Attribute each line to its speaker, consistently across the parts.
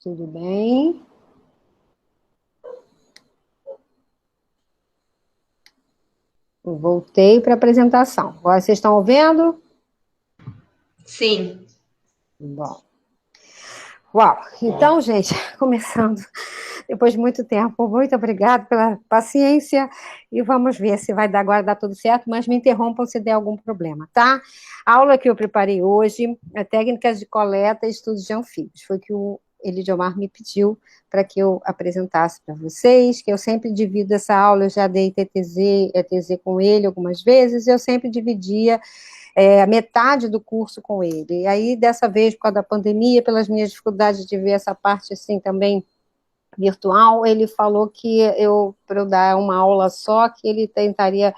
Speaker 1: Tudo bem? Eu voltei para a apresentação. Agora vocês estão ouvindo?
Speaker 2: Sim.
Speaker 1: Bom. Uau! Então, gente, começando depois de muito tempo, muito obrigada pela paciência e vamos ver se vai dar agora dar tudo certo, mas me interrompam se der algum problema, tá? A aula que eu preparei hoje é técnicas de coleta e estudos de anfíbios. Foi que o Elidiomar me pediu para que eu apresentasse para vocês, que eu sempre divido essa aula, eu já dei TTZ, ETZ com ele algumas vezes, eu sempre dividia a metade do curso com ele. E aí, dessa vez, por causa da pandemia, pelas minhas dificuldades de ver essa parte assim também virtual, ele falou que para eu dar uma aula só, que ele tentaria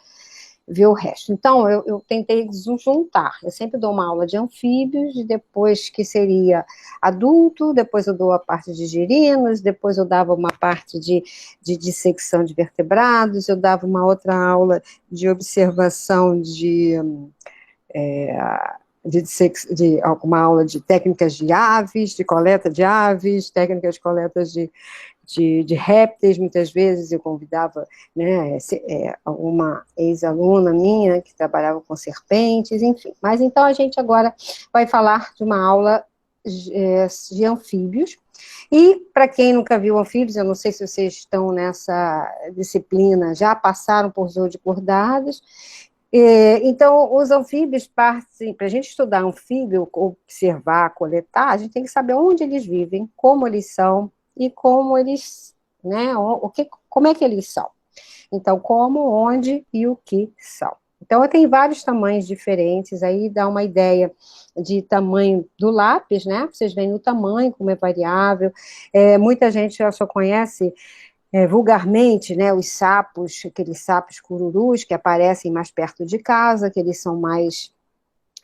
Speaker 1: ver o resto. Então, eu tentei juntar. Eu sempre dou uma aula de anfíbios, e depois que seria adulto, depois eu dou a parte de girinos, depois eu dava uma parte de dissecção de vertebrados, eu dava uma outra aula de observação de alguma aula de técnicas de aves, de coleta de aves, técnicas de coleta de répteis. Muitas vezes eu convidava, né, uma ex-aluna minha que trabalhava com serpentes, enfim. Mas então a gente agora vai falar de uma aula de anfíbios. E, para quem nunca viu anfíbios, eu não sei se vocês estão nessa disciplina, já passaram por zoodecordados. Então, os anfíbios partem, para a gente estudar anfíbio, observar, coletar, a gente tem que saber onde eles vivem, como eles são e como eles, né, como é que eles são. Então, como, onde e o que são. Então, eu tenho vários tamanhos diferentes, aí dá uma ideia de tamanho do lápis, né? Vocês veem o tamanho, como é variável. Muita gente já só conhece vulgarmente, né, os sapos, aqueles sapos cururus que aparecem mais perto de casa, que eles são mais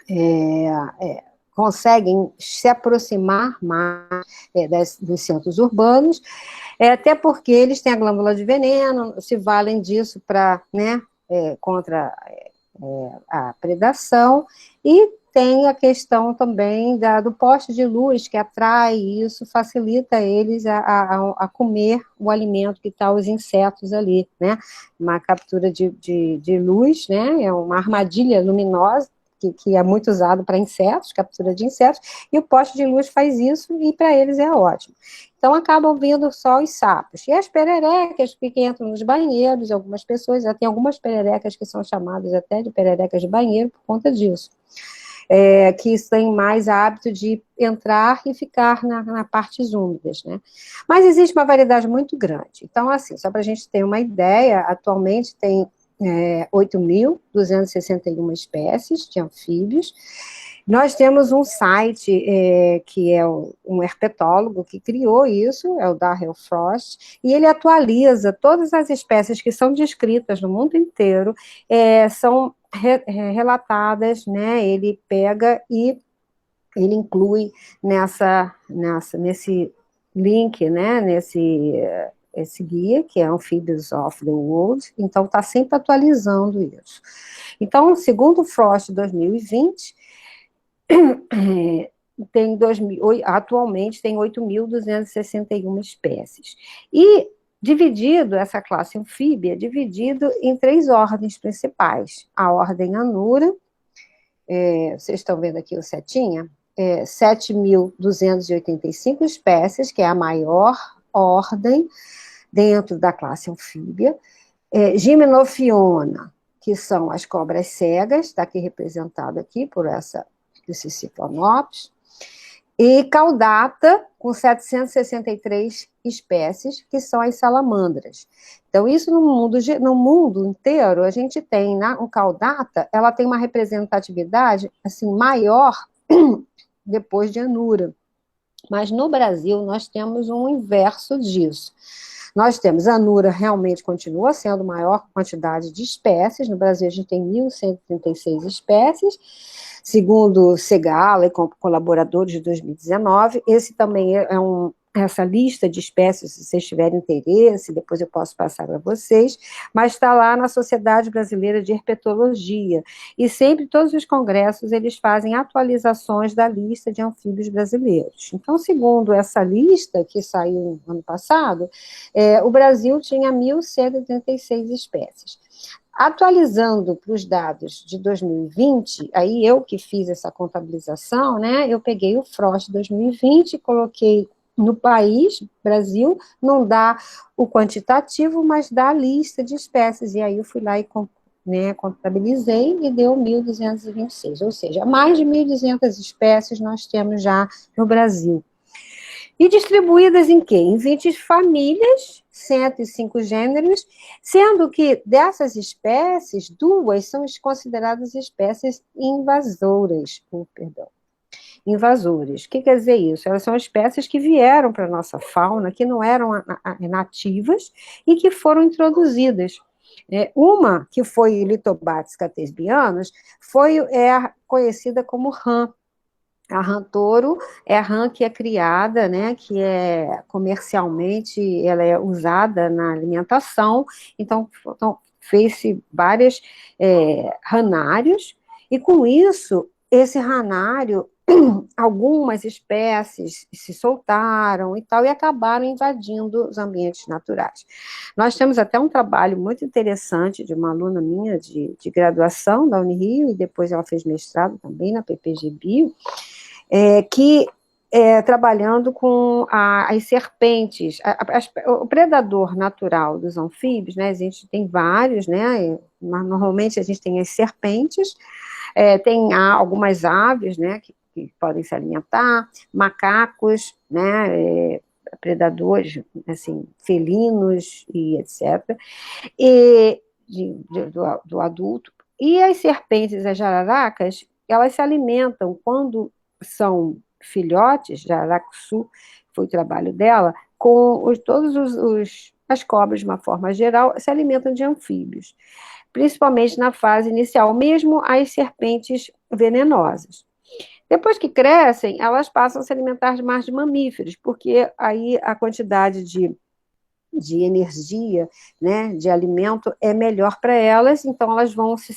Speaker 1: é, conseguem se aproximar mais dos centros urbanos, até porque eles têm a glândula de veneno, se valem disso para, né, contra a predação, e tem a questão também do poste de luz, que atrai isso, facilita eles a comer o alimento que está os insetos ali, né? Uma captura de luz, né? É uma armadilha luminosa, que é muito usado para insetos, captura de insetos, e o poste de luz faz isso, e para eles é ótimo. Então, acabam vindo só os sapos. E as pererecas que entram nos banheiros, algumas pessoas, já tem algumas pererecas que são chamadas até de pererecas de banheiro por conta disso. Que têm mais hábito de entrar e ficar na partes úmidas, né? Mas existe uma variedade muito grande. Então, assim, só para a gente ter uma ideia, atualmente tem 8.261 espécies de anfíbios. Nós temos um site que é um herpetólogo que criou isso, é o Darrell Frost, e ele atualiza todas as espécies que são descritas no mundo inteiro, são relatadas, né? Ele pega e ele inclui nesse link, né? Esse guia, que é Amphibians of the World, então está sempre atualizando isso. Então, segundo o Frost 2020, atualmente tem 8.261 espécies. E dividido, essa classe anfíbia, dividido em 3 ordens principais. A ordem Anura, vocês estão vendo aqui o setinha, 7.285 espécies, que é a maior ordem dentro da classe anfíbia. Gimnophiona, que são as cobras cegas, está aqui representado aqui por esses ciclonopes, e caudata, com 763 espécies, que são as salamandras. Então, isso no mundo inteiro, a gente tem, o caudata, ela tem uma representatividade, assim, maior depois de Anura. Mas no Brasil, nós temos um inverso disso. Nós temos a Anura, realmente continua sendo a maior quantidade de espécies. No Brasil, a gente tem 1.136 espécies, segundo Segala e colaboradores de 2019. Esse também é um essa lista de espécies, se vocês tiverem interesse, depois eu posso passar para vocês, mas está lá na Sociedade Brasileira de Herpetologia, e sempre, todos os congressos, eles fazem atualizações da lista de anfíbios brasileiros. Então, segundo essa lista, que saiu no ano passado, o Brasil tinha 1.186 espécies. Atualizando para os dados de 2020, aí eu que fiz essa contabilização, né, eu peguei o FROST 2020 e coloquei no país, Brasil, não dá o quantitativo, mas dá a lista de espécies, e aí eu fui lá e contabilizei e deu 1.226, ou seja, mais de 1.200 espécies nós temos já no Brasil. E distribuídas em quê? Em 20 famílias, 105 gêneros, sendo que dessas espécies, 2 são consideradas espécies invasoras, invasores. O que quer dizer isso? Elas são espécies que vieram para a nossa fauna, que não eram nativas e que foram introduzidas. Uma, que foi Litobates catesbianus, é conhecida como rã. A rã touro é a rã que é criada, né, que é comercialmente, ela é usada na alimentação, então fez-se vários ranários, e com isso, esse ranário, algumas espécies se soltaram e tal, e acabaram invadindo os ambientes naturais. Nós temos até um trabalho muito interessante de uma aluna minha de graduação da Unirio, e depois ela fez mestrado também na PPG Bio, trabalhando com as serpentes, o predador natural dos anfíbios, né, a gente tem vários, né, normalmente a gente tem as serpentes, tem algumas aves, né, que podem se alimentar, macacos, né, predadores, assim, felinos e etc., e do adulto, e as serpentes, as jararacas, elas se alimentam quando são filhotes, jararacuçu, foi o trabalho dela, com as cobras, de uma forma geral, se alimentam de anfíbios, principalmente na fase inicial, mesmo as serpentes venenosas. Depois que crescem, elas passam a se alimentar mais de mamíferos, porque aí a quantidade de energia, né, de alimento é melhor para elas, então elas vão se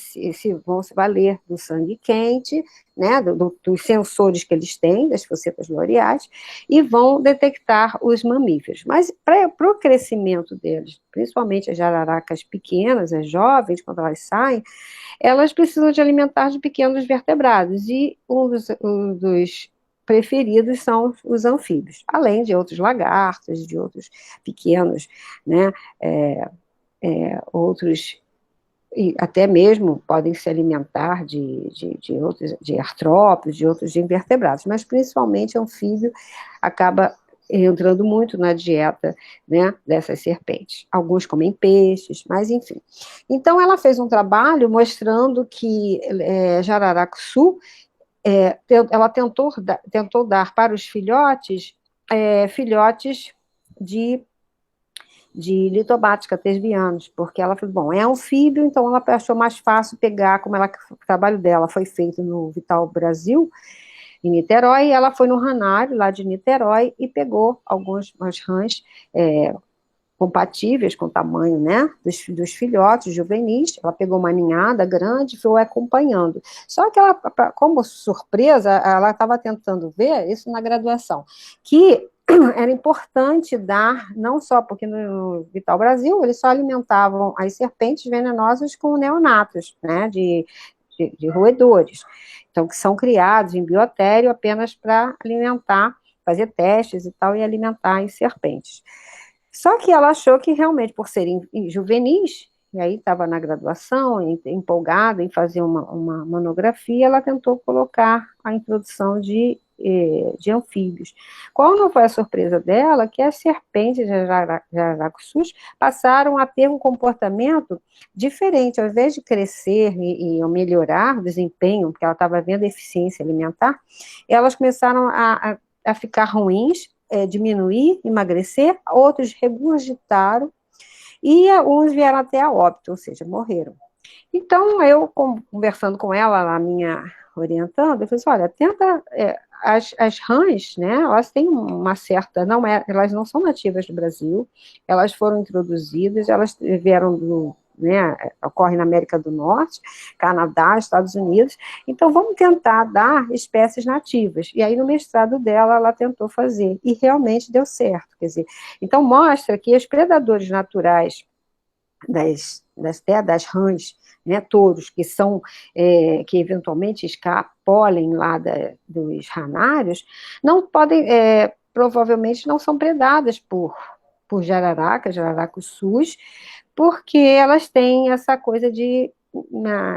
Speaker 1: valer do sangue quente, né, dos sensores que eles têm, das focetas loreais, e vão detectar os mamíferos. Mas para o crescimento deles, principalmente as jararacas pequenas, as jovens, quando elas saem, elas precisam de alimentar de pequenos vertebrados, e um dos preferidos são os anfíbios, além de outros lagartos, de outros pequenos, né, outros, e até mesmo podem se alimentar de outros, de artrópodes, de outros invertebrados, mas principalmente anfíbio acaba entrando muito na dieta, né, dessas serpentes. Alguns comem peixes, mas enfim. Então ela fez um trabalho mostrando que jararacuçu, ela tentou dar para os filhotes, filhotes de Litobates catesbianus, porque ela falou, bom, é anfíbio, então ela achou mais fácil pegar, como o trabalho dela foi feito no Vital Brasil, em Niterói, e ela foi no ranário lá de Niterói e pegou alguns rãs compatíveis com o tamanho, né, dos filhotes juvenis. Ela pegou uma ninhada grande e foi acompanhando. Só que ela, como surpresa, ela estava tentando ver isso na graduação, que era importante dar, não só porque no Vital Brasil eles só alimentavam as serpentes venenosas com neonatos, né, de roedores, então que são criados em biotério apenas para alimentar, fazer testes e tal, e alimentar as serpentes. Só que ela achou que realmente, por serem juvenis, e aí estava na graduação, empolgada em fazer uma monografia, ela tentou colocar a introdução de anfíbios. Qual não foi a surpresa dela? Que as serpentes de jararacuçus passaram a ter um comportamento diferente. Ao invés de crescer e melhorar o desempenho, porque ela estava vendo a eficiência alimentar, elas começaram a ficar ruins, diminuir, emagrecer, outros regurgitaram, e uns vieram até a óbito, ou seja, morreram. Então, eu, conversando com ela, a minha orientando, eu falei assim, olha, tenta as rãs, né, elas têm uma certa, elas não são nativas do Brasil, elas foram introduzidas, elas vieram do, né, ocorre na América do Norte, Canadá, Estados Unidos, então vamos tentar dar espécies nativas, e aí no mestrado dela ela tentou fazer, e realmente deu certo, quer dizer, então mostra que os predadores naturais das rãs, né, touros, que são, que eventualmente escapolem lá dos ranários, não podem, provavelmente não são predadas por jararacas sus, porque elas têm essa coisa de,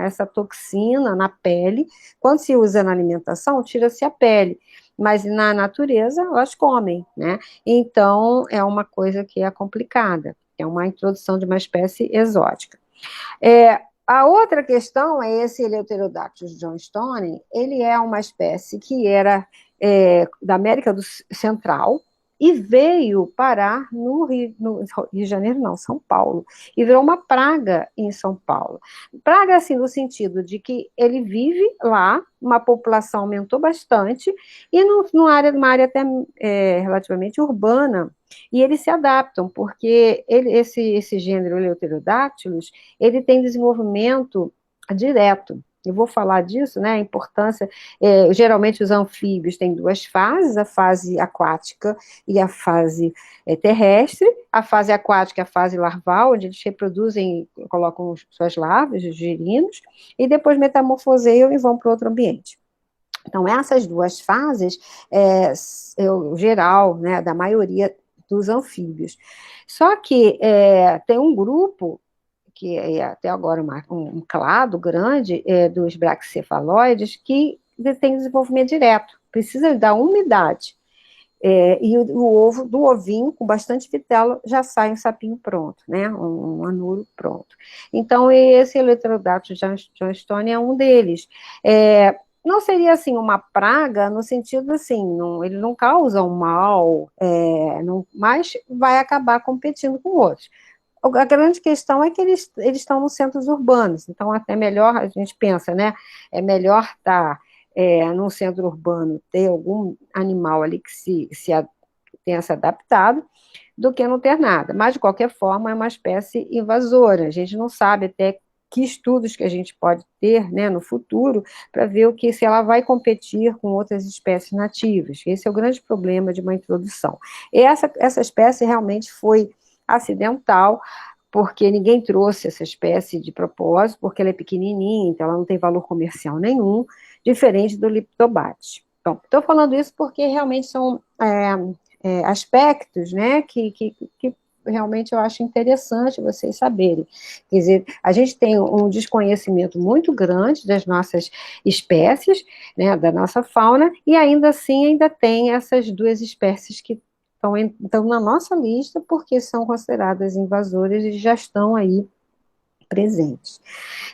Speaker 1: essa toxina na pele, quando se usa na alimentação, tira-se a pele, mas na natureza elas comem, né? Então é uma coisa que é complicada, é uma introdução de uma espécie exótica. A outra questão é esse Eleuterodactylus johnstoni, ele é uma espécie que era da América do Central e veio parar no Rio de Janeiro, não, São Paulo, e virou uma praga em São Paulo. Praga, assim, no sentido de que ele vive lá, uma população aumentou bastante, e numa área até relativamente urbana, e eles se adaptam, porque esse gênero Eleuterodactylus, ele tem desenvolvimento direto. Eu vou falar disso, né, a importância, geralmente os anfíbios têm duas fases, a fase aquática e a fase terrestre. A fase aquática é a fase larval, onde eles reproduzem, colocam suas larvas, os girinos, e depois metamorfoseiam e vão para outro ambiente. Então, essas duas fases, o geral, né, da maioria dos anfíbios. Só que tem um grupo, que é até agora um clado grande, dos braquicefaloides, que tem desenvolvimento direto, precisa da umidade. E o ovo do ovinho, com bastante vitelo, já sai um sapinho pronto, né? Um anuro pronto. Então, esse Eleuterodactylus johnstoni é um deles. Não seria assim uma praga no sentido assim, ele não causa um mal, mas vai acabar competindo com outros. A grande questão é que eles estão nos centros urbanos, então até melhor, a gente pensa, né? É melhor estar num centro urbano, ter algum animal ali que tenha se adaptado, do que não ter nada. Mas, de qualquer forma, é uma espécie invasora. A gente não sabe até que estudos que a gente pode ter, né, no futuro, para ver se ela vai competir com outras espécies nativas. Esse é o grande problema de uma introdução. E essa espécie realmente foi acidental, porque ninguém trouxe essa espécie de propósito, porque ela é pequenininha, então ela não tem valor comercial nenhum, diferente do Leptobate. Bom, estou falando isso porque realmente são aspectos, né, que realmente eu acho interessante vocês saberem. Quer dizer, a gente tem um desconhecimento muito grande das nossas espécies, né, da nossa fauna, e ainda assim ainda tem essas duas espécies que estão na nossa lista porque são consideradas invasoras e já estão aí presentes.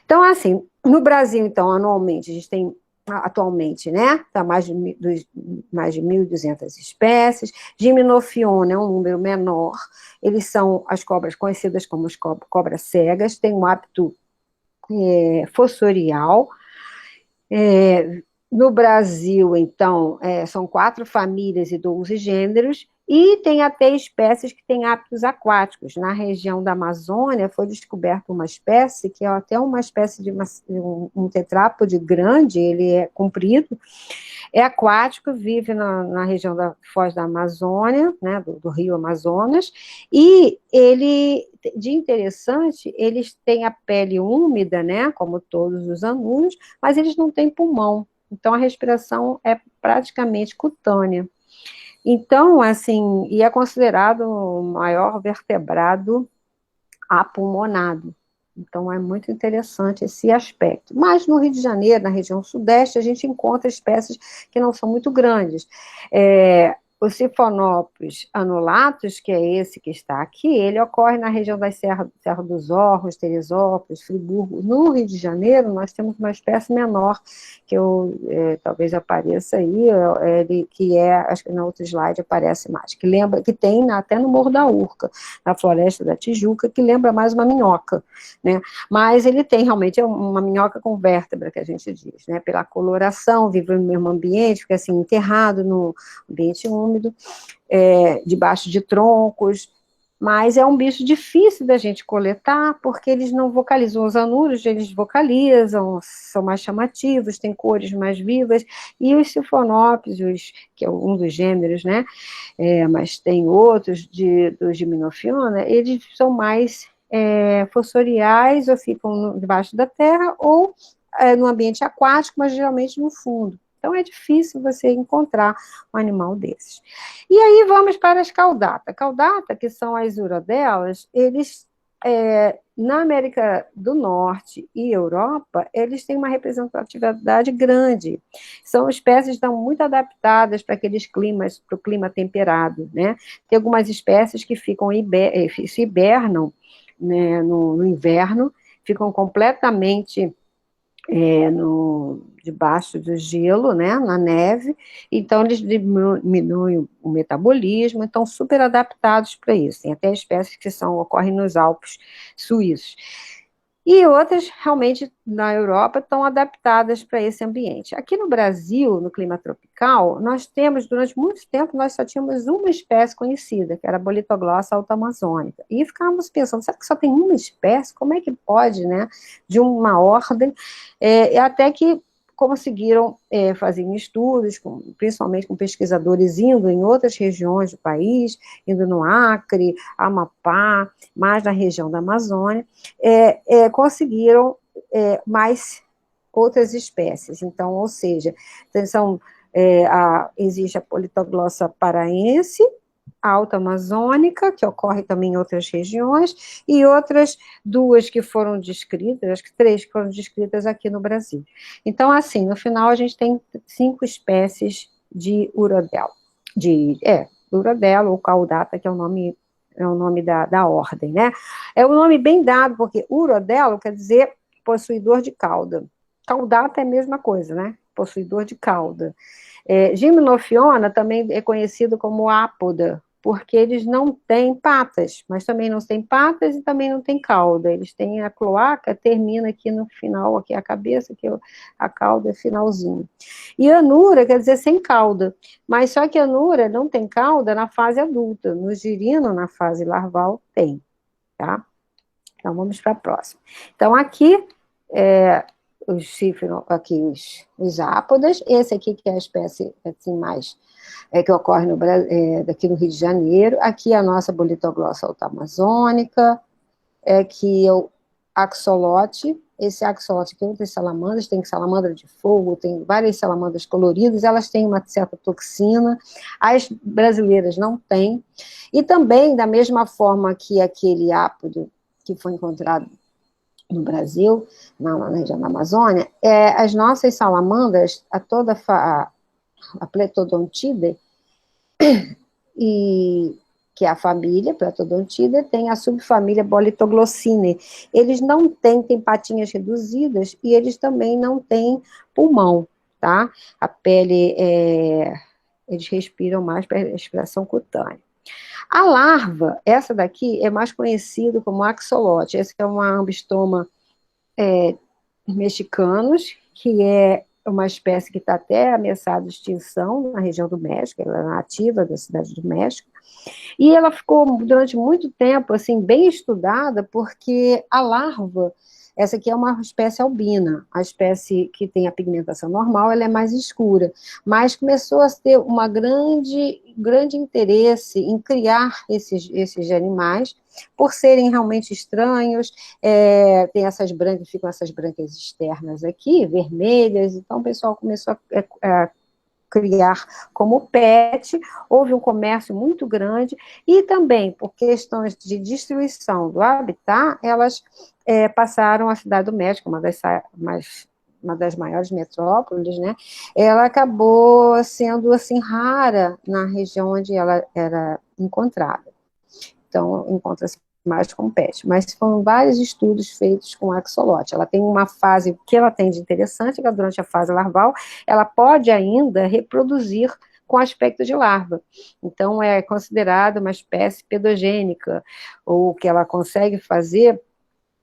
Speaker 1: Então, assim, no Brasil, então, anualmente, a gente tem atualmente, né, tá mais de 1.200 espécies. Gimnofiona é um número menor, eles são as cobras conhecidas como as cobras cegas, têm um hábito fossorial. No Brasil, então, são 4 famílias e 12 gêneros, e tem até espécies que têm hábitos aquáticos. Na região da Amazônia foi descoberta uma espécie, que é até uma espécie de um tetrápode grande, ele é comprido, é aquático, vive na região da Foz da Amazônia, né, do rio Amazonas, e ele, de interessante, eles têm a pele úmida, né, como todos os anuros, mas eles não têm pulmão, então a respiração é praticamente cutânea. Então, assim, e é considerado o maior vertebrado apulmonado. Então, é muito interessante esse aspecto. Mas no Rio de Janeiro, na região sudeste, a gente encontra espécies que não são muito grandes. o Siphonopus annulatus, que é esse que está aqui, ele ocorre na região das Serra dos Orros, Teresópolis, Friburgo. No Rio de Janeiro, nós temos uma espécie menor, que talvez apareça aí, acho que no outro slide aparece mais, que lembra, que tem até no Morro da Urca, na Floresta da Tijuca, que lembra mais uma minhoca, né? Mas ele tem realmente uma minhoca com vértebra, que a gente diz, né? Pela coloração, vive no mesmo ambiente, fica assim, enterrado no ambiente úmido, debaixo de troncos, mas é um bicho difícil da gente coletar, porque eles não vocalizam. Os anúrios, eles vocalizam, são mais chamativos, têm cores mais vivas, e os sifonópsios, que é um dos gêneros, né, mas tem outros, dos Gymnophiona, eles são mais fossoriais, ou ficam debaixo da terra, ou no ambiente aquático, mas geralmente no fundo. Então, é difícil você encontrar um animal desses. E aí, vamos para as caudata. Caudata, que são as urodelas, eles, na América do Norte e Europa, eles têm uma representatividade grande. São espécies que estão muito adaptadas para aqueles climas, para o clima temperado, né? Tem algumas espécies que se hibernam, né, no inverno, ficam completamente debaixo do gelo, né, na neve, então eles diminuem o metabolismo, estão super adaptados para isso. Tem até espécies que ocorrem nos Alpes suíços. E outras, realmente, na Europa, estão adaptadas para esse ambiente. Aqui no Brasil, no clima tropical, nós temos, durante muito tempo, nós só tínhamos uma espécie conhecida, que era a Bolitoglossa alta-amazônica. E ficávamos pensando, será que só tem uma espécie? Como é que pode, né, de uma ordem? Até que conseguiram fazer estudos, principalmente com pesquisadores indo em outras regiões do país, indo no Acre, Amapá, mais na região da Amazônia, conseguiram mais outras espécies. Então, ou seja, existe a Politoglossa paraense, a alta amazônica, que ocorre também em outras regiões, e outras duas que foram descritas, acho que 3 que foram descritas aqui no Brasil. Então, assim, no final a gente tem 5 espécies de urodelo, urodelo ou caudata, que é o nome da ordem, né? É um nome bem dado, porque urodelo quer dizer possuidor de cauda. Caudata é a mesma coisa, né? Possuidor de cauda. Gymnophiona também é conhecido como ápoda, porque eles não têm patas, mas também não têm patas e também não têm cauda. Eles têm a cloaca, termina aqui no final, aqui a cabeça, que a cauda é finalzinho. E anura quer dizer sem cauda, mas só que a anura não tem cauda na fase adulta, no girino, na fase larval, tem, tá? Então, vamos para a próxima. Então, aqui, os ápodas, esse aqui que é a espécie assim, mais que ocorre aqui no Rio de Janeiro, aqui a nossa Bolitoglossa alta-amazônica, que é o axolote, esse axolote que outras salamandras, tem salamandra de fogo, tem várias salamandras coloridas, elas têm uma certa toxina, as brasileiras não têm, e também, da mesma forma que aquele ápodo que foi encontrado no Brasil, na região da Amazônia, as nossas salamandras, a Pletodontidae, que é a família Pletodontidae, tem a subfamília Bolitoglossinae. Eles não têm patinhas reduzidas e eles também não têm pulmão, tá? A pele, eles respiram mais pela respiração cutânea. A larva, essa daqui, é mais conhecida como axolote. Esse é uma ambistoma mexicanos, que é uma espécie que está até ameaçada de extinção na região do México, ela é nativa da cidade do México, e ela ficou durante muito tempo assim, bem estudada, porque a larva, essa aqui é uma espécie albina, a espécie que tem a pigmentação normal, ela é mais escura, mas começou a ter uma grande interesse em criar esses animais, por serem realmente estranhos, tem essas brancas, ficam essas brancas externas aqui, vermelhas, então o pessoal começou a criar como pet, houve um comércio muito grande, e também, por questões de destruição do habitat, elas passaram a Cidade do México, uma das mais uma das maiores metrópoles, né, ela acabou sendo, assim, rara na região onde ela era encontrada. Então, encontra-se mais com pet. Mas foram vários estudos feitos com axolote. Ela tem uma fase que ela tem de interessante, que durante a fase larval, ela pode ainda reproduzir com aspecto de larva. Então, é considerada uma espécie pedogênica, ou que ela consegue fazer,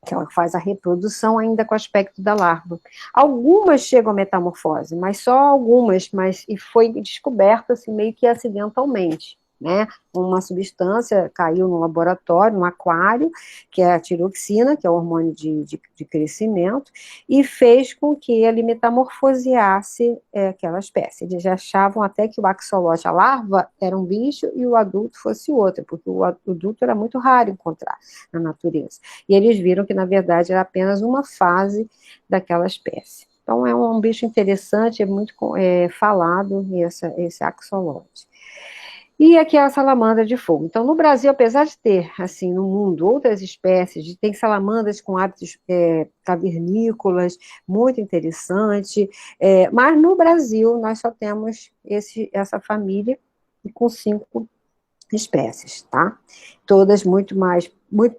Speaker 1: que ela faz a reprodução ainda com o aspecto da larva. Algumas chegam à metamorfose, mas só algumas, e foi descoberta assim, meio que acidentalmente, né? Uma substância caiu no laboratório, no aquário, que é a tiroxina, que é o hormônio de crescimento, e fez com que ele metamorfoseasse aquela espécie. Eles achavam até que o axolote, a larva, era um bicho e o adulto fosse outro, porque o adulto era muito raro encontrar na natureza. E eles viram que, na verdade, era apenas uma fase daquela espécie. Então, é um bicho interessante, é muito falado, esse axolote. E aqui é a salamandra de fogo. Então, no Brasil, apesar de ter, assim, no mundo, outras espécies, tem salamandras com hábitos cavernícolas, muito interessante, mas no Brasil nós só temos essa família com 5 espécies, tá? Todas muito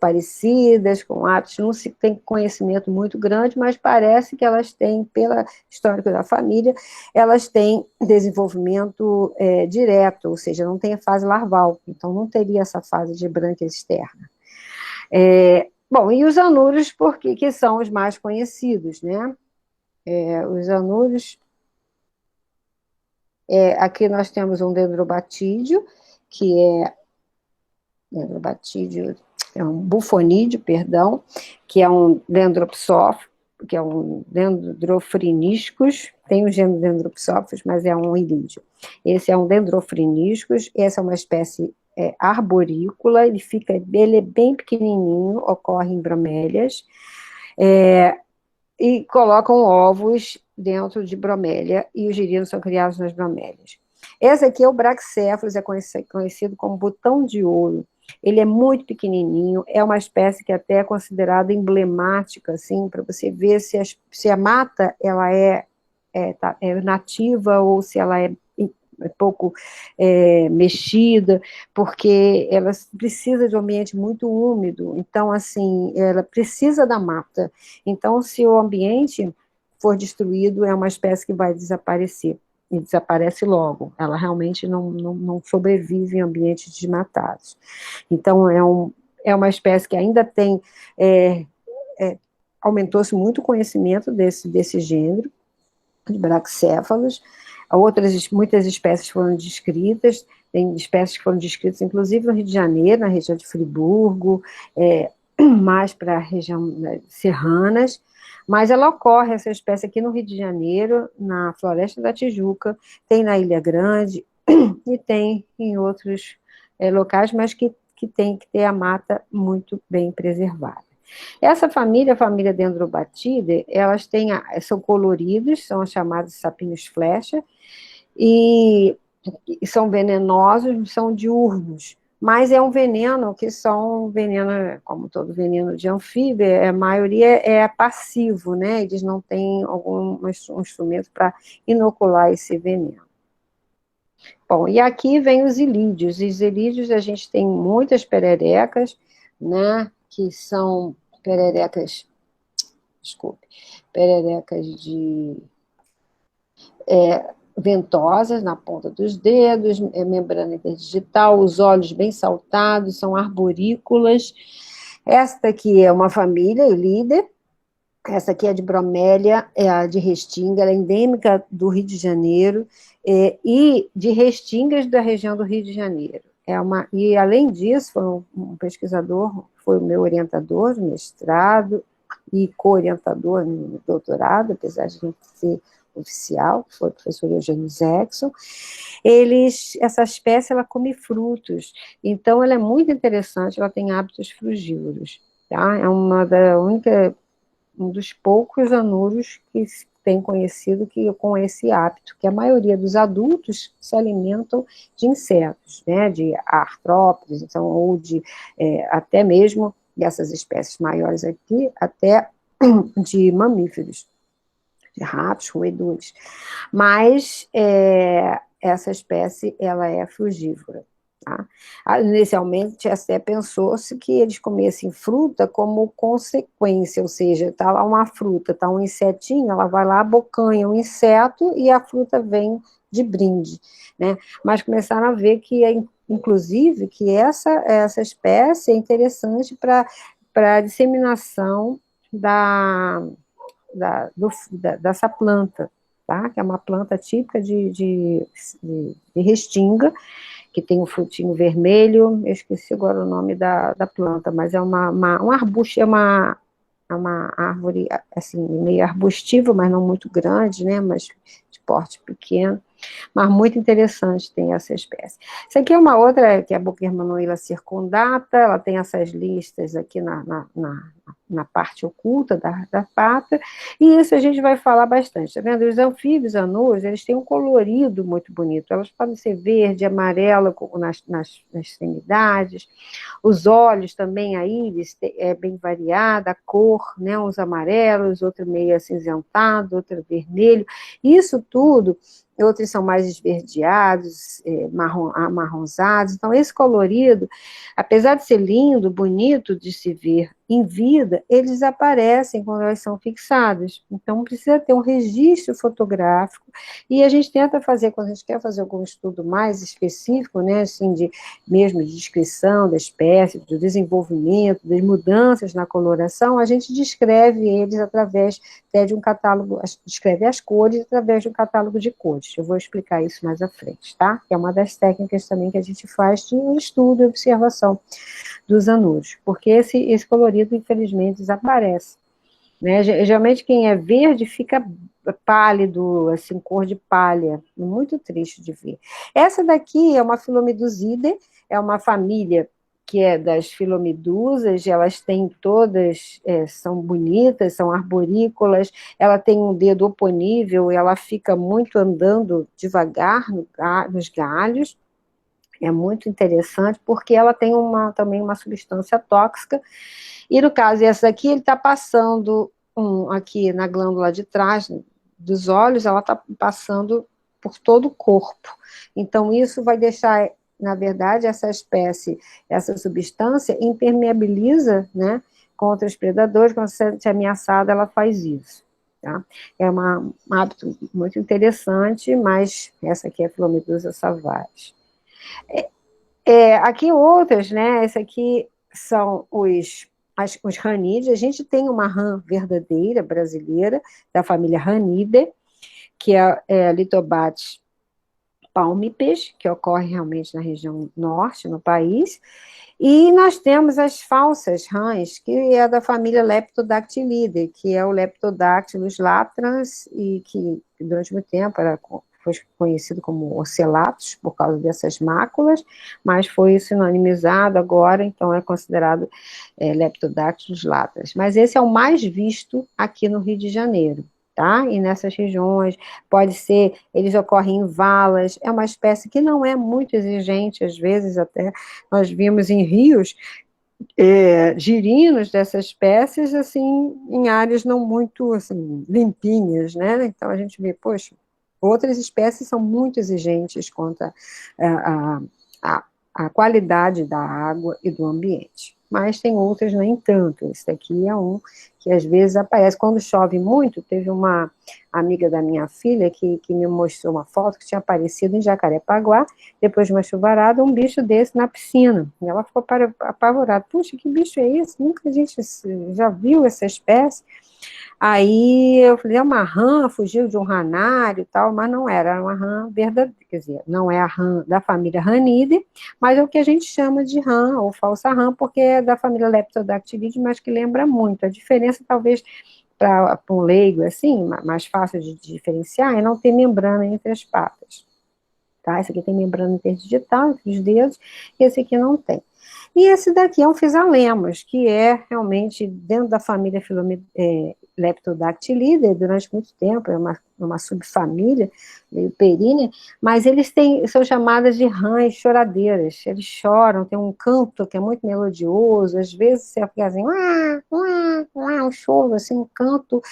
Speaker 1: parecidas, com hábitos, não se tem conhecimento muito grande, mas parece que elas têm, pela histórica da família, elas têm desenvolvimento direto, ou seja, não tem a fase larval, então não teria essa fase de brânquia externa. Bom, e os anúrios, que são os mais conhecidos, né? Os anúrios, aqui nós temos um dendrobatídeo, que é um bufonídeo, perdão, que é um dendropsófilo, que é um dendrofriniscus, tem o gênero dendropsófilos, mas é um ilídeo. Esse é um dendrofriniscus, essa é uma espécie arborícola, ele é bem pequenininho, ocorre em bromélias, e colocam ovos dentro de bromélia, e os girinos são criados nas bromélias. Esse aqui é o Brachycephalus, é conhecido como botão de ouro. Ele é muito pequenininho, é uma espécie que até é considerada emblemática, assim, para você ver se a mata ela é nativa ou se ela é pouco mexida, porque ela precisa de um ambiente muito úmido, então, assim, ela precisa da mata. Então, se o ambiente for destruído, é uma espécie que vai desaparecer, e desaparece logo, ela realmente não sobrevive em ambientes desmatados. Então, é uma espécie que ainda tem, aumentou-se muito o conhecimento desse gênero, de Brachycephalus. Muitas espécies foram descritas, tem espécies que foram descritas, inclusive no Rio de Janeiro, na região de Friburgo, mais para a região serranas, mas ela ocorre, essa espécie aqui no Rio de Janeiro, na Floresta da Tijuca, tem na Ilha Grande, e tem em outros locais, mas que tem que ter a mata muito bem preservada. Essa família, a família Dendrobatidae, elas são coloridos, são chamados sapinhos flecha, e são venenosos, são diurnos, mas é um veneno como todo veneno de anfíbia, a maioria é passivo, né? Eles não têm algum instrumento para inocular esse veneno. Bom, e aqui vem os ilídeos. Os ilídeos, a gente tem muitas pererecas, né? Que são pererecas ventosas na ponta dos dedos, membrana interdigital, os olhos bem saltados, são arborícolas. Esta aqui é uma família, Ilíder. Essa aqui é de bromélia, é a de restinga, ela é endêmica do Rio de Janeiro, e de restingas da região do Rio de Janeiro. E, além disso, foi um pesquisador, foi o meu orientador no mestrado e co-orientador no doutorado, apesar de não ser oficial, que foi o professor Eugênio Zexon. Essa espécie, ela come frutos, então ela é muito interessante, ela tem hábitos frugívoros, tá? É um dos poucos anúrios que tem conhecido com esse hábito, que a maioria dos adultos se alimentam de insetos, né, de artrópodes, então, ou até mesmo dessas espécies maiores aqui, até de mamíferos. de ratos, roedores. Mas essa espécie, ela é frugívora. Tá? Inicialmente, até pensou-se que eles comessem fruta como consequência, ou seja, está lá uma fruta, está um insetinho, ela vai lá, abocanha o inseto e a fruta vem de brinde, né? Mas começaram a ver que, inclusive, que essa espécie é interessante para a disseminação dessa planta, tá? Que é uma planta típica de restinga, que tem um frutinho vermelho, eu esqueci agora o nome da planta, mas é um arbusto, é uma árvore, assim, meio arbustiva, mas não muito grande, né, mas de porte pequeno, mas muito interessante tem essa espécie. Essa aqui é uma outra, que é a Boquermanoila circundata, ela tem essas listas aqui na parte oculta da pata, e isso a gente vai falar bastante, tá vendo? Os anfíbios anuos, eles têm um colorido muito bonito, elas podem ser verde, amarela, nas extremidades, os olhos também, a íris é bem variada, a cor, né, uns amarelos, outro meio acinzentado, outro vermelho, isso tudo. Outros são mais esverdeados, amarronzados. Então, esse colorido, apesar de ser lindo, bonito de se ver em vida, eles desaparecem quando elas são fixadas. Então, precisa ter um registro fotográfico, e a gente tenta fazer, quando a gente quer fazer algum estudo mais específico, né, assim, mesmo de descrição da espécie, do desenvolvimento, das mudanças na coloração, a gente descreve eles através de um catálogo, descreve as cores através de um catálogo de cores. Eu vou explicar isso mais à frente, tá? Que é uma das técnicas também que a gente faz de estudo e observação dos anuros, porque esse colorido, infelizmente, desaparece, né? Geralmente quem é verde fica pálido, assim, cor de palha, muito triste de ver. Essa daqui é uma Philomeduside, é uma família que é das filomedusas, elas têm todas, são bonitas, são arborícolas, ela tem um dedo oponível, ela fica muito andando devagar nos galhos, é muito interessante, porque ela tem também uma substância tóxica, e no caso essa aqui, ele está passando aqui na glândula de trás dos olhos, ela está passando por todo o corpo, então isso vai deixar, na verdade, essa espécie, essa substância impermeabiliza, né, contra os predadores, quando você é ameaçada, ela faz isso, tá? É um hábito muito interessante, mas essa aqui é a Philomedusa savage. Aqui outras, né, esse aqui são os ranídeos, a gente tem uma rã verdadeira, brasileira, da família Ranidae, que é a Lithobates palmipes, que ocorre realmente na região norte, no país, e nós temos as falsas rãs, que é da família Leptodactylidae, que é o Leptodactylus latrans, e que durante muito tempo foi conhecido como ocellatus, por causa dessas máculas, mas foi sinonimizado agora, então é considerado Leptodactylus latrans. Mas esse é o mais visto aqui no Rio de Janeiro, tá? E nessas regiões, pode ser, eles ocorrem em valas, é uma espécie que não é muito exigente, às vezes até nós vimos em rios girinos dessas espécies, assim, em áreas não muito, assim, limpinhas, né? Então a gente vê, poxa, outras espécies são muito exigentes quanto a qualidade da água e do ambiente, mas tem outras nem tanto. Esse daqui é um que às vezes aparece, quando chove muito. Teve uma amiga da minha filha que me mostrou uma foto que tinha aparecido em Jacarepaguá, depois de uma chuvarada, um bicho desse na piscina, e ela ficou apavorada. Puxa, que bicho é esse? Nunca a gente já viu essa espécie. Aí eu falei, é uma rã, fugiu de um ranário e tal, mas não era uma rã verdadeira, quer dizer, não é a rã da família Ranidae, mas é o que a gente chama de rã, ou falsa rã, porque é da família Leptodactylidae, mas que lembra muito. A diferença, talvez, para um leigo, assim, mais fácil de diferenciar, é não ter membrana entre as patas, tá? Esse aqui tem membrana interdigital entre os dedos, e esse aqui não tem. E esse daqui é um Physalemos, que é realmente dentro da família Leptodactylidae, durante muito tempo, é uma uma subfamília, meio perínea, mas eles são chamadas de rãs choradeiras. Eles choram, tem um canto que é muito melodioso, às vezes você fica assim, um choro, assim, um canto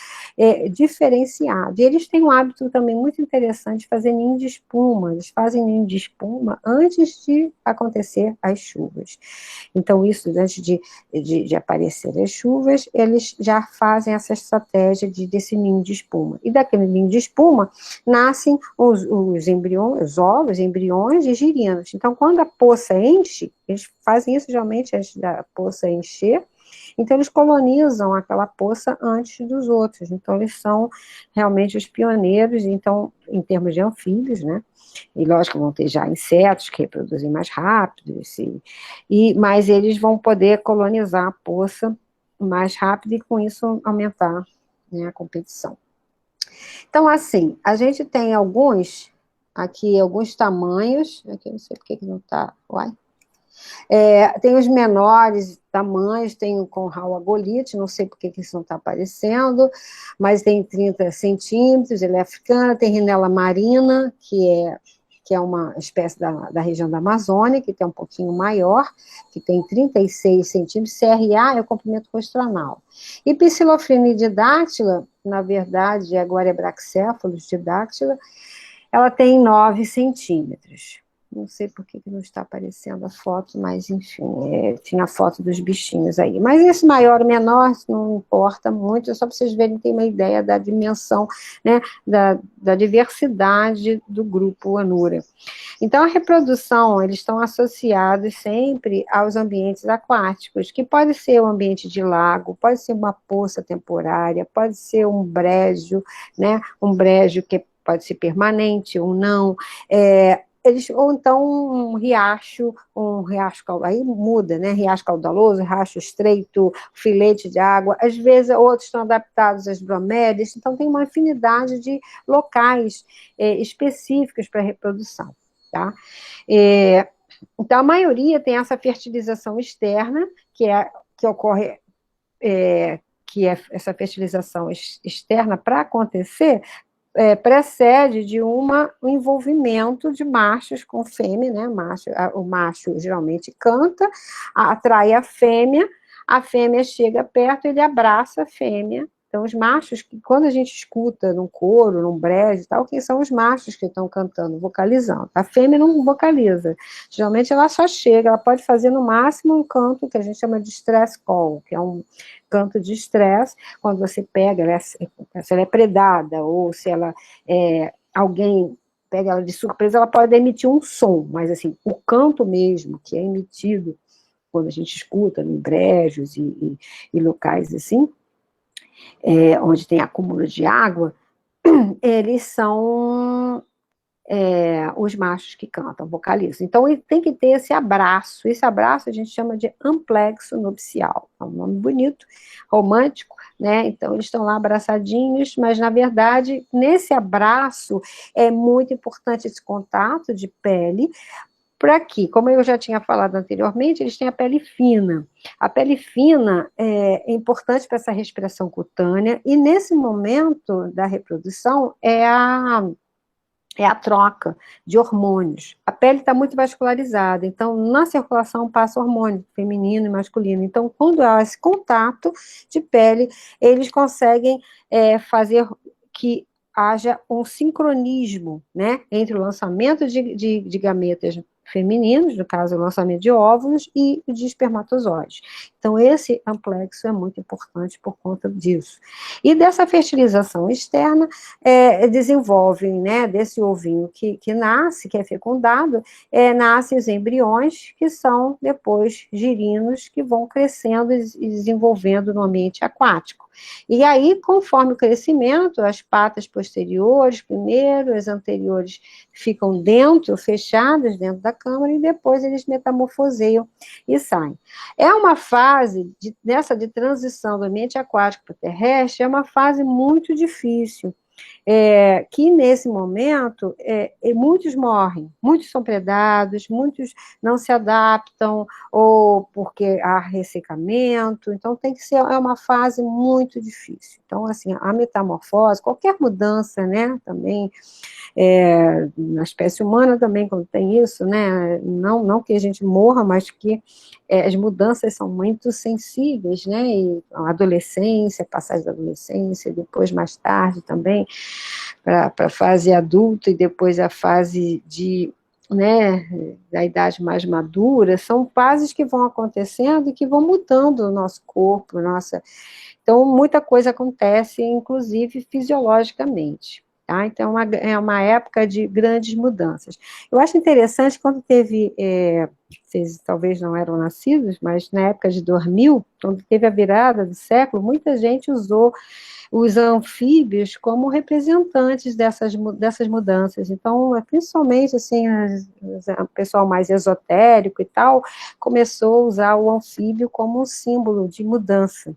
Speaker 1: diferenciado. E eles têm um hábito também muito interessante de fazer ninho de espuma. Eles fazem ninho de espuma antes de acontecer as chuvas. Então, isso, antes de aparecer as chuvas, eles já fazem essa estratégia desse ninho de espuma. E daquele ninho de espuma nascem os embriões, os ovos, embriões de girinos. Então, quando a poça enche, eles fazem isso geralmente antes da poça encher, então eles colonizam aquela poça antes dos outros. Então, eles são realmente os pioneiros, então, em termos de anfíbios, né? E lógico, vão ter já insetos que reproduzem mais rápido, mas eles vão poder colonizar a poça mais rápido e com isso aumentar, né, a competição. Então, assim, a gente tem alguns tamanhos, aqui eu não sei porque que não está, tem os menores tamanhos, tem o Conral agolite, não sei porque que isso não está aparecendo, mas tem 30 centímetros, ele é africano, tem Rhinella marina, que é uma espécie da região da Amazônia, que tem um pouquinho maior, que tem 36 centímetros, CRA é o comprimento rostranal. E Psilophrenidae dactyla, na verdade, agora é Brachycephalus de dactyla, ela tem 9 centímetros. Não sei por que não está aparecendo a foto, mas enfim, tinha a foto dos bichinhos aí. Mas esse maior ou menor não importa muito, é só para vocês verem, ter uma ideia da dimensão, né, da diversidade do grupo Anura. Então, a reprodução, eles estão associados sempre aos ambientes aquáticos, que pode ser um ambiente de lago, pode ser uma poça temporária, pode ser um brejo, né, um brejo que pode ser permanente ou não, ou então um riacho, aí muda, né? Riacho caudaloso, riacho estreito, filete de água, às vezes outros estão adaptados às bromélias, então tem uma infinidade de locais específicos para reprodução, tá? Então a maioria tem essa fertilização externa, que ocorre, que é essa fertilização externa para acontecer, precede de um envolvimento de machos com fêmea, né? O macho geralmente canta, atrai a fêmea chega perto, ele abraça a fêmea. Então, os machos, quando a gente escuta num coro, num brejo e tal, quem são os machos que estão cantando, vocalizando? A fêmea não vocaliza. Geralmente ela só chega, ela pode fazer no máximo um canto que a gente chama de stress call, que é um canto de estresse, quando você pega, se ela é predada, ou se ela alguém pega ela de surpresa, ela pode emitir um som, mas assim, o canto mesmo, que é emitido quando a gente escuta em brejos e locais assim, onde tem acúmulo de água, eles são os machos que cantam, vocalizam. Então, ele tem que ter esse abraço a gente chama de amplexo nupcial, é um nome bonito, romântico, né? Então, eles estão lá abraçadinhos, mas, na verdade, nesse abraço, é muito importante esse contato de pele, para que, como eu já tinha falado anteriormente, eles têm a pele fina. A pele fina é importante para essa respiração cutânea, e nesse momento da reprodução é a troca de hormônios. A pele está muito vascularizada, então na circulação passa hormônio feminino e masculino. Então, quando há esse contato de pele, eles conseguem fazer que haja um sincronismo, né, entre o lançamento de gametas femininos, no caso, o lançamento de óvulos, e de espermatozoides. Então, esse amplexo é muito importante por conta disso. E dessa fertilização externa, desenvolvem, né, desse ovinho que nasce, que é fecundado, nascem os embriões, que são depois girinos, que vão crescendo e desenvolvendo no ambiente aquático. E aí, conforme o crescimento, as patas posteriores primeiro, as anteriores ficam fechadas dentro da câmara, e depois eles metamorfoseiam e saem. É uma fase de transição do ambiente aquático para o terrestre, é uma fase muito difícil. que nesse momento muitos morrem, muitos são predados, muitos não se adaptam, ou porque há ressecamento, então tem que ser uma fase muito difícil. Então, assim, a metamorfose, qualquer mudança, né, também, na espécie humana também, quando tem isso, né, não que a gente morra, mas que as mudanças são muito sensíveis, né, e a adolescência, passagem da adolescência, depois mais tarde também, para a fase adulta e depois a fase né, da idade mais madura, são fases que vão acontecendo e que vão mudando o nosso corpo, então muita coisa acontece, inclusive fisiologicamente. Tá? Então, é uma época de grandes mudanças. Eu acho interessante quando teve, vocês talvez não eram nascidos, mas na época de 2000, quando teve a virada do século, muita gente usou os anfíbios como representantes dessas mudanças. Então, principalmente, assim, o pessoal mais esotérico e tal, começou a usar o anfíbio como um símbolo de mudança,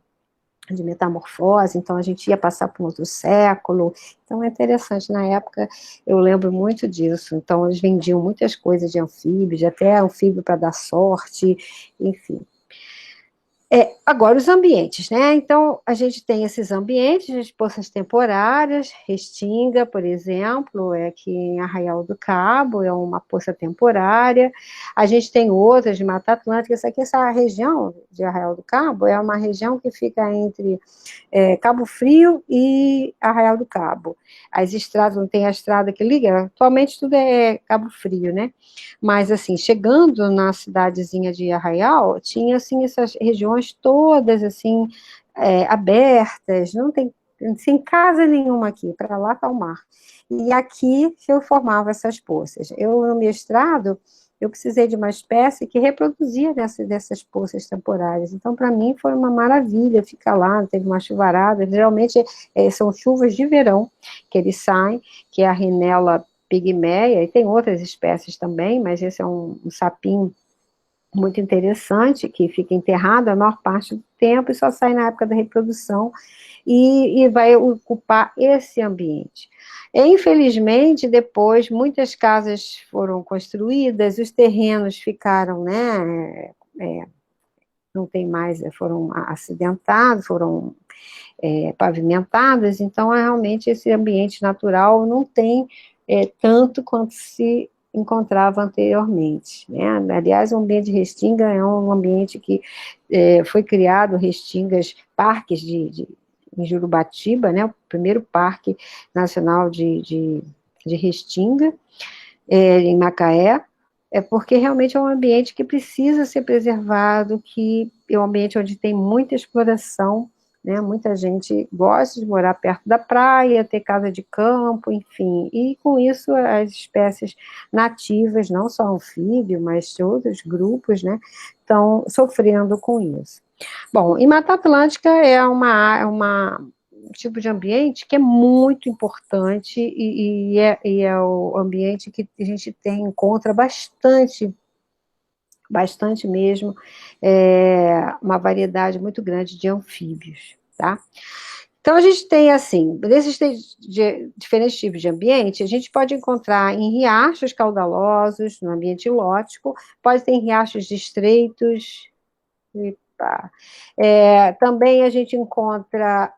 Speaker 1: de metamorfose, então a gente ia passar por um outro século, então é interessante, na época eu lembro muito disso, então eles vendiam muitas coisas de anfíbios, até anfíbio para dar sorte, enfim. Agora, os ambientes, né? Então, a gente tem esses ambientes de poças temporárias, Restinga, por exemplo, aqui em Arraial do Cabo, é uma poça temporária. A gente tem outras de Mata Atlântica. Essa região de Arraial do Cabo é uma região que fica entre Cabo Frio e Arraial do Cabo. As estradas, não tem a estrada que liga, atualmente tudo é Cabo Frio, né? Mas, assim, chegando na cidadezinha de Arraial, tinha, assim, essas regiões todas, assim, abertas, não tem sem casa nenhuma aqui, para lá está o mar. E aqui eu formava essas poças. Eu, no mestrado, eu precisei de uma espécie que reproduzia dessas poças temporárias. Então, para mim, foi uma maravilha ficar lá, teve uma chuvarada. Geralmente, são chuvas de verão que eles saem, que é a Rhinella pigmeia, e tem outras espécies também, mas esse é um sapinho muito interessante, que fica enterrado a maior parte do tempo e só sai na época da reprodução e vai ocupar esse ambiente. Infelizmente, depois, muitas casas foram construídas, os terrenos ficaram, né, não tem mais, foram acidentados, foram pavimentadas, então realmente esse ambiente natural não tem tanto quanto se encontrava anteriormente, né? Aliás, o ambiente de Restinga é um ambiente que foi criado, Restingas, parques em Jurubatiba, né? O primeiro parque nacional de Restinga, em Macaé, porque realmente é um ambiente que precisa ser preservado, que é um ambiente onde tem muita exploração, né? Muita gente gosta de morar perto da praia, ter casa de campo, enfim, e com isso as espécies nativas, não só anfíbio, mas outros grupos, né, estão sofrendo com isso. Bom, em Mata Atlântica é um tipo de ambiente que é muito importante e é o ambiente que a gente encontra bastante mesmo, uma variedade muito grande de anfíbios, tá? Então, a gente tem, assim, desses diferentes tipos de ambiente, a gente pode encontrar em riachos caudalosos, no ambiente lótico, pode ter em riachos estreitos, também a gente encontra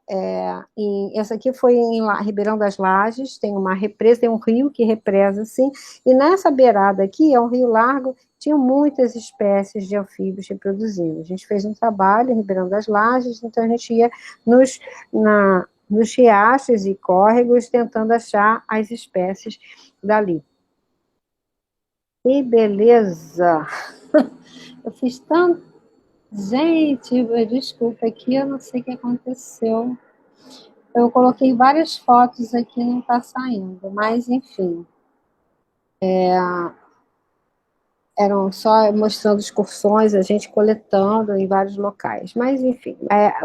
Speaker 1: essa aqui foi em Ribeirão das Lages, tem uma represa, tem um rio que represa assim, e nessa beirada aqui, é um rio largo, tinha muitas espécies de anfíbios reproduzindo. A gente fez um trabalho em Ribeirão das Lages, então a gente ia nos riachos e córregos tentando achar as espécies dali. Que beleza! Eu fiz tanto. Gente, desculpa aqui, eu não sei o que aconteceu. Eu coloquei várias fotos aqui, não está saindo, mas enfim. Eram só mostrando excursões, a gente coletando em vários locais. Mas, enfim,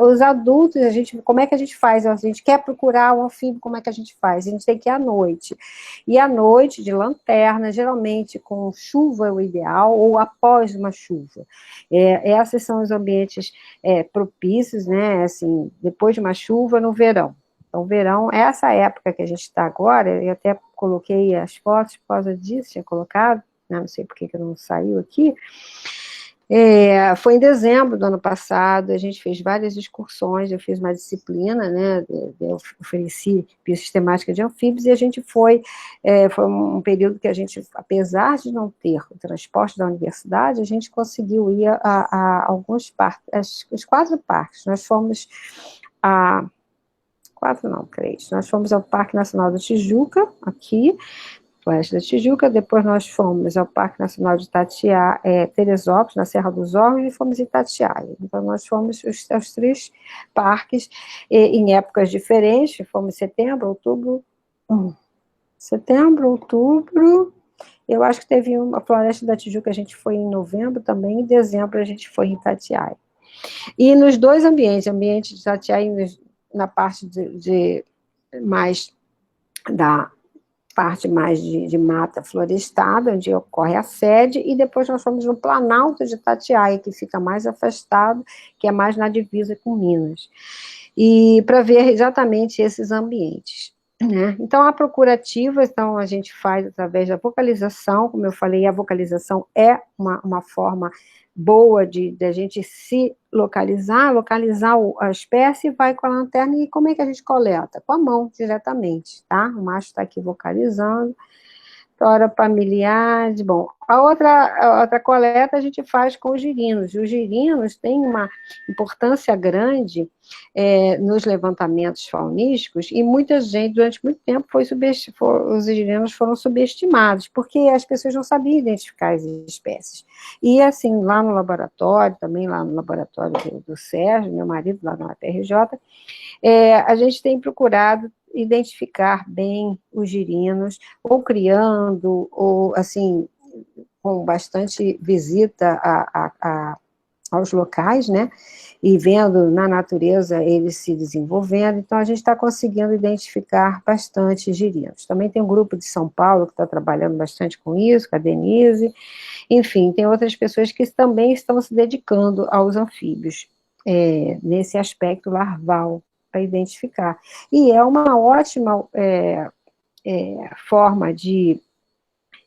Speaker 1: os adultos, como é que a gente faz? A gente quer procurar o anfíbio, como é que a gente faz? A gente tem que ir à noite. E à noite, de lanterna, geralmente com chuva é o ideal, ou após uma chuva. Esses são os ambientes propícios, né? Assim, depois de uma chuva, no verão. Então, o verão, essa época que a gente está agora, eu até coloquei as fotos por causa disso, tinha colocado, né, não sei por que não saiu aqui. Foi em dezembro do ano passado, a gente fez várias excursões, eu fiz uma disciplina, né, eu ofereci biosistemática de anfíbios, e a gente foi um período que a gente, apesar de não ter o transporte da universidade, a gente conseguiu ir a alguns parques, os 4 parques, nós fomos a... 4 não, 3, nós fomos ao Parque Nacional da Tijuca, aqui, Floresta da Tijuca, depois nós fomos ao Parque Nacional de Teresópolis, na Serra dos Órgãos, e fomos em Itatiaia. Então, nós fomos aos 3 parques, em épocas diferentes, fomos em setembro, outubro, eu acho que teve uma Floresta da Tijuca, a gente foi em novembro também, em dezembro a gente foi em Itatiaia. E nos 2 ambiente de Itatiaia, na parte mais da parte mais de mata florestada, onde ocorre a sede, e depois nós fomos no Planalto de Itatiaia, que fica mais afastado, que é mais na divisa com Minas, e para ver exatamente esses ambientes. Né? Então, a procura ativa, então, a gente faz através da vocalização, como eu falei, a vocalização é uma forma boa de a gente se localizar a espécie, vai com a lanterna, e como é que a gente coleta? Com a mão, diretamente, tá? O macho está aqui vocalizando, tora familiares, bom, a outra coleta a gente faz com os girinos, e os girinos têm uma importância grande nos levantamentos faunísticos, e muita gente, durante muito tempo, os girinos foram subestimados, porque as pessoas não sabiam identificar as espécies. E assim, lá no laboratório, também lá no laboratório do Sérgio, meu marido, lá na UFRJ, a gente tem procurado identificar bem os girinos, ou criando, ou assim, com bastante visita aos locais, né, e vendo na natureza eles se desenvolvendo, então a gente está conseguindo identificar bastante girinos. Também tem um grupo de São Paulo que está trabalhando bastante com isso, com a Denise, enfim, tem outras pessoas que também estão se dedicando aos anfíbios, nesse aspecto larval, para identificar. E é uma ótima forma de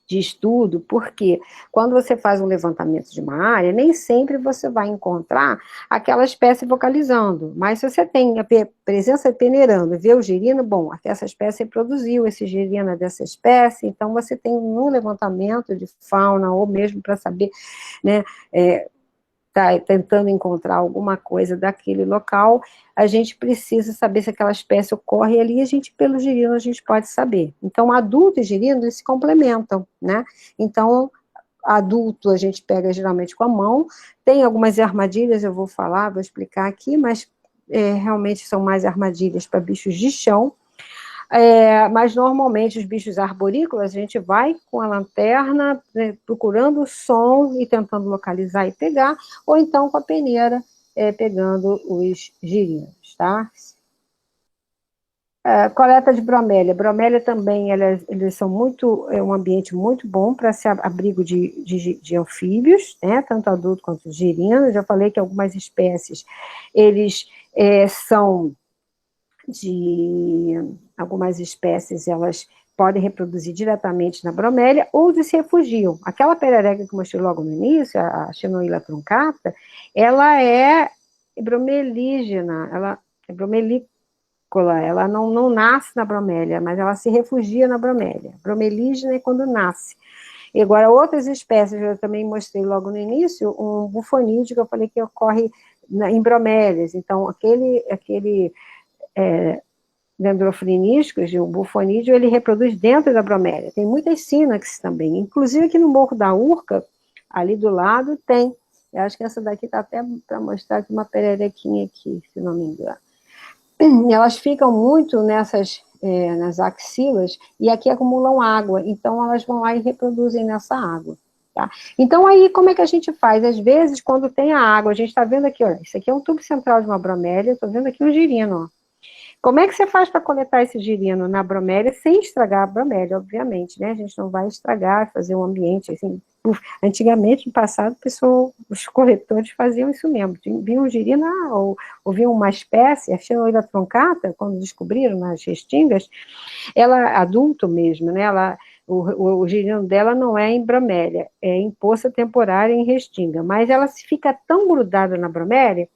Speaker 1: estudo, porque quando você faz um levantamento de uma área, nem sempre você vai encontrar aquela espécie vocalizando, mas se você tem a presença peneirando, vê o girino, bom, essa espécie reproduziu esse girino dessa espécie, então você tem um levantamento de fauna, ou mesmo para saber, né, está tentando encontrar alguma coisa daquele local, a gente precisa saber se aquela espécie ocorre ali, pelo girino, a gente pode saber. Então, adulto e girino, eles se complementam, né? Então, adulto a gente pega geralmente com a mão, tem algumas armadilhas, eu vou falar, vou explicar aqui, mas realmente são mais armadilhas para bichos de chão, mas normalmente os bichos arborícolas, a gente vai com a lanterna, né, procurando o som e tentando localizar e pegar, ou então com a peneira, pegando os girinos, tá? Coleta de bromélia. Bromélia também, eles são um ambiente muito bom para ser abrigo de anfíbios, né, tanto adulto quanto girino. Já falei que algumas espécies, eles são algumas espécies, elas podem reproduzir diretamente na bromélia, ou se refugiam. Aquela perereca que eu mostrei logo no início, a Chenoila truncata, ela é bromelígena, ela é bromelícola, ela não nasce na bromélia, mas ela se refugia na bromélia. Bromelígena é quando nasce. E agora, outras espécies, eu também mostrei logo no início, um bufonídeo, que eu falei que ocorre em bromélias. Então, aquele dendrofrinísticos, o bufonídeo, ele reproduz dentro da bromélia. Tem muitas sínaxes também, inclusive aqui no Morro da Urca, ali do lado, tem. Eu acho que essa daqui está até para mostrar aqui uma pererequinha aqui, se não me engano. Elas ficam muito nas axilas, e aqui acumulam água, então elas vão lá e reproduzem nessa água. Tá? Então, aí, como é que a gente faz? Às vezes, quando tem a água, a gente está vendo aqui, olha, isso aqui é um tubo central de uma bromélia, estou vendo aqui um girino, ó. Como é que você faz para coletar esse girino na bromélia, sem estragar a bromélia, obviamente, né? A gente não vai estragar, fazer um ambiente, assim, Antigamente, no passado, os corretores faziam isso mesmo. Viam um girino, ou viam uma espécie, a Xenoila truncata, quando descobriram nas restingas, ela, adulto mesmo, né, o girino dela não é em bromélia, é em poça temporária em restinga, mas ela fica tão grudada na bromélia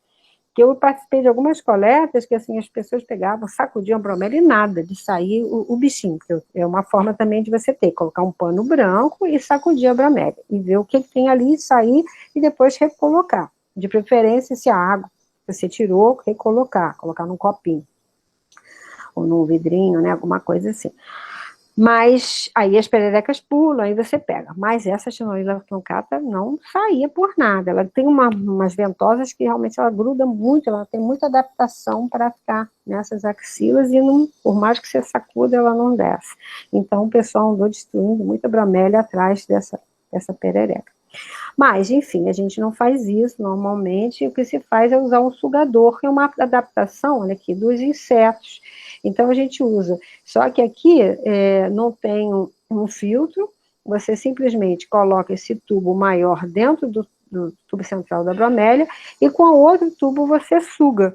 Speaker 1: que eu participei de algumas coletas que, assim, as pessoas pegavam, sacudiam a bromélia e nada, de sair o bichinho, que é uma forma também de você ter, colocar um pano branco e sacudir a bromélia, e ver o que tem ali, sair, e depois recolocar. De preferência, se a água que você tirou, colocar num copinho, ou num vidrinho, né, alguma coisa assim. Mas aí as pererecas pulam, aí você pega. Mas essa Xenoila truncata não saía por nada. Ela tem umas ventosas que realmente ela gruda muito, ela tem muita adaptação para ficar nessas axilas e não, por mais que você sacuda, ela não desce. Então o pessoal andou destruindo muita bromélia atrás dessa perereca. Mas, enfim, a gente não faz isso normalmente, o que se faz é usar um sugador, que é uma adaptação, olha aqui, dos insetos. Então a gente usa, só que aqui não tem um filtro, você simplesmente coloca esse tubo maior dentro do tubo central da bromélia, e com o outro tubo você suga.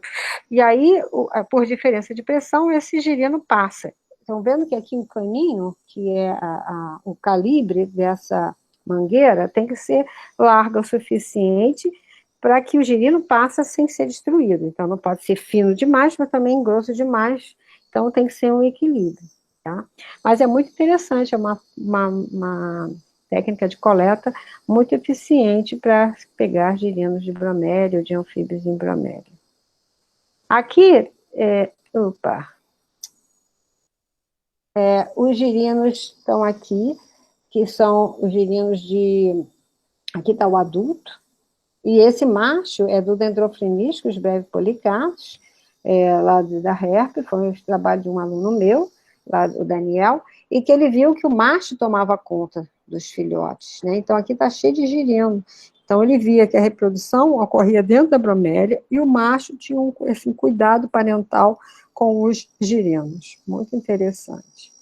Speaker 1: E aí, por diferença de pressão, esse girino passa. Estão vendo que aqui o caninho, que é o calibre dessa mangueira, tem que ser larga o suficiente para que o girino passe sem ser destruído. Então não pode ser fino demais, mas também grosso demais. Então tem que ser um equilíbrio, tá? Mas é muito interessante, é uma técnica de coleta muito eficiente para pegar girinos de bromélia ou de anfíbios em bromélia. Aqui, os girinos estão aqui, que são os girinos aqui está o adulto, e esse macho é do Dendrophreniscus brevipolicatus, lá da HERP, foi um trabalho de um aluno meu, lá o Daniel, e que ele viu que o macho tomava conta dos filhotes, né? Então aqui está cheio de girino. Então ele via que a reprodução ocorria dentro da bromélia e o macho tinha esse cuidado parental com os girinos. Muito interessante.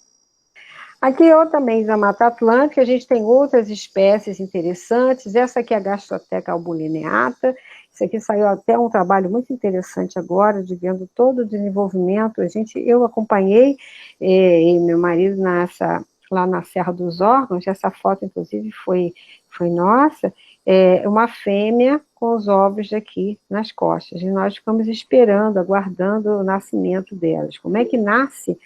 Speaker 1: Aqui eu também, da Mata Atlântica, a gente tem outras espécies interessantes. Essa aqui é a Gastroteca albulineata. Isso aqui saiu até um trabalho muito interessante agora, de vendo todo o desenvolvimento. Eu acompanhei, e meu marido, lá na Serra dos Órgãos, essa foto, inclusive, foi nossa, uma fêmea com os ovos aqui nas costas. E nós ficamos esperando, aguardando o nascimento delas. Como é que nasce?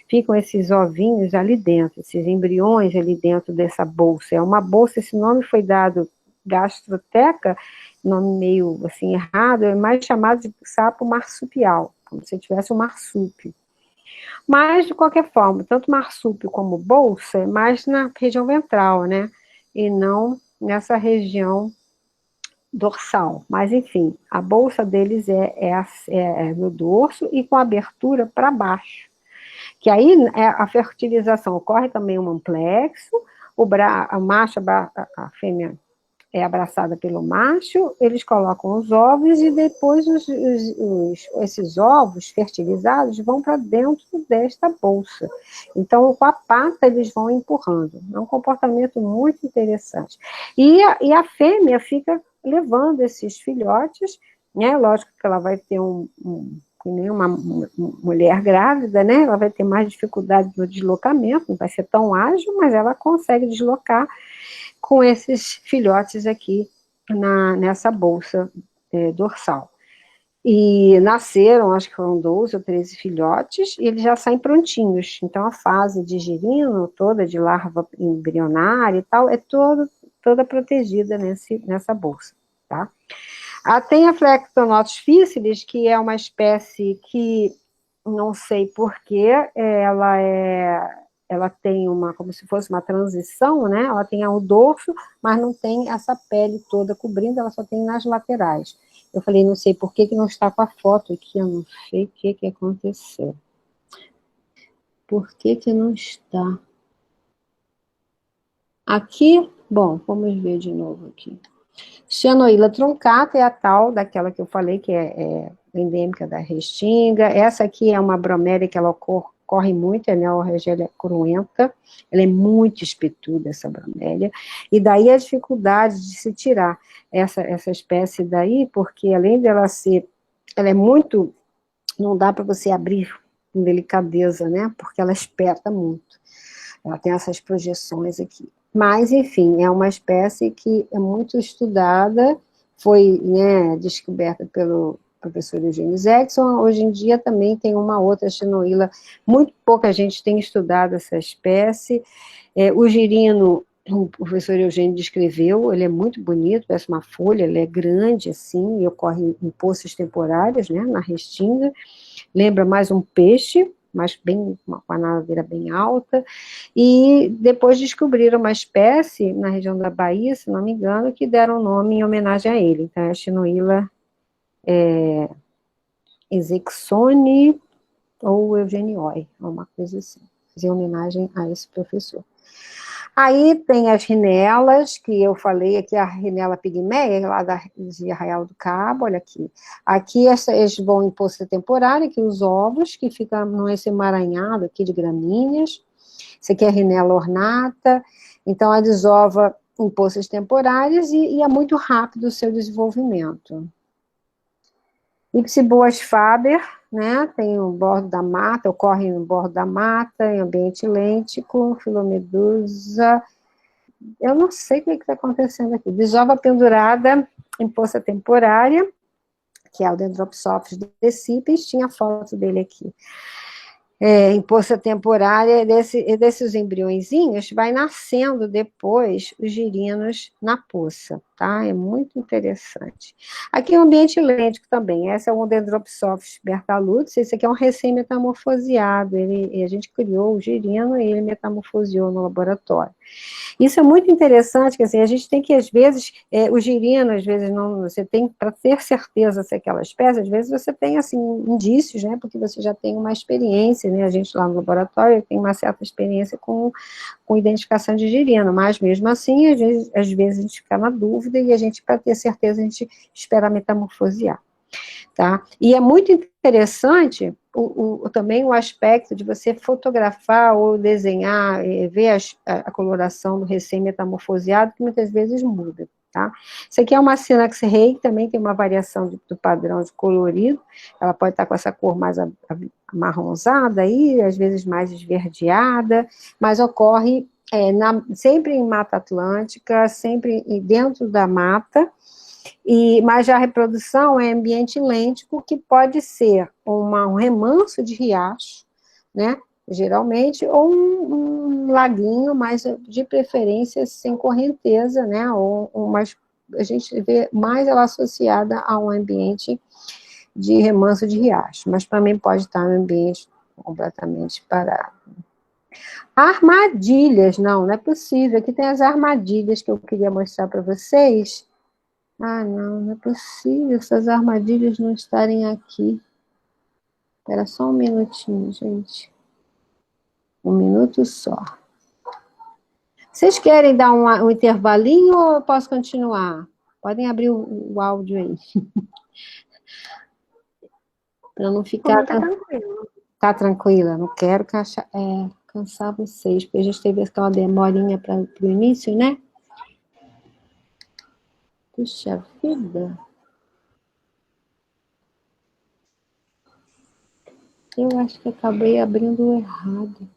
Speaker 1: Ficam esses ovinhos ali dentro, esses embriões ali dentro dessa bolsa. É uma bolsa, esse nome foi dado Gastroteca, nome meio assim errado, é mais chamado de sapo marsupial, como se tivesse um marsúpio. Mas, de qualquer forma, tanto marsúpio como bolsa é mais na região ventral, né? E não nessa região dorsal. Mas, enfim, a bolsa deles é no dorso e com abertura para baixo. Que aí a fertilização ocorre também um amplexo, a macho, a fêmea é abraçada pelo macho, eles colocam os ovos e depois esses ovos fertilizados vão para dentro desta bolsa. Então, com a pata, eles vão empurrando. É um comportamento muito interessante. E a fêmea fica levando esses filhotes, né? Lógico que ela vai ter que nem uma mulher grávida, né? Ela vai ter mais dificuldade no deslocamento, não vai ser tão ágil, mas ela consegue deslocar com esses filhotes aqui nessa bolsa dorsal. E nasceram, acho que foram 12 ou 13 filhotes, e eles já saem prontinhos. Então, a fase de girino, toda de larva embrionária e tal, é toda protegida nessa bolsa, tá? Tem a Flectonotus fícilis, que é uma espécie que, não sei porquê, ela tem como se fosse uma transição, né? Ela tem o dorso, mas não tem essa pele toda cobrindo, ela só tem nas laterais. Eu falei, não sei por que não está com a foto aqui, eu não sei o que aconteceu. Por que não está? Aqui, bom, vamos ver de novo aqui. Xenoila truncata é a tal daquela que eu falei, que é endêmica da restinga. Essa aqui é uma bromélia que ela corre muito, é Neorregelia cruenta, ela é muito espetuda, essa bromélia, e daí a dificuldade de se tirar essa espécie daí, porque além dela ser, ela é muito, não dá para você abrir com delicadeza, né, porque ela espeta muito, ela tem essas projeções aqui. Mas, enfim, é uma espécie que é muito estudada, foi, né, descoberta pelo professor Eugênio Zexon. Hoje em dia também tem uma outra Chinoila, muito pouca gente tem estudado essa espécie. O girino, o professor Eugênio descreveu, ele é muito bonito, parece uma folha, ele é grande assim, e ocorre em poças temporárias, né, na restinga, lembra mais um peixe, mas bem, com a nadadeira bem alta, e depois descobriram uma espécie na região da Bahia, se não me engano, que deram o nome em homenagem a ele, então é a Chinoila Ezexone ou Eugenioi, uma coisa assim, fazer homenagem a esse professor. Aí tem as rinelas, que eu falei aqui, a rinela pigmeia, lá de Arraial do Cabo, olha aqui. Aqui eles vão em poça temporária, que os ovos, que ficam nesse emaranhado aqui de gramíneas. Isso aqui é a rinela ornata, então a desova em poças temporárias e é muito rápido o seu desenvolvimento. Ipsiboas faber, né, tem o bordo da mata, ocorre no bordo da mata, em ambiente lêntico, filomedusa, eu não sei o que está acontecendo aqui, desova pendurada em poça temporária, que é o Dendropsophis decipes, tinha foto dele aqui. Em poça temporária, desses embriõezinhos, vai nascendo depois os girinos na poça, tá? É muito interessante. Aqui é um ambiente lêntico também, esse é o Dendropsophis bertalutis, esse aqui é um recém-metamorfoseado, a gente criou o girino e ele metamorfoseou no laboratório. Isso é muito interessante, que assim, a gente tem que, às vezes, o girino, às vezes, não, você tem, para ter certeza se é aquela espécie, às vezes você tem, assim, indícios, né, porque você já tem uma experiência, né, a gente lá no laboratório tem uma certa experiência com identificação de girino, mas mesmo assim, às vezes a gente fica na dúvida e a gente, para ter certeza, a gente espera metamorfosear. Tá? E é muito interessante também o aspecto de você fotografar ou desenhar, ver a coloração do recém-metamorfoseado, que muitas vezes muda. Tá? Isso aqui é uma Synax rei, que também tem uma variação do padrão de colorido, ela pode estar com essa cor mais amarronzada aí, às vezes mais esverdeada, mas ocorre sempre em Mata Atlântica, sempre dentro da mata, mas a reprodução é ambiente lêntico, que pode ser um remanso de riacho, né, geralmente, ou um laguinho, mas de preferência sem correnteza, né, a gente vê mais ela associada a um ambiente de remanso de riacho, mas também pode estar no ambiente completamente parado. Armadilhas, não é possível, aqui tem as armadilhas que eu queria mostrar para vocês. Ah, não é possível essas armadilhas não estarem aqui. Espera só um minutinho, gente. Um minuto só. Vocês querem dar um intervalinho ou eu posso continuar? Podem abrir o áudio aí. Para não ficar...
Speaker 3: Tá tranquilo.
Speaker 1: Tá tranquila, não quero cansar vocês, porque a gente teve aquela demorinha para o início, né? Puxa vida. Eu acho que acabei abrindo errado.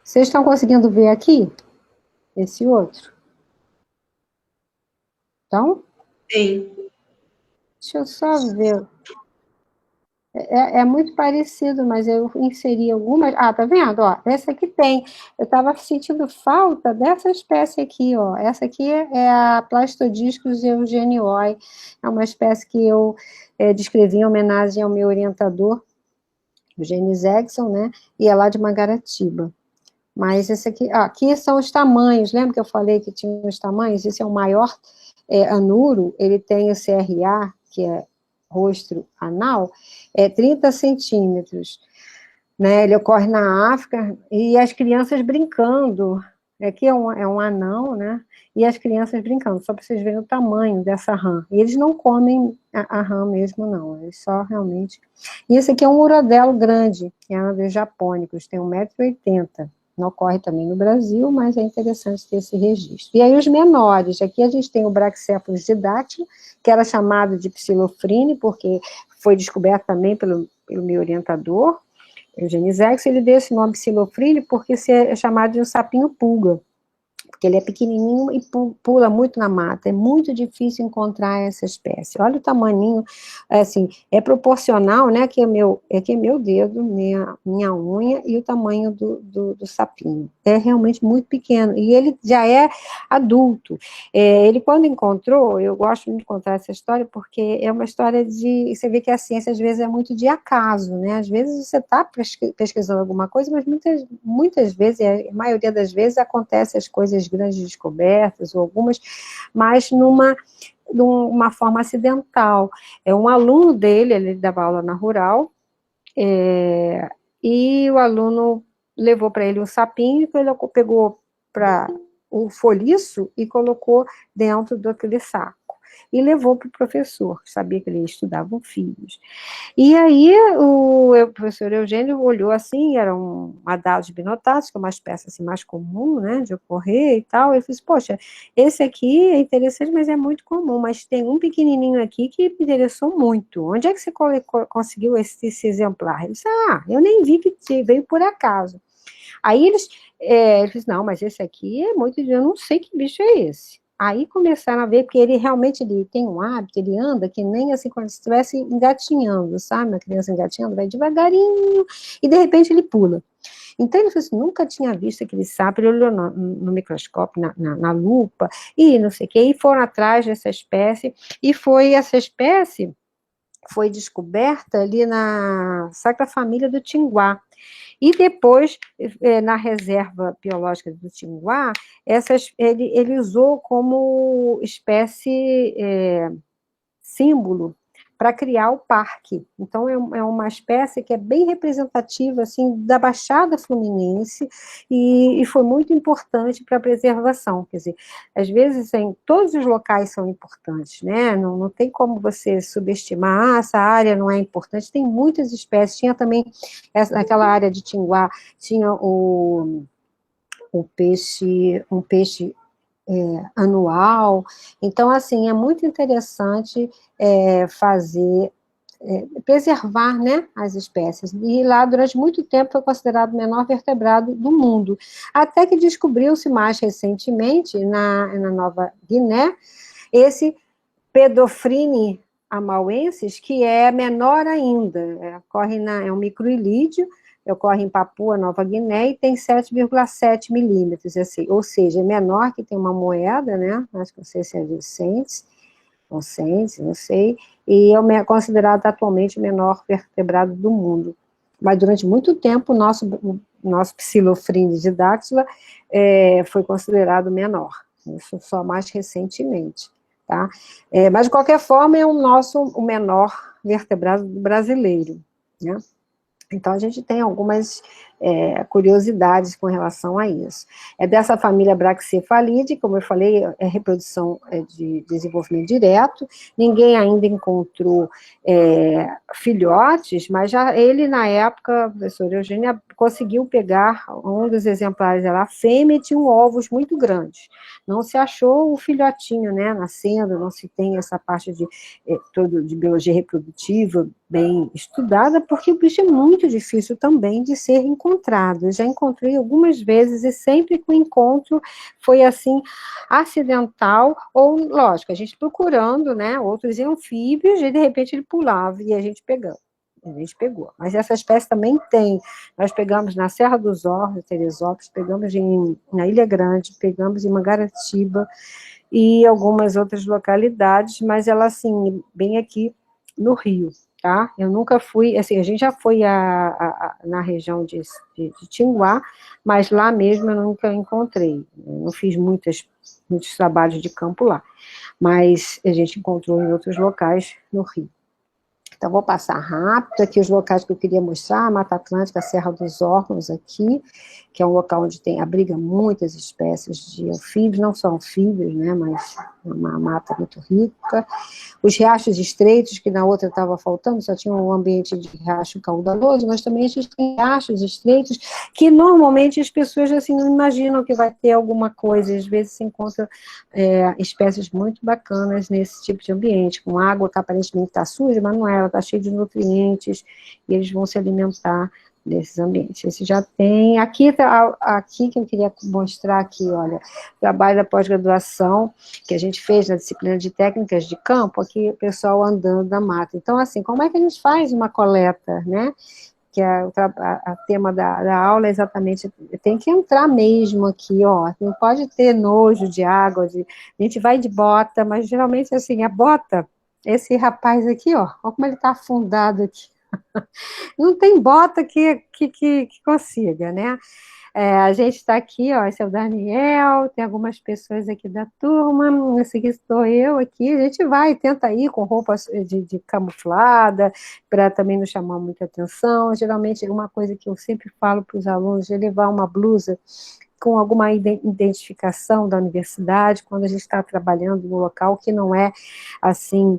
Speaker 1: Vocês estão conseguindo ver aqui? Esse outro? Então?
Speaker 2: Sim.
Speaker 1: Deixa eu só ver. É muito parecido, mas eu inseri algumas... Ah, tá vendo? Ó, essa aqui tem. Eu estava sentindo falta dessa espécie aqui, ó. Essa aqui é a Plastodiscus eugenioi. É uma espécie que eu descrevi em homenagem ao meu orientador, Eugênio Zexon, né? E é lá de Mangaratiba. Mas esse aqui são os tamanhos. Lembra que eu falei que tinha os tamanhos? Esse é o maior anuro, ele tem o CRA, que é rostro anal, 30 centímetros, né, ele ocorre na África, e as crianças brincando, aqui é um anão, né? E as crianças brincando, só para vocês verem o tamanho dessa rã. E eles não comem a rã mesmo, não. Eles só realmente... E esse aqui é um urodelo grande, que é um dos japônicos, tem 1,80 m. Não ocorre também no Brasil, mas é interessante ter esse registro. E aí os menores, aqui a gente tem o Brachycephalus didáctilo, que era chamado de psilofrine, porque foi descoberto também pelo meu orientador, Eugênio Zex. Ele deu esse nome psilofrine porque é chamado de um sapinho pulga, porque ele é pequenininho e pula muito na mata, é muito difícil encontrar essa espécie. Olha o tamaninho, assim, é proporcional, né, que é meu dedo, minha unha, e o tamanho do sapinho. É realmente muito pequeno, e ele já é adulto. Ele, quando encontrou, eu gosto muito de contar essa história, porque é uma história de, você vê que a ciência, às vezes, é muito de acaso, né, às vezes você está pesquisando alguma coisa, mas muitas vezes, a maioria das vezes, acontece as coisas grandes descobertas, ou algumas, mas numa forma acidental. É um aluno dele, ele dava aula na Rural, e o aluno levou para ele um sapinho, que ele pegou para o folhiço e colocou dentro daquele saco. E levou para o professor, que sabia que ele estudava filhos. E aí o professor Eugênio olhou assim, era um Adalos binotatus, que é uma espécie assim, mais comum, né, de ocorrer e tal. Ele disse, poxa, esse aqui é interessante, mas é muito comum, mas tem um pequenininho aqui que me interessou muito. Onde é que você conseguiu esse exemplar? Ele disse, eu nem vi que veio por acaso. Aí ele disse, não, mas esse aqui é muito, eu não sei que bicho é esse. Aí começaram a ver, porque ele realmente tem um hábito, ele anda que nem assim, como se estivesse engatinhando, sabe? Uma criança engatinhando, vai devagarinho, e de repente ele pula. Então ele falou assim, nunca tinha visto aquele sapo, ele olhou no microscópio, na lupa, e não sei o quê, e foram atrás dessa espécie, e essa espécie foi descoberta ali na Sacra Família do Tinguá. E depois, na reserva biológica do Tinguá, ele usou como espécie símbolo para criar o parque. Então, é uma espécie que é bem representativa, assim, da Baixada Fluminense, e foi muito importante para a preservação. Quer dizer, às vezes, todos os locais são importantes, né? Não tem como você subestimar, essa área não é importante, tem muitas espécies. Tinha também, naquela área de Tinguá, tinha um peixe anual. Então, assim, é muito interessante preservar, né, as espécies. E lá, durante muito tempo, foi considerado o menor vertebrado do mundo. Até que descobriu-se mais recentemente, na Nova Guiné, esse Pedophrine amauensis, que é menor ainda, é um microilídeo, ocorre em Papua Nova Guiné e tem 7,7 milímetros, assim, ou seja, é menor que tem uma moeda, né, acho que não sei se é de cents, ou cents, não sei, e é considerado atualmente o menor vertebrado do mundo. Mas durante muito tempo o nosso Psilophrine didáctila foi considerado menor, isso só mais recentemente. Tá? Mas, de qualquer forma, é o menor vertebrado brasileiro, né? Então, a gente tem algumas curiosidades com relação a isso. É dessa família Brachycephalidae, como eu falei, é reprodução de desenvolvimento direto, ninguém ainda encontrou filhotes, mas já ele, na época, a professora Eugênia, conseguiu pegar um dos exemplares, era a fêmea, e tinha ovos muito grandes. Não se achou o filhotinho, né, nascendo, não se tem essa parte de biologia reprodutiva bem estudada, porque o bicho é muito difícil também de ser encontrado. Eu já encontrei algumas vezes e sempre que o encontro foi assim, acidental, ou, lógico, a gente procurando, né, outros anfíbios, e de repente ele pulava e a gente pegou. Mas essa espécie também tem. Nós pegamos na Serra dos Orros, Teresópolis, pegamos na Ilha Grande, pegamos em Mangaratiba e algumas outras localidades, mas ela, assim, bem aqui no Rio, tá? Eu nunca fui, assim, a gente já foi na região de Tinguá, mas lá mesmo eu nunca encontrei. Eu não fiz muitos trabalhos de campo lá, mas a gente encontrou em outros locais no Rio. Então, vou passar rápido aqui os locais que eu queria mostrar, a Mata Atlântica, a Serra dos Órgãos aqui, que é um local onde abriga muitas espécies de anfíbios, não só anfíbios, né, mas é uma mata muito rica. Os riachos estreitos, que na outra estava faltando, só tinha um ambiente de riacho caudaloso, mas também a gente tem riachos estreitos, que normalmente as pessoas assim não imaginam que vai ter alguma coisa, e às vezes se encontra espécies muito bacanas nesse tipo de ambiente, com água que aparentemente está suja, mas não é, ela está cheia de nutrientes, e eles vão se alimentar desses ambientes. Esse já tem, aqui que eu queria mostrar aqui, olha, trabalho da pós-graduação, que a gente fez na disciplina de técnicas de campo, aqui o pessoal andando na mata. Então, assim, como é que a gente faz uma coleta, né? Que a tema da aula é exatamente, tem que entrar mesmo aqui, ó, não pode ter nojo de água, a gente vai de bota, mas geralmente, assim, a bota, esse rapaz aqui, ó como ele está afundado aqui, não tem bota que consiga, né? A gente está aqui, ó, esse é o Daniel, tem algumas pessoas aqui da turma, esse aqui estou eu aqui, a gente vai, tenta ir com roupas de camuflada, para também não chamar muita atenção. Geralmente, uma coisa que eu sempre falo para os alunos é levar uma blusa com alguma identificação da universidade, quando a gente está trabalhando no local que não é, assim,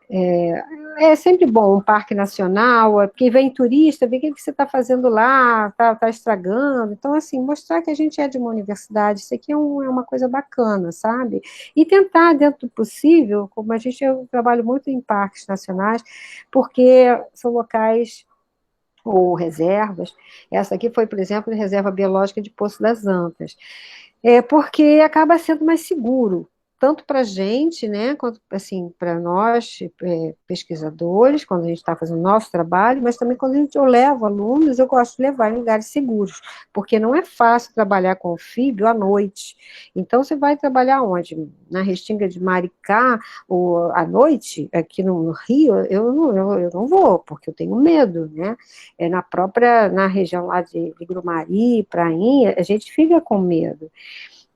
Speaker 1: é sempre bom um parque nacional, porque vem turista, vê o que você está fazendo lá, está estragando. Então, assim, mostrar que a gente é de uma universidade, isso aqui é uma coisa bacana, sabe? E tentar, dentro do possível, como eu trabalho muito em parques nacionais, porque são locais ou reservas. Essa aqui foi, por exemplo, a Reserva Biológica de Poço das Antas, porque acaba sendo mais seguro, tanto para a gente, né, quanto assim, para nós, pesquisadores, quando a gente está fazendo o nosso trabalho, mas também quando eu levo alunos, eu gosto de levar em lugares seguros, porque não é fácil trabalhar com anfíbio à noite. Então, você vai trabalhar onde? Na Restinga de Maricá, ou à noite, aqui no Rio, eu não vou, porque eu tenho medo, né? Na região lá de Grumari, Prainha, a gente fica com medo.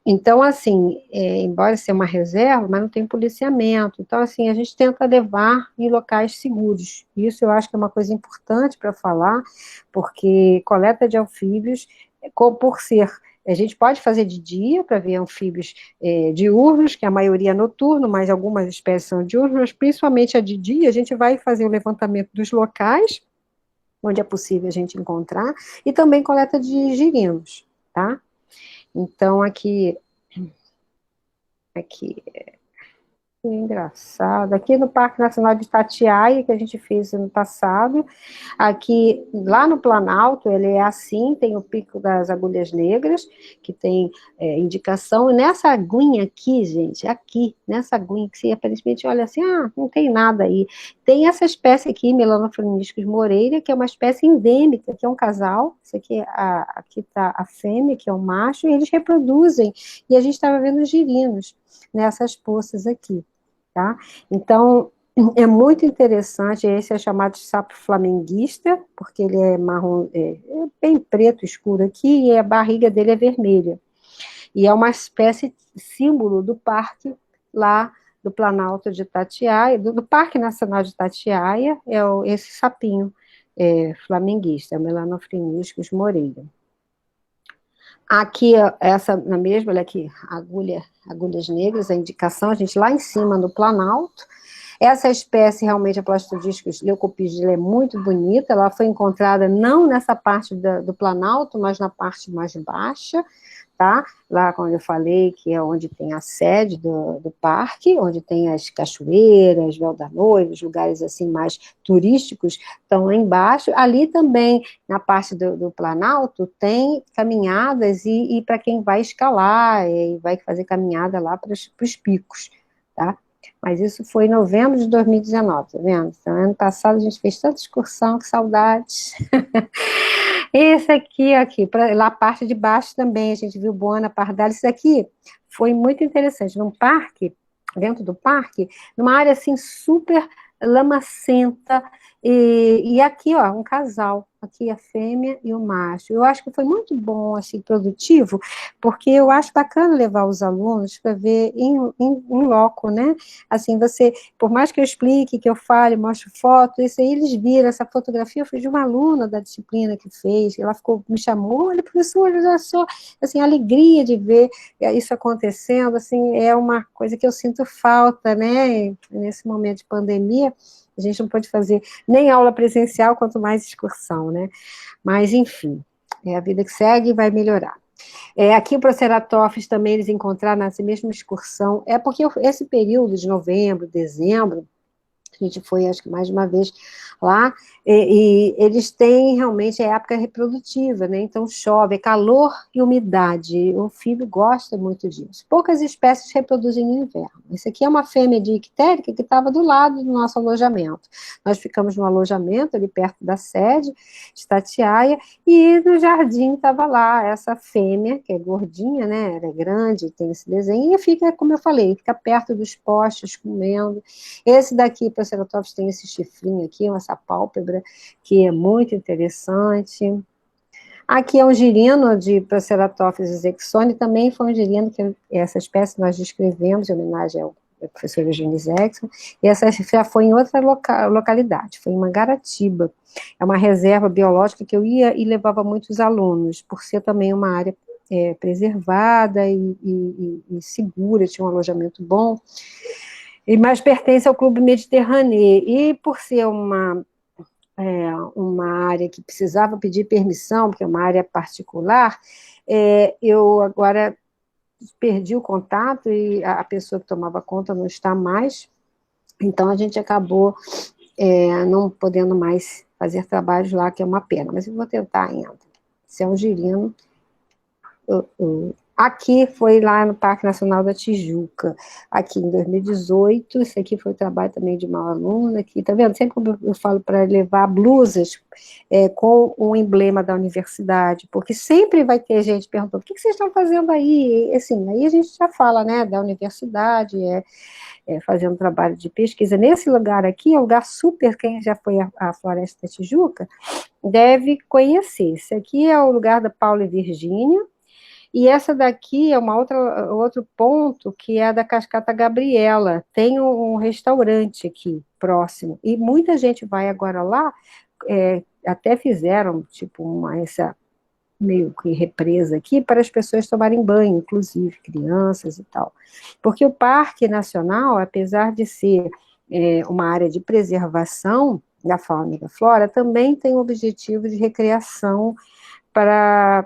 Speaker 1: Então, assim, embora seja uma reserva, mas não tem policiamento. Então, assim, a gente tenta levar em locais seguros. Isso eu acho que é uma coisa importante para falar, porque coleta de anfíbios, por ser... A gente pode fazer de dia para ver anfíbios diurnos, que a maioria é noturno, mas algumas espécies são diurnas, mas principalmente a de dia, a gente vai fazer o levantamento dos locais, onde é possível a gente encontrar, e também coleta de girinos, tá? Então, aqui engraçado. Aqui no Parque Nacional de Itatiaia, que a gente fez ano passado, aqui, lá no Planalto, ele é assim, tem o Pico das Agulhas Negras, que tem indicação, e nessa aguinha aqui, gente, aqui, nessa aguinha, que você aparentemente olha assim, não tem nada aí. Tem essa espécie aqui, Melanophreniniscus moreira, que é uma espécie endêmica, que é um casal, isso aqui, aqui está a fêmea, que é o macho, e eles reproduzem, e a gente estava vendo os girinos nessas poças aqui. Tá? Então, é muito interessante, esse é chamado de sapo flamenguista, porque ele é marrom, bem preto, escuro aqui, e a barriga dele é vermelha. E é uma espécie símbolo do parque lá do Planalto de Itatiaia, do Parque Nacional de Itatiaia, esse sapinho flamenguista, Melanophreniniscus moreira. Aqui, essa na mesma, olha aqui, agulhas negras, a indicação, a gente lá em cima no Planalto. Essa espécie, realmente, a Plastodiscus leucopigila, é muito bonita, ela foi encontrada não nessa parte do Planalto, mas na parte mais baixa, tá? Lá, como eu falei, que é onde tem a sede do parque, onde tem as cachoeiras, Véu da Noiva, os lugares assim mais turísticos, estão lá embaixo. Ali também, na parte do Planalto, tem caminhadas e para quem vai escalar, e vai fazer caminhada lá para os picos, tá? Mas isso foi em novembro de 2019, tá vendo? Então, ano passado a gente fez tanta excursão, que saudades. Esse aqui, lá a parte de baixo também, a gente viu Buana Pardalis. Isso aqui foi muito interessante, num parque, dentro do parque, numa área assim super lamacenta, e aqui, ó, um casal, aqui a fêmea e o macho. Eu acho que foi muito bom, assim, produtivo, porque eu acho bacana levar os alunos para ver em loco, né? Assim, você, por mais que eu explique, que eu fale, mostre foto, isso aí eles viram, essa fotografia foi de uma aluna da disciplina que fez, ela ficou, me chamou, olha, professora, olha só, assim, a alegria de ver isso acontecendo, assim, é uma coisa que eu sinto falta, né, nesse momento de pandemia, a gente não pode fazer nem aula presencial, quanto mais excursão, né? Mas, enfim, é a vida que segue e vai melhorar. Aqui o Proceratops também eles encontraram nessa mesma excursão, porque esse período de novembro, dezembro, a gente foi, acho que mais de uma vez lá, e eles têm realmente a época reprodutiva, né? Então chove, é calor e umidade. O filho gosta muito disso. Poucas espécies reproduzem no inverno. Esse aqui é uma fêmea de ictérica que estava do lado do nosso alojamento. Nós ficamos no alojamento, ali perto da sede, de Itatiaia, e no jardim estava lá essa fêmea, que é gordinha, né? Ela é grande, tem esse desenho, e fica, como eu falei, fica perto dos postes, comendo. Esse daqui, o Proceratops, tem esse chifrinho aqui, essa pálpebra, que é muito interessante. Aqui é um girino de Proceratops zexoni, também foi um girino que essa espécie nós descrevemos em homenagem ao professor Eugênio Zexon, e essa já foi em outra localidade, foi em Mangaratiba. É uma reserva biológica que eu ia e levava muitos alunos, por ser também uma área preservada e segura, tinha um alojamento bom, mas pertence ao Clube Mediterrâneo, e por ser uma área que precisava pedir permissão, porque é uma área particular, eu agora perdi o contato e a pessoa que tomava conta não está mais, então a gente acabou não podendo mais fazer trabalhos lá, que é uma pena, mas eu vou tentar ainda. Se é um girino, aqui foi lá no Parque Nacional da Tijuca, aqui em 2018, isso aqui foi o trabalho também de uma aluna, aqui, tá vendo? Sempre eu falo para levar blusas com o emblema da universidade, porque sempre vai ter gente perguntando, o que vocês estão fazendo aí? Assim, aí a gente já fala, né, da universidade, fazendo trabalho de pesquisa. Nesse lugar aqui, é um lugar super, quem já foi à Floresta da Tijuca, deve conhecer. Esse aqui é o lugar da Paula e Virgínia, e essa daqui é outro ponto, que é a da Cascata Gabriela. Tem um restaurante aqui, próximo. E muita gente vai agora lá, até fizeram, tipo, essa meio que represa aqui, para as pessoas tomarem banho, inclusive crianças e tal. Porque o Parque Nacional, apesar de ser uma área de preservação da fauna e da flora, também tem o objetivo de recreação para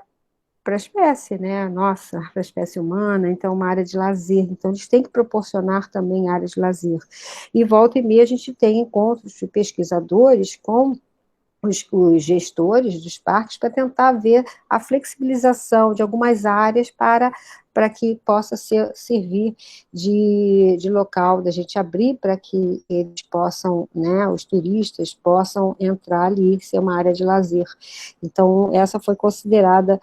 Speaker 1: a espécie, né, nossa, para a espécie humana, então uma área de lazer, então eles têm que proporcionar também áreas de lazer. E volta e meia a gente tem encontros de pesquisadores com os gestores dos parques para tentar ver a flexibilização de algumas áreas para que possa servir de local, da gente abrir para que eles possam, né, os turistas possam entrar ali, ser uma área de lazer. Então, essa foi considerada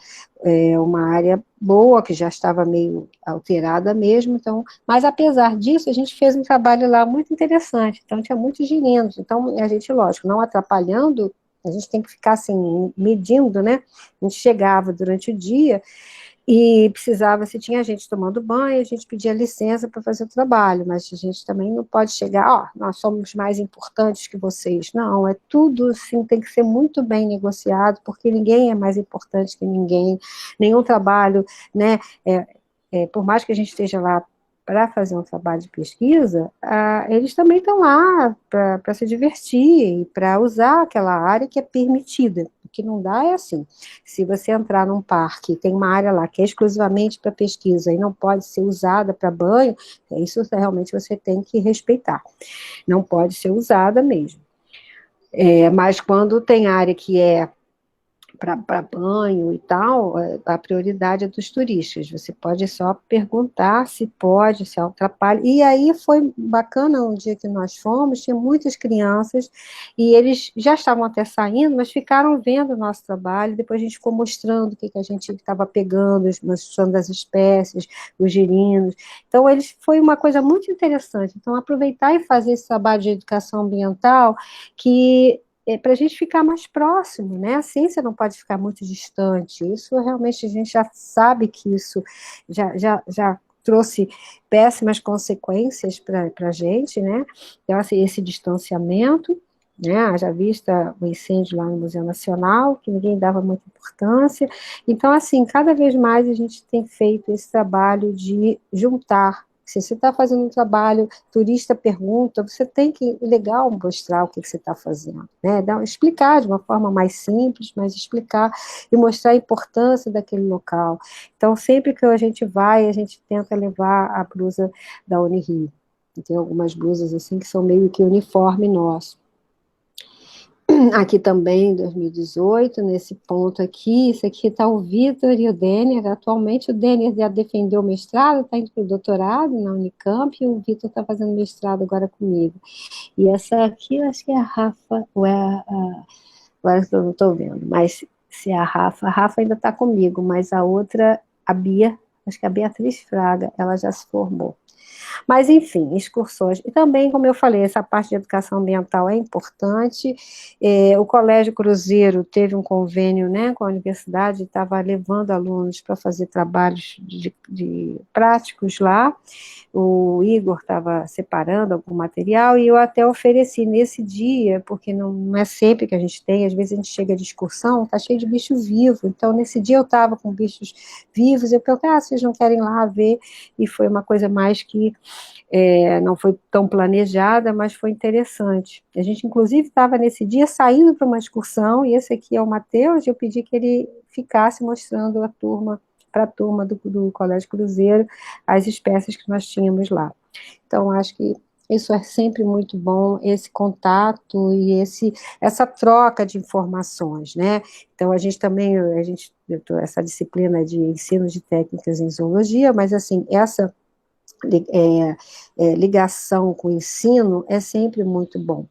Speaker 1: uma área boa, que já estava meio alterada mesmo, então, mas apesar disso, a gente fez um trabalho lá muito interessante, então tinha muitos girinos, então a gente, lógico, não atrapalhando, a gente tem que ficar assim, medindo, né? A gente chegava durante o dia e precisava, se tinha gente tomando banho, a gente pedia licença para fazer o trabalho, mas a gente também não pode chegar, nós somos mais importantes que vocês. Não, é tudo assim, tem que ser muito bem negociado, porque ninguém é mais importante que ninguém, nenhum trabalho, né? Por mais que a gente esteja lá para fazer um trabalho de pesquisa, eles também estão lá para se divertir e para usar aquela área que é permitida. O que não dá é assim, se você entrar num parque, tem uma área lá que é exclusivamente para pesquisa e não pode ser usada para banho, isso realmente você tem que respeitar, não pode ser usada mesmo. Mas quando tem área que é para banho e tal, a prioridade é dos turistas. Você pode só perguntar se pode, se atrapalha. E aí foi bacana um dia que nós fomos, tinha muitas crianças, e eles já estavam até saindo, mas ficaram vendo o nosso trabalho, depois a gente ficou mostrando o que a gente estava pegando, mostrando as espécies, os girinos. Então, foi uma coisa muito interessante. Então, aproveitar e fazer esse trabalho de educação ambiental, que para a gente ficar mais próximo, né? A ciência não pode ficar muito distante. Isso realmente a gente já sabe que isso já trouxe péssimas consequências para a gente, né? Então, assim, esse distanciamento, né? Haja vista o incêndio lá no Museu Nacional, que ninguém dava muita importância. Então, assim, cada vez mais a gente tem feito esse trabalho de juntar. Se você está fazendo um trabalho, turista pergunta, você tem que, legal, mostrar o que você está fazendo, né? Explicar de uma forma mais simples, mas explicar e mostrar a importância daquele local. Então, sempre que a gente vai, a gente tenta levar a blusa da Unirio. Tem algumas blusas assim que são meio que uniforme nosso. Aqui também, em 2018, nesse ponto aqui, isso aqui está o Vitor e o Denner. Atualmente o Denner já defendeu o mestrado, está indo para o doutorado na Unicamp, e o Vitor está fazendo mestrado agora comigo. E essa aqui, eu acho que é a Rafa, ou é agora eu não estou vendo, mas se é a Rafa ainda está comigo, mas a outra, a Bia, acho que é a Beatriz Fraga, ela já se formou. Mas, enfim, excursões. E também, como eu falei, essa parte de educação ambiental é importante. O Colégio Cruzeiro teve um convênio, né, com a universidade, estava levando alunos para fazer trabalhos de práticos lá. O Igor estava separando algum material e eu até ofereci nesse dia, porque não é sempre que a gente tem, às vezes a gente chega de excursão, está cheio de bicho vivo. Então, nesse dia eu estava com bichos vivos, eu perguntei, vocês não querem ir lá ver? E foi uma coisa mais que não foi tão planejada, mas foi interessante. A gente, inclusive, estava nesse dia saindo para uma excursão, e esse aqui é o Matheus, e eu pedi que ele ficasse mostrando para a turma do Colégio Cruzeiro as espécies que nós tínhamos lá. Então, acho que isso é sempre muito bom, esse contato e essa troca de informações, né? Então, a gente também, essa disciplina de ensino de técnicas em zoologia, mas, assim, essa ligação com o ensino é sempre muito bom.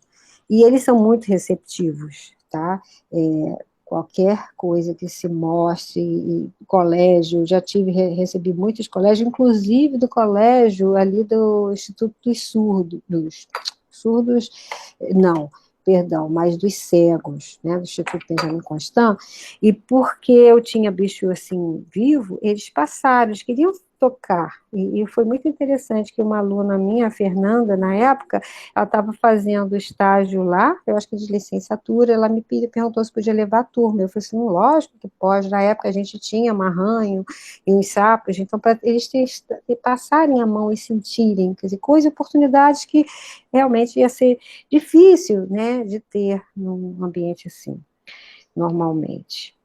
Speaker 1: E eles são muito receptivos, tá? Qualquer coisa que se mostre, colégio, já recebi muitos colégios, inclusive do colégio ali do Instituto Surdos, não, perdão, mas dos cegos, né, do Instituto Benjamin Constant, e porque eu tinha bicho assim vivo, eles passaram, eles queriam tocar, e foi muito interessante que uma aluna minha, a Fernanda, na época, ela estava fazendo estágio lá, eu acho que de licenciatura, ela me perguntou se podia levar a turma, eu falei assim, lógico que pode, na época a gente tinha marranho e uns sapos, então para eles passarem a mão e sentirem, quer dizer, coisas, oportunidades que realmente ia ser difícil, né, de ter num ambiente assim, normalmente.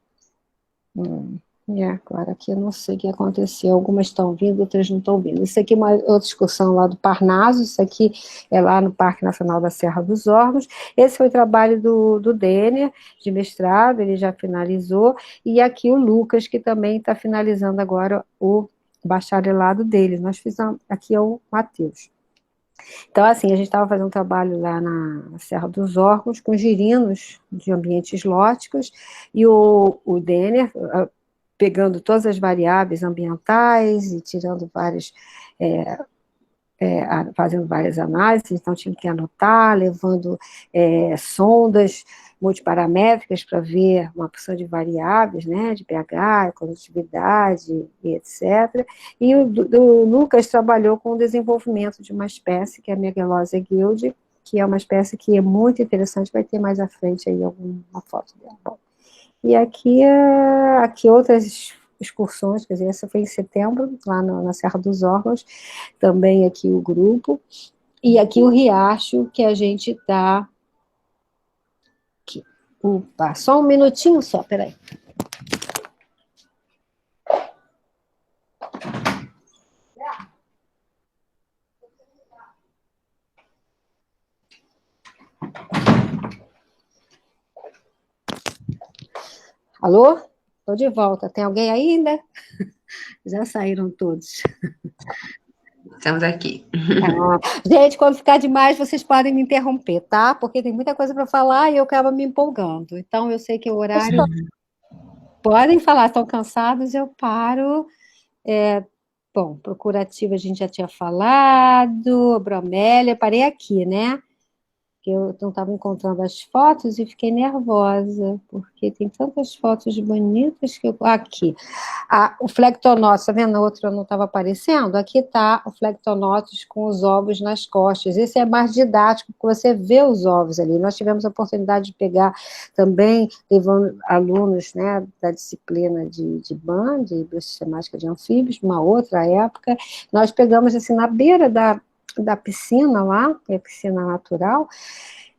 Speaker 1: Agora aqui eu não sei o que aconteceu, algumas estão vindo, outras não estão vindo. Isso aqui é uma outra excursão lá do Parnaso, isso aqui é lá no Parque Nacional da Serra dos Órgãos. Esse foi o trabalho do Denner, de mestrado, ele já finalizou, e aqui o Lucas, que também está finalizando agora o bacharelado dele. Nós fizemos, aqui é o Matheus. Então, assim, a gente estava fazendo um trabalho lá na Serra dos Órgãos, com girinos de ambientes lóticos, e o Denner, pegando todas as variáveis ambientais e tirando vários, fazendo várias análises, então tinha que anotar, levando sondas multiparamétricas para ver uma porção de variáveis, né, de pH, condutividade e etc. E o Lucas trabalhou com o desenvolvimento de uma espécie, que é a Megalosia guilde, que é uma espécie que é muito interessante, vai ter mais à frente aí alguma foto dela. Bom, e aqui outras excursões, quer dizer, essa foi em setembro, lá na Serra dos Órgãos, também aqui o grupo, e aqui o Riacho, que a gente está... Opa, só um minutinho só, peraí. Alô? Estou de volta. Tem alguém ainda? Já saíram todos.
Speaker 2: Estamos aqui.
Speaker 1: Gente, quando ficar demais, vocês podem me interromper, tá? Porque tem muita coisa para falar e eu acabo me empolgando. Então, eu sei que o horário... Podem falar, estão cansados, eu paro. Bom, procurativa a gente já tinha falado, bromélia, parei aqui, né? porque eu não estava encontrando as fotos e fiquei nervosa, porque tem tantas fotos bonitas que eu... Aqui, o Flectonotus, tá vendo? A outra não estava aparecendo? Aqui está o Flectonotus com os ovos nas costas. Esse é mais didático, porque você vê os ovos ali. Nós tivemos a oportunidade de pegar também, levando alunos, né, da disciplina de BAN, de Biosistemática de Anfíbios, uma outra época. Nós pegamos, assim, na beira da piscina lá, que é a piscina natural,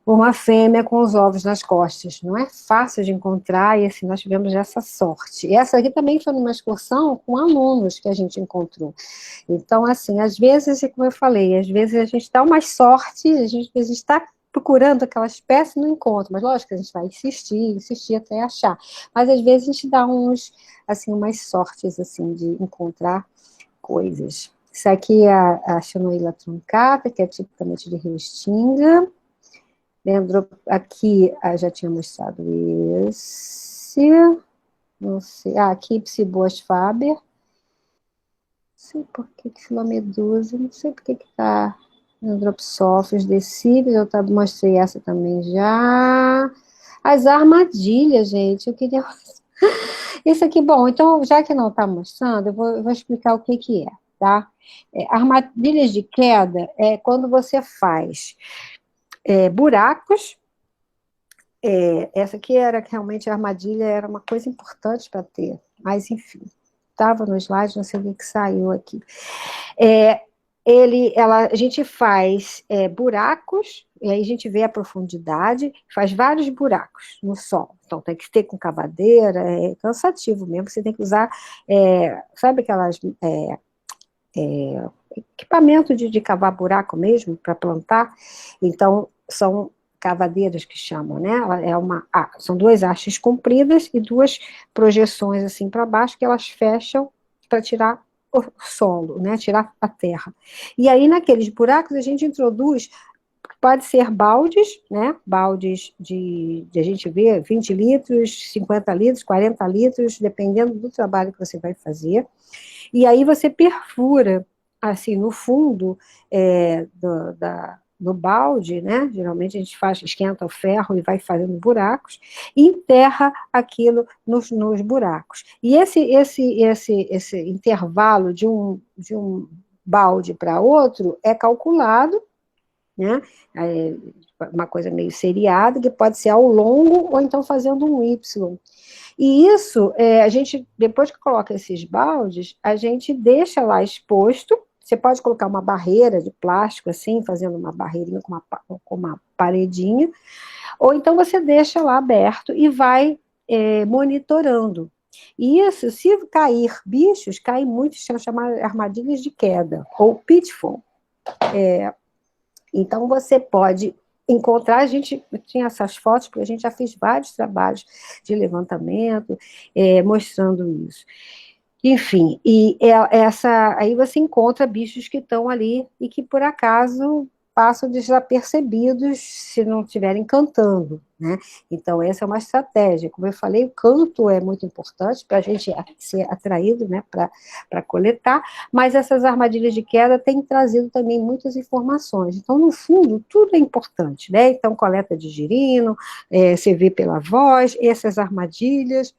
Speaker 1: uma fêmea com os ovos nas costas. Não é fácil de encontrar, e assim, nós tivemos essa sorte. E essa aqui também foi numa excursão com alunos que a gente encontrou. Então, assim, às vezes, como eu falei, às vezes a gente dá uma sorte, às vezes está procurando aquela espécie e não encontra, mas lógico que a gente vai insistir até achar. Mas às vezes a gente dá assim, umas sortes, assim, de encontrar coisas. Isso aqui é a Chanoila truncata, que é tipicamente de restinga. Lembro, aqui, já tinha mostrado esse, não sei, aqui Psiboas faber, não sei por que filomedusa, não sei por que tá Andropsófilos decíveis, eu mostrei essa também já. As armadilhas, gente, eu queria... Isso aqui, bom, então, já que não está mostrando, eu vou explicar o que que é, tá? Armadilhas de queda é quando você faz buracos. Essa aqui era realmente a armadilha, era uma coisa importante para ter, mas enfim, estava no slide, não sei o que saiu aqui. A gente faz buracos, e aí a gente vê a profundidade, faz vários buracos no solo. Então tem que ter com cavadeira, é cansativo mesmo, você tem que usar, sabe aquelas equipamento de cavar buraco mesmo, para plantar. Então, são cavadeiras que chamam, né? São duas hastes compridas e duas projeções assim para baixo que elas fecham para tirar o solo, né? Tirar a terra. E aí, naqueles buracos, a gente introduz, pode ser baldes, né? Baldes a gente vê 20 litros, 50 litros, 40 litros, dependendo do trabalho que você vai fazer. E aí você perfura, assim, no fundo do balde, né? Geralmente a gente esquenta o ferro e vai fazendo buracos, e enterra aquilo nos buracos. E esse intervalo de um balde para outro é calculado, né? Uma coisa meio seriada, que pode ser ao longo ou então fazendo um Y. E isso, a gente, depois que coloca esses baldes, a gente deixa lá exposto. Você pode colocar uma barreira de plástico, assim, fazendo uma barreirinha com uma paredinha, ou então você deixa lá aberto e vai monitorando. E isso, se cair bichos, caem muitos, são chamadas armadilhas de queda, ou pitfall. Então, você pode encontrar, a gente tinha essas fotos, porque a gente já fez vários trabalhos de levantamento, mostrando isso. Enfim, aí você encontra bichos que estão ali e que, por acaso, passam desapercebidos se não estiverem cantando, né? Então, essa é uma estratégia. Como eu falei, o canto é muito importante para a gente ser atraído, né, para coletar, mas essas armadilhas de queda têm trazido também muitas informações. Então, no fundo, tudo é importante, né? Então, coleta de girino, você vê pela voz, essas armadilhas.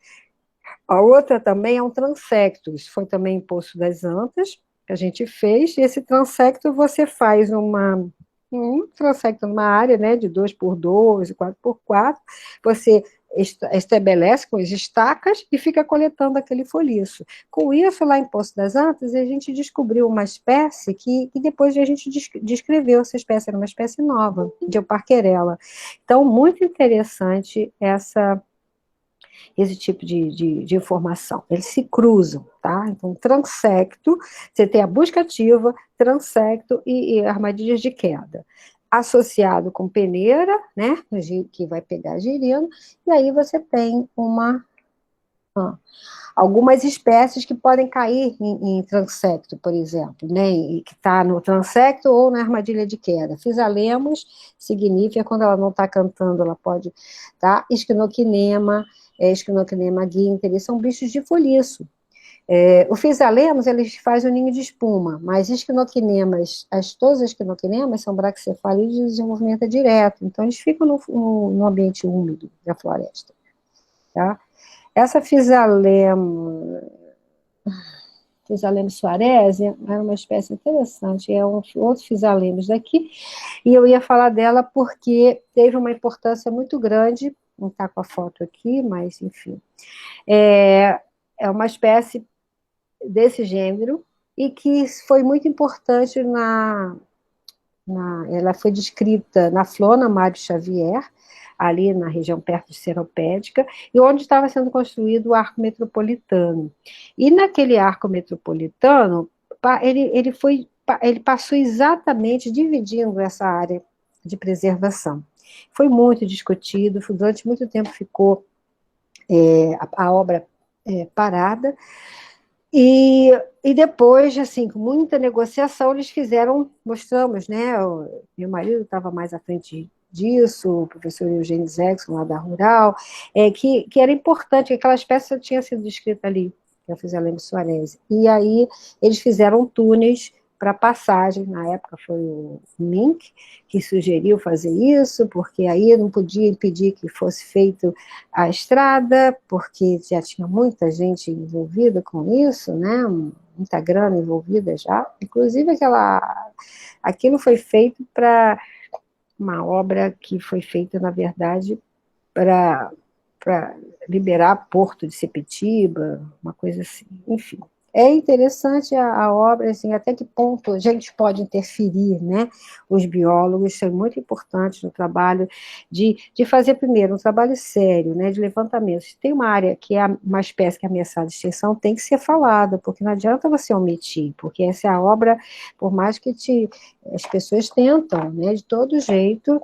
Speaker 1: A outra também é um transecto, isso foi também em Poço das Antas, que a gente fez, e esse transecto você faz um transecto numa área, né, de 2x2, 4x4, você estabelece com as estacas e fica coletando aquele foliço. Com isso, lá em Poço das Antas, a gente descobriu uma espécie que depois a gente descreveu, essa espécie era uma espécie nova, de Euparquerella. Então, muito interessante esse tipo de informação. Eles se cruzam, tá? Então, transecto, você tem a busca ativa, transecto e armadilhas de queda. Associado com peneira, né, que vai pegar girino, e aí você tem algumas espécies que podem cair em transecto, por exemplo, né, e que está no transecto ou na armadilha de queda. Physalemos significa, quando ela não está cantando, ela pode, tá? Esquinoquinema, Esquinoquinema guinter, eles são bichos de foliço. O Physalemos, ele faz o ninho de espuma, mas esquinoquinemas, todas as esquinoquinemas são braquicefálidos de desenvolvimento direto, então eles ficam no ambiente úmido da floresta. Tá? Essa Physalemos suarez é uma espécie interessante, é um outro Physalemos daqui, e eu ia falar dela porque teve uma importância muito grande, não está com a foto aqui, mas enfim, é uma espécie desse gênero, e que foi muito importante ela foi descrita na Flona Mário Xavier, ali na região perto de Seropédica, e onde estava sendo construído o arco metropolitano. E naquele arco metropolitano, ele passou exatamente dividindo essa área de preservação. Foi muito discutido, durante muito tempo ficou a obra parada, e depois, assim, com muita negociação, eles mostramos, né, meu marido estava mais à frente disso, o professor Eugênio Zexon, lá da Rural, que era importante, que aquela espécie tinha sido descrita ali, que é o Physalemos suarez. E aí eles fizeram túneis para passagem, na época foi o Mink que sugeriu fazer isso, porque aí não podia impedir que fosse feito a estrada, porque já tinha muita gente envolvida com isso, né, muita grana envolvida já, inclusive aquilo foi feito para uma obra que foi feita, na verdade, para liberar Porto de Sepetiba, uma coisa assim, enfim. É interessante a obra, assim, até que ponto a gente pode interferir, né? Os biólogos são muito importantes no trabalho de fazer, primeiro, um trabalho sério, né? De levantamento. Se tem uma área que é uma espécie que é ameaçada de extinção, tem que ser falada, porque não adianta você omitir, porque essa é a obra, por mais que as pessoas tentam, né? De todo jeito,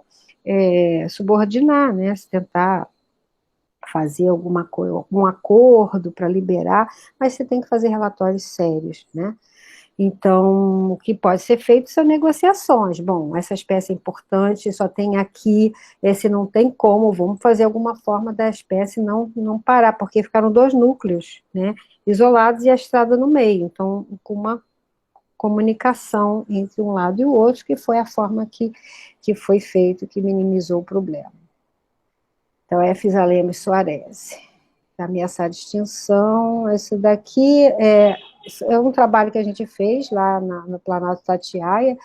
Speaker 1: subordinar, né? Se tentar fazer algum acordo para liberar, mas você tem que fazer relatórios sérios, né? Então, o que pode ser feito são negociações. Bom, essa espécie é importante, só tem aqui, esse não tem como, vamos fazer alguma forma da espécie não parar, porque ficaram 2 núcleos, né, isolados e a estrada no meio, então, com uma comunicação entre um lado e o outro, que foi a forma que foi feito, que minimizou o problema. Então, é Physalemos suarez. Ameaçada de extinção. Esse daqui é um trabalho que a gente fez lá no Planalto Itatiaia,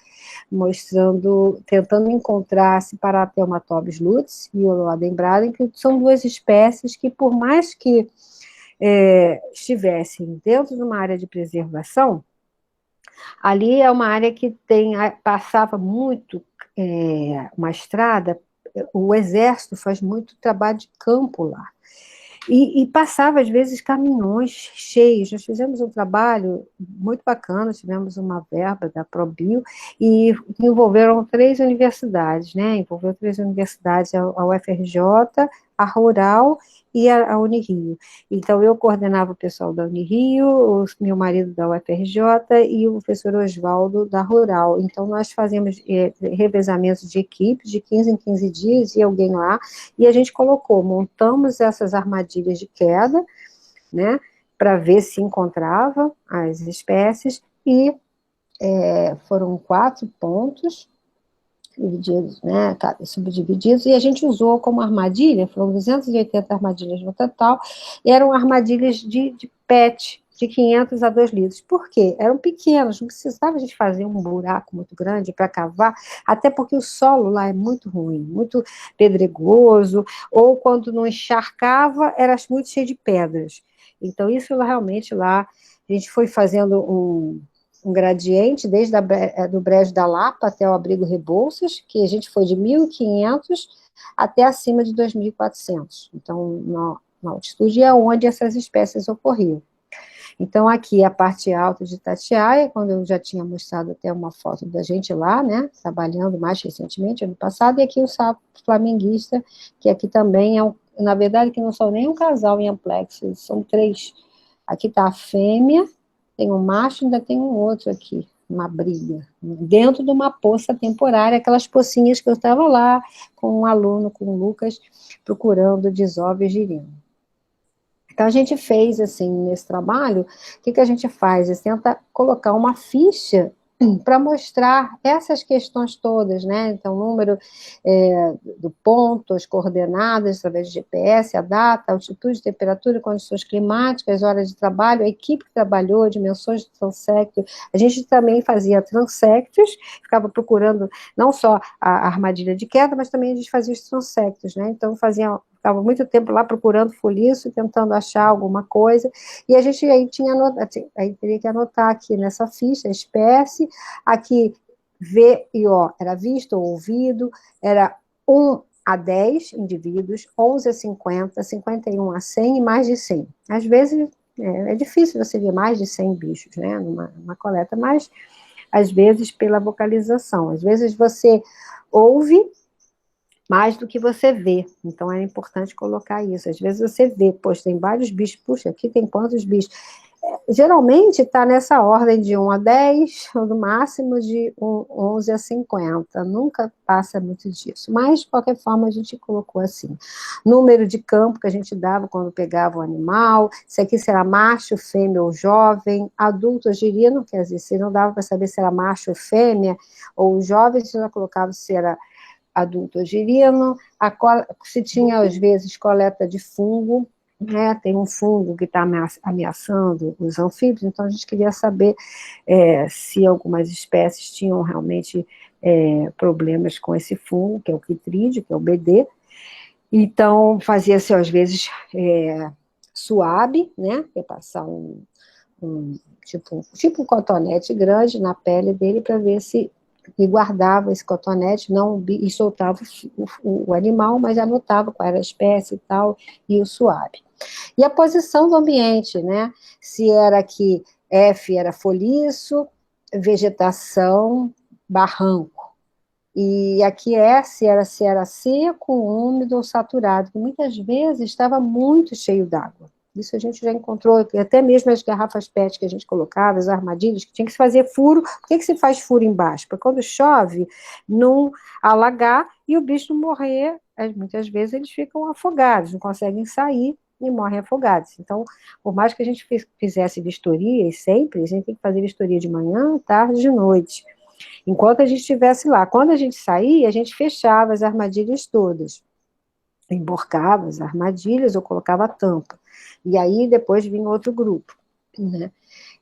Speaker 1: tentando encontrar Ciparathelmatobis lutz e o Lodenbraden, que são 2 espécies que, por mais que estivessem dentro de uma área de preservação, ali é uma área que passava muito uma estrada, o exército faz muito trabalho de campo lá. E passava, às vezes, caminhões cheios. Nós fizemos um trabalho muito bacana, tivemos uma verba da ProBio, e envolveram 3 universidades, né? Envolveu 3 universidades, a UFRJ, a Rural e a Unirio. Então, eu coordenava o pessoal da Unirio, o meu marido da UFRJ e o professor Oswaldo da Rural. Então, nós fazíamos revezamentos de equipes, de 15 em 15 dias, e alguém lá, e a gente montamos essas armadilhas de queda, né, para ver se encontrava as espécies, e foram 4 pontos, divididos, né, subdivididos, e a gente usou como armadilha, foram 280 armadilhas no total, e eram armadilhas de PET, de 500 a 2 litros. Por quê? Eram pequenos, não precisava a gente fazer um buraco muito grande para cavar, até porque o solo lá é muito ruim, muito pedregoso, ou quando não encharcava, era muito cheio de pedras. Então, isso realmente lá, a gente foi fazendo um gradiente, desde do Brejo da Lapa até o Abrigo Rebouças, que a gente foi de 1.500 até acima de 2.400. Então, na altitude é onde essas espécies ocorriam. Então, aqui a parte alta de Itatiaia, quando eu já tinha mostrado até uma foto da gente lá, né, trabalhando mais recentemente, ano passado, e aqui o sapo flamenguista, que aqui também na verdade, que não são nem um casal em amplexo, são 3. Aqui está a fêmea, tem um macho, ainda tem um outro aqui, uma briga, dentro de uma poça temporária, aquelas pocinhas que eu estava lá com um aluno, com o Lucas, procurando desóbvio girino. Então, a gente fez, assim, nesse trabalho, o que a gente faz? A gente tenta colocar uma ficha para mostrar essas questões todas, né? Então, o número do ponto, as coordenadas através de GPS, a data, a altitude, temperatura, condições climáticas, horas de trabalho, a equipe que trabalhou, dimensões de transecto. A gente também fazia transectos, ficava procurando não só a armadilha de queda, mas também a gente fazia os transectos, né? Então, ficava muito tempo lá procurando foliço, tentando achar alguma coisa, e a gente aí aí teria que anotar aqui nessa ficha a espécie, aqui V e O era visto ou ouvido, era 1 a 10 indivíduos, 11 a 50, 51 a 100 e mais de 100. Às vezes é difícil você ver mais de 100 bichos, né, numa coleta, mas às vezes pela vocalização, às vezes você ouve mais do que você vê, então é importante colocar isso. Às vezes você vê, poxa, tem vários bichos, puxa, aqui tem quantos bichos? Geralmente está nessa ordem de 1 a 10, ou no máximo de 11 a 50, nunca passa muito disso, mas de qualquer forma a gente colocou assim. Número de campo que a gente dava quando pegava o animal, se aqui será macho, fêmea ou jovem, adulto ou girino, quer dizer, se não dava para saber se era macho ou fêmea, ou jovem, se já colocava se era adulto ou girino, se tinha às vezes coleta de fungo, né, tem um fungo que está ameaçando os anfíbios, então a gente queria saber se algumas espécies tinham realmente problemas com esse fungo, que é o quitrídeo, que é o BD, então fazia-se às vezes suave, né, que é passar tipo um cotonete grande na pele dele para ver se e guardava esse cotonete, não, e soltava o animal, mas anotava qual era a espécie e tal, e o suave. E a posição do ambiente, né? Se era que F era foliço, vegetação, barranco. E aqui S era se era seco, úmido ou saturado, que muitas vezes estava muito cheio d'água. Isso a gente já encontrou, até mesmo as garrafas PET que a gente colocava, as armadilhas, que tinha que se fazer furo. Por que se faz furo embaixo? Porque quando chove, não alagar e o bicho não morrer. Muitas vezes eles ficam afogados, não conseguem sair e morrem afogados. Então, por mais que a gente fizesse vistorias sempre, a gente tem que fazer vistoria de manhã, tarde, de noite. Enquanto a gente estivesse lá. Quando a gente saía, a gente fechava as armadilhas todas. Emborcava as armadilhas ou colocava a tampa. E aí depois vinha outro grupo, né?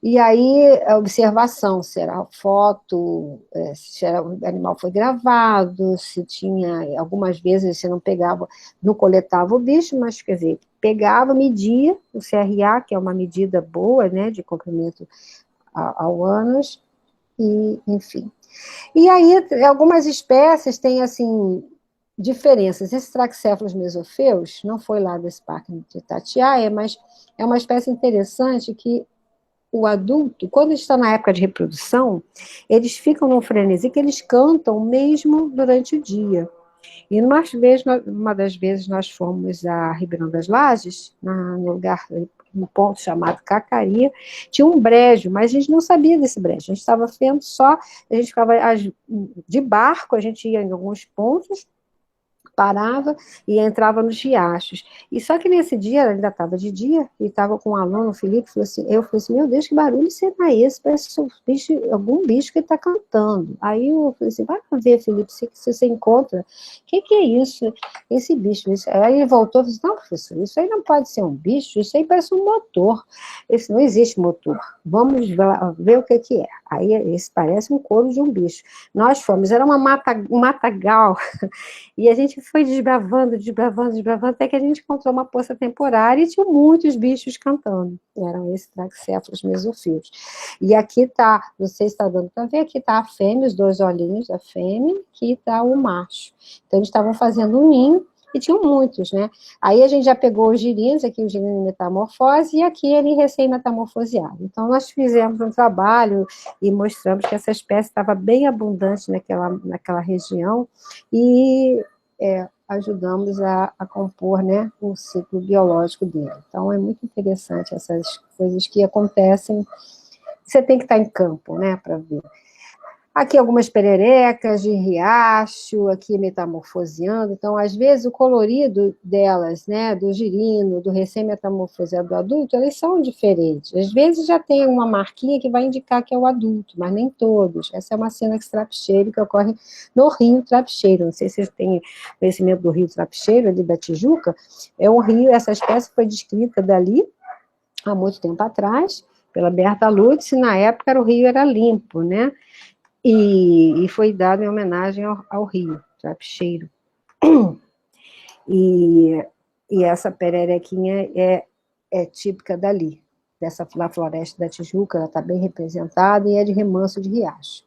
Speaker 1: E aí a observação, se era foto, se o animal foi gravado, se tinha, algumas vezes você não pegava, não coletava o bicho, mas quer dizer, pegava, media o CRA, que é uma medida boa, né, de comprimento ao ânus, e enfim. E aí algumas espécies têm assim diferenças. Esse Trachycephalus mesopheus não foi lá desse parque de Itatiaia, mas é uma espécie interessante que o adulto, quando está na época de reprodução, eles ficam num frenesi que eles cantam mesmo durante o dia. E uma das vezes nós fomos a Ribeirão das Lajes, no lugar, um ponto chamado Cacaria, tinha um brejo, mas a gente não sabia desse brejo, a gente estava vendo só, a gente ficava de barco, a gente ia em alguns pontos, parava e entrava nos riachos. E só que nesse dia, ainda estava de dia, e estava com um aluno, o Felipe, eu falei assim, meu Deus, que barulho será esse? Parece algum bicho que está cantando. Aí eu falei assim, vai ver, Felipe, se você encontra, o que é isso? Esse bicho. Isso. Aí ele voltou e falou assim, não, professor, isso aí não pode ser um bicho, isso aí parece um motor. Esse não existe motor. Vamos ver o que é. Aí esse parece um couro de um bicho. Nós fomos, era um matagal, e a gente foi desbravando, até que a gente encontrou uma poça temporária e tinha muitos bichos cantando. Eram esses Trachycephalus mesopheus. E aqui está, não sei se está dando para ver, aqui está a fêmea, os dois olhinhos da fêmea, aqui está o macho. Então, eles estavam fazendo um ninho, e tinham muitos, né? Aí a gente já pegou os girinos, aqui o girino em metamorfose, e aqui ele recém-metamorfoseado. Então, nós fizemos um trabalho e mostramos que essa espécie estava bem abundante naquela região, e ajudamos a compor, né, o ciclo biológico dele. Então, é muito interessante essas coisas que acontecem. Você tem que estar em campo, né, para ver. Aqui algumas pererecas de riacho, aqui metamorfoseando. Então, às vezes, o colorido delas, né, do girino, do recém-metamorfoseado do adulto, elas são diferentes. Às vezes já tem uma marquinha que vai indicar que é o adulto, mas nem todos. Essa é uma sínax trapicheiro que ocorre no Rio Trapicheiro. Não sei se vocês têm conhecimento do Rio Trapicheiro, ali da Tijuca. É um rio, essa espécie foi descrita dali há muito tempo atrás, pela Berta Lutz, e na época o rio era limpo, né? E foi dado em homenagem ao rio Trapicheiro. E essa pererequinha é típica dali, da floresta da Tijuca, ela está bem representada e é de remanso de riacho.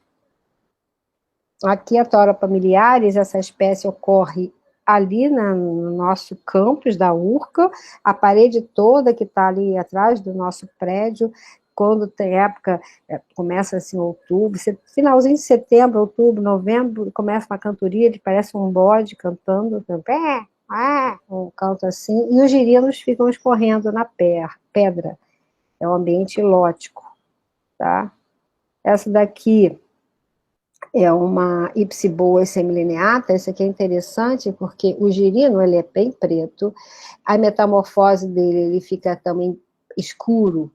Speaker 1: Aqui a Tora familiares, essa espécie ocorre ali no nosso campus da URCA, a parede toda que está ali atrás do nosso prédio, quando tem época, começa assim outubro, finalzinho de setembro, outubro, novembro, começa uma cantoria, que parece um bode cantando, um canto assim, e os girinos ficam escorrendo na pedra, é um ambiente lótico, tá? Essa daqui é uma Ipsiboa semilineata, esse aqui é interessante, porque o girino, ele é bem preto, a metamorfose dele, ele fica também escuro,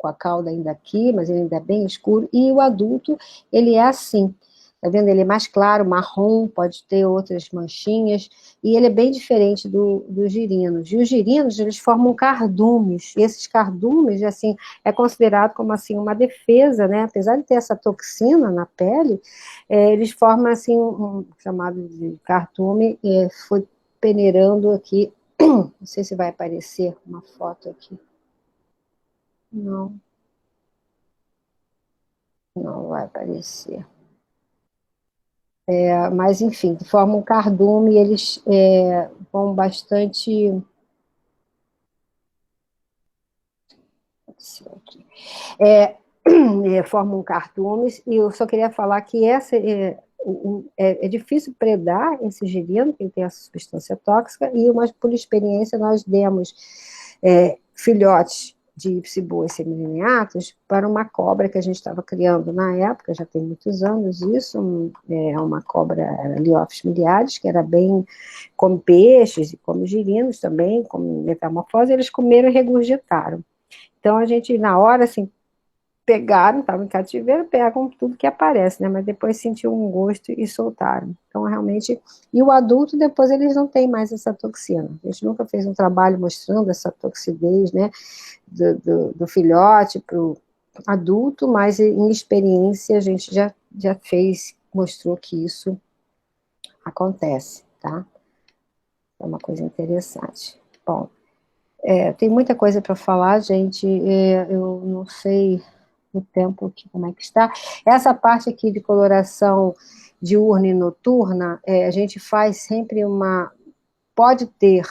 Speaker 1: com a cauda ainda aqui, mas ele ainda é bem escuro, e o adulto, ele é assim, tá vendo? Ele é mais claro, marrom, pode ter outras manchinhas, e ele é bem diferente dos girinos. E os girinos, eles formam cardumes, e esses cardumes, assim, é considerado como, assim, uma defesa, né? Apesar de ter essa toxina na pele, eles formam, assim, um chamado de cardume, foi peneirando aqui, não sei se vai aparecer uma foto aqui. Não. Não vai aparecer. Mas, enfim, formam um cardume e eles vão bastante. Formam cardumes, e eu só queria falar que é difícil predar esse girino, que ele tem essa substância tóxica, mas por experiência nós demos filhotes de Ipsiboa semilineatus para uma cobra que a gente estava criando na época, já tem muitos anos isso, uma cobra Liophis miliaris, que era bem, come peixes e come girinos também, come metamorfose, eles comeram e regurgitaram. Então a gente, na hora, assim, pegaram, estavam em cativeiro, pegam tudo que aparece, né? Mas depois sentiu um gosto e soltaram. Então, realmente, e o adulto, depois, eles não têm mais essa toxina. A gente nunca fez um trabalho mostrando essa toxidez, né? Do filhote para o adulto, mas em experiência a gente já fez, mostrou que isso acontece, tá? É uma coisa interessante. Bom, tem muita coisa para falar, gente, eu não sei o tempo aqui, como é que está. Essa parte aqui de coloração diurna e noturna, a gente faz sempre pode ter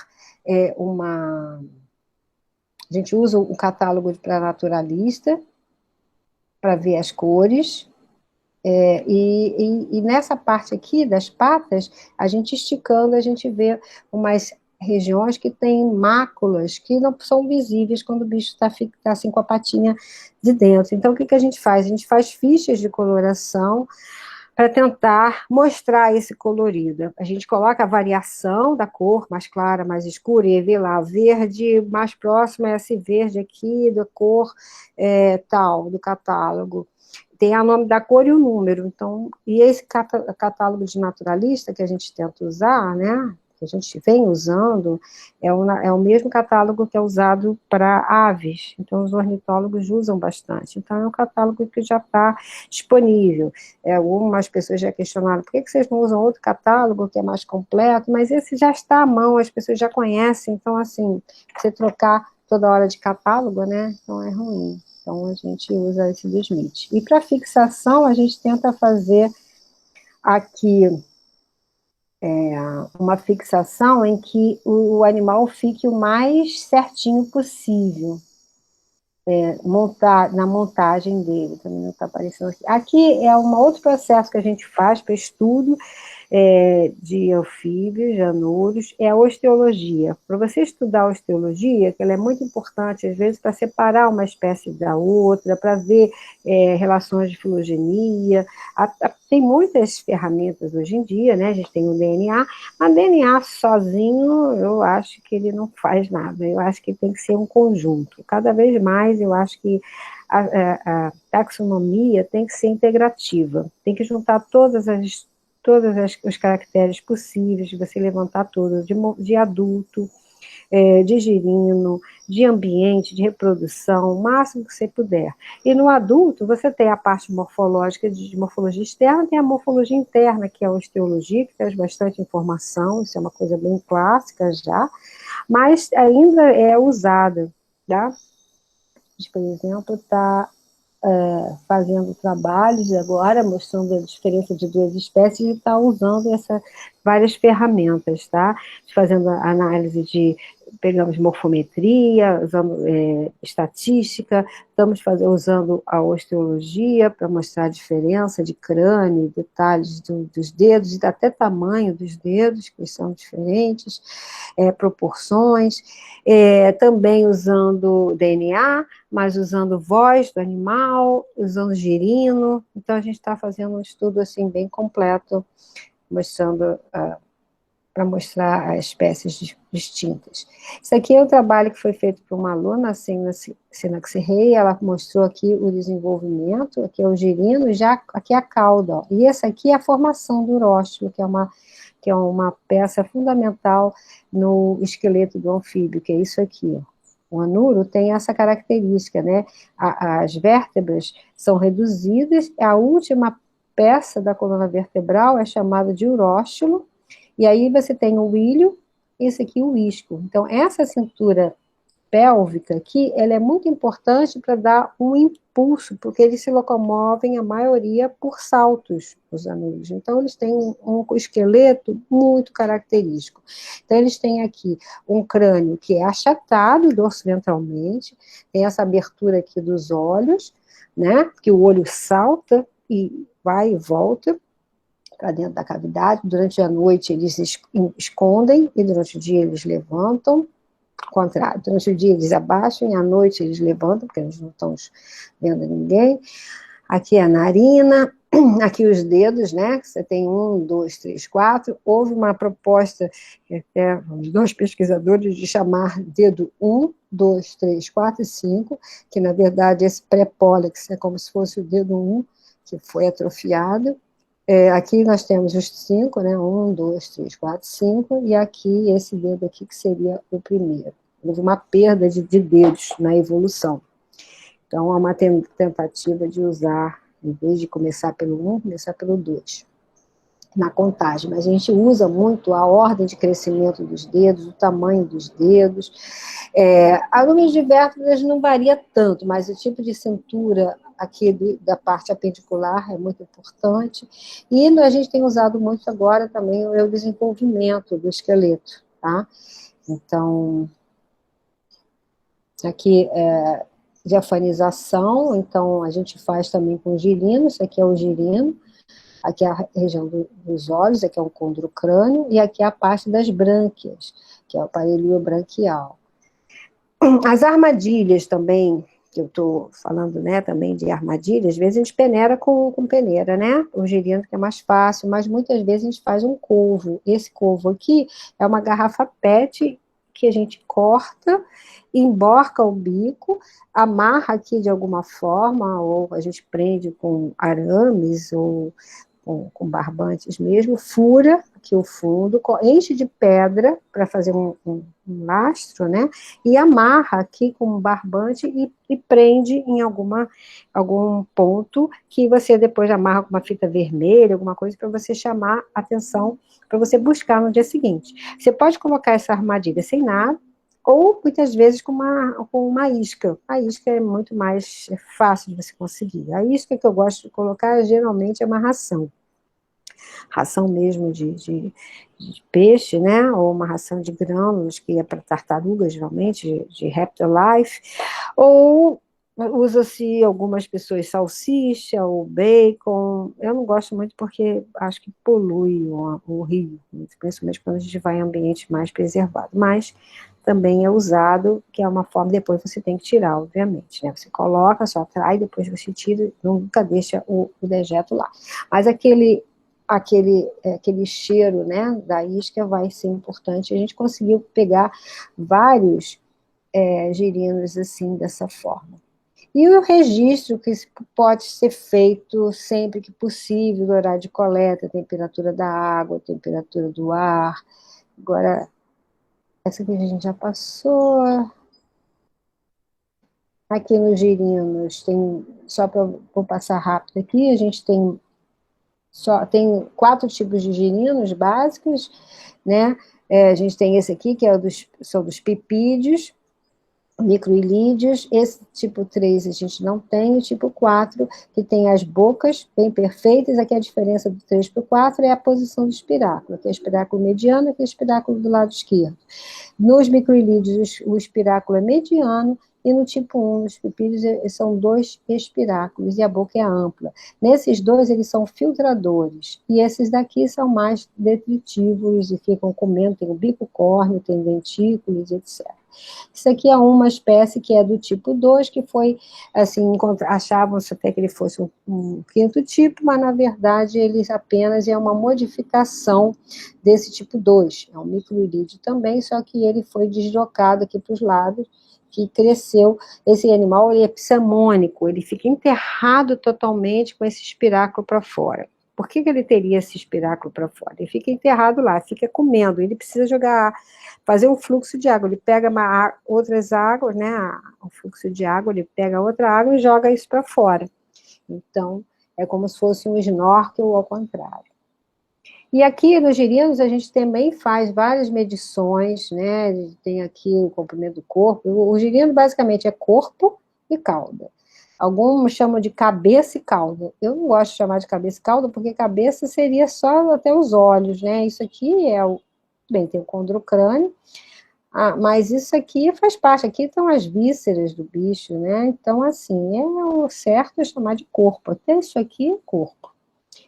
Speaker 1: a gente usa um catálogo para naturalista, para ver as cores, e nessa parte aqui das patas, a gente esticando, a gente vê umas regiões que têm máculas que não são visíveis quando o bicho está assim com a patinha de dentro. Então, o que a gente faz? A gente faz fichas de coloração para tentar mostrar esse colorido. A gente coloca a variação da cor, mais clara, mais escura, e vê lá, verde mais próximo é esse verde aqui, da cor tal, do catálogo. Tem o nome da cor e o número. Então, e esse catálogo de naturalista que a gente tenta usar, né, que a gente vem usando, é o mesmo catálogo que é usado para aves. Então, os ornitólogos usam bastante. Então, é um catálogo que já está disponível. Algumas pessoas já questionaram, por que vocês não usam outro catálogo que é mais completo? Mas esse já está à mão, as pessoas já conhecem. Então, assim, você trocar toda hora de catálogo, né, então é ruim. Então, a gente usa esse do Smith. E para fixação, a gente tenta fazer aqui uma fixação em que o animal fique o mais certinho possível. Na montagem dele, também não está aparecendo aqui. Aqui é um outro processo que a gente faz para estudo, de anfíbios, de anuros, é a osteologia. Para você estudar a osteologia, que ela é muito importante, às vezes, para separar uma espécie da outra, para ver relações de filogenia. Tem muitas ferramentas hoje em dia, né? A gente tem o DNA, mas DNA sozinho, eu acho que ele não faz nada, eu acho que tem que ser um conjunto. Cada vez mais, eu acho que a taxonomia tem que ser integrativa, tem que juntar todos os caracteres possíveis, de você levantar todos, de adulto, de girino, de ambiente, de reprodução, o máximo que você puder. E no adulto, você tem a parte morfológica, de morfologia externa, tem a morfologia interna, que é a osteologia, que traz bastante informação, isso é uma coisa bem clássica já, mas ainda é usada, tá? Por exemplo, está fazendo trabalhos agora, mostrando a diferença de duas espécies, e está usando várias ferramentas, tá? Fazendo análise pegamos morfometria, usando estatística, estamos usando a osteologia para mostrar a diferença de crânio, detalhes dos dedos, e até tamanho dos dedos, que são diferentes, proporções, também usando DNA, mas usando voz do animal, usando girino. Então, a gente está fazendo um estudo assim, bem completo, mostrando para mostrar as espécies distintas. Isso aqui é um trabalho que foi feito por uma aluna, assim, na Sinaxi Rei, ela mostrou aqui o desenvolvimento, aqui é o girino, já aqui é a cauda, ó. E essa aqui é a formação do uróstilo, que é uma peça fundamental no esqueleto do anfíbio, que é isso aqui, ó. O anuro tem essa característica, né? As vértebras são reduzidas, a última peça da coluna vertebral é chamada de uróstilo, e aí você tem o ilho, esse aqui o isco. Então, essa cintura pélvica aqui, ela é muito importante para dar um impulso, porque eles se locomovem, a maioria, por saltos, os anuros. Então, eles têm um esqueleto muito característico. Então, eles têm aqui um crânio que é achatado dorsoventralmente, tem essa abertura aqui dos olhos, né, que o olho salta e vai e volta para dentro da cavidade. Durante a noite eles escondem e durante o dia eles levantam. Ao contrário, durante o dia eles abaixam e à noite eles levantam, porque eles não estão vendo ninguém. Aqui é a narina, aqui os dedos, né? Você tem 1, 2, 3, 4. Houve uma proposta, até os dois pesquisadores, de chamar dedo 1, 2, 3, 4 e 5, que na verdade esse pré-pólex é como se fosse o dedo 1, que foi atrofiado. Aqui nós temos os 5, né? 1, 2, 3, 4, 5, e aqui esse dedo aqui que seria o primeiro. Houve uma perda de dedos na evolução. Então, há uma tentativa de usar, em vez de começar pelo 1, começar pelo 2, na contagem. Mas a gente usa muito a ordem de crescimento dos dedos, o tamanho dos dedos. A número de vértebras não varia tanto, mas o tipo de cintura aqui da parte apendicular é muito importante. E a gente tem usado muito agora também o desenvolvimento do esqueleto, tá? Então, aqui é diafanização, então a gente faz também com girino, isso aqui é o girino, aqui é a região dos olhos, aqui é o condrocrânio, e aqui é a parte das brânquias, que é o aparelho branquial. As armadilhas também, que eu estou falando, né, também de armadilhas, às vezes a gente peneira com peneira, né, o girino que é mais fácil, mas muitas vezes a gente faz um covo. Esse covo aqui é uma garrafa PET que a gente corta, emborca o bico, amarra aqui de alguma forma, ou a gente prende com arames, ou com barbantes mesmo, fura aqui o fundo, enche de pedra para fazer um lastro, né, e amarra aqui com um barbante e prende em algum ponto, que você depois amarra com uma fita vermelha, alguma coisa, para você chamar a atenção, para você buscar no dia seguinte. Você pode colocar essa armadilha sem nada, ou muitas vezes com uma isca. A isca é muito mais fácil de você conseguir. A isca que eu gosto de colocar geralmente é uma ração mesmo de peixe, né, ou uma ração de grânulos, que é para tartarugas, geralmente, de Reptilife, ou Usa-se algumas pessoas salsicha ou bacon. Eu não gosto muito porque acho que polui o rio, principalmente quando a gente vai em ambiente mais preservado. Mas também é usado, que é uma forma, depois você tem que tirar, obviamente, né? Você coloca, só atrai, depois você tira, nunca deixa o dejeto lá. Mas aquele cheiro, né, da isca vai ser importante. A gente conseguiu pegar vários girinos assim, dessa forma. E o registro que pode ser feito sempre que possível, do horário de coleta, temperatura da água, temperatura do ar. Agora, essa aqui a gente já passou. Aqui nos girinos, tem, só para passar rápido aqui, a gente tem 4 tipos de girinos básicos, né? A gente tem esse aqui, que são dos pipídeos, microilídeos. Esse tipo 3 a gente não tem, o tipo 4, que tem as bocas bem perfeitas. Aqui a diferença do 3 para o 4 é a posição do espiráculo. Aqui é o espiráculo mediano, aqui é o espiráculo do lado esquerdo. Nos microilídeos, o espiráculo é mediano, e no tipo 1, os pipídeos, são 2 espiráculos, e a boca é ampla. Nesses 2, eles são filtradores, e esses daqui são mais detritivos, e ficam comendo, tem o bico córneo, tem dentículos, etc. Isso aqui é uma espécie que é do tipo 2, que foi, assim, achavam-se até que ele fosse um quinto tipo, mas na verdade ele apenas é uma modificação desse tipo 2. É um microilídeo também, só que ele foi deslocado aqui para os lados, que cresceu. Esse animal, ele é psamônico, ele fica enterrado totalmente com esse espiráculo para fora. Por que ele teria esse espiráculo para fora? Ele fica enterrado lá, fica comendo, ele precisa fazer um fluxo de água, ele pega outras águas, né, o fluxo de água, ele pega outra água e joga isso para fora. Então, é como se fosse um snorkel ao contrário. E aqui nos girinos a gente também faz várias medições, né? Tem aqui o comprimento do corpo. O girino basicamente é corpo e cauda. Alguns chamam de cabeça e cauda. Eu não gosto de chamar de cabeça e cauda, porque cabeça seria só até os olhos, né? Isso aqui bem, tem o condrocrânio, mas isso aqui faz parte. Aqui estão as vísceras do bicho, né? Então, assim, o certo é chamar de corpo. Até isso aqui é corpo.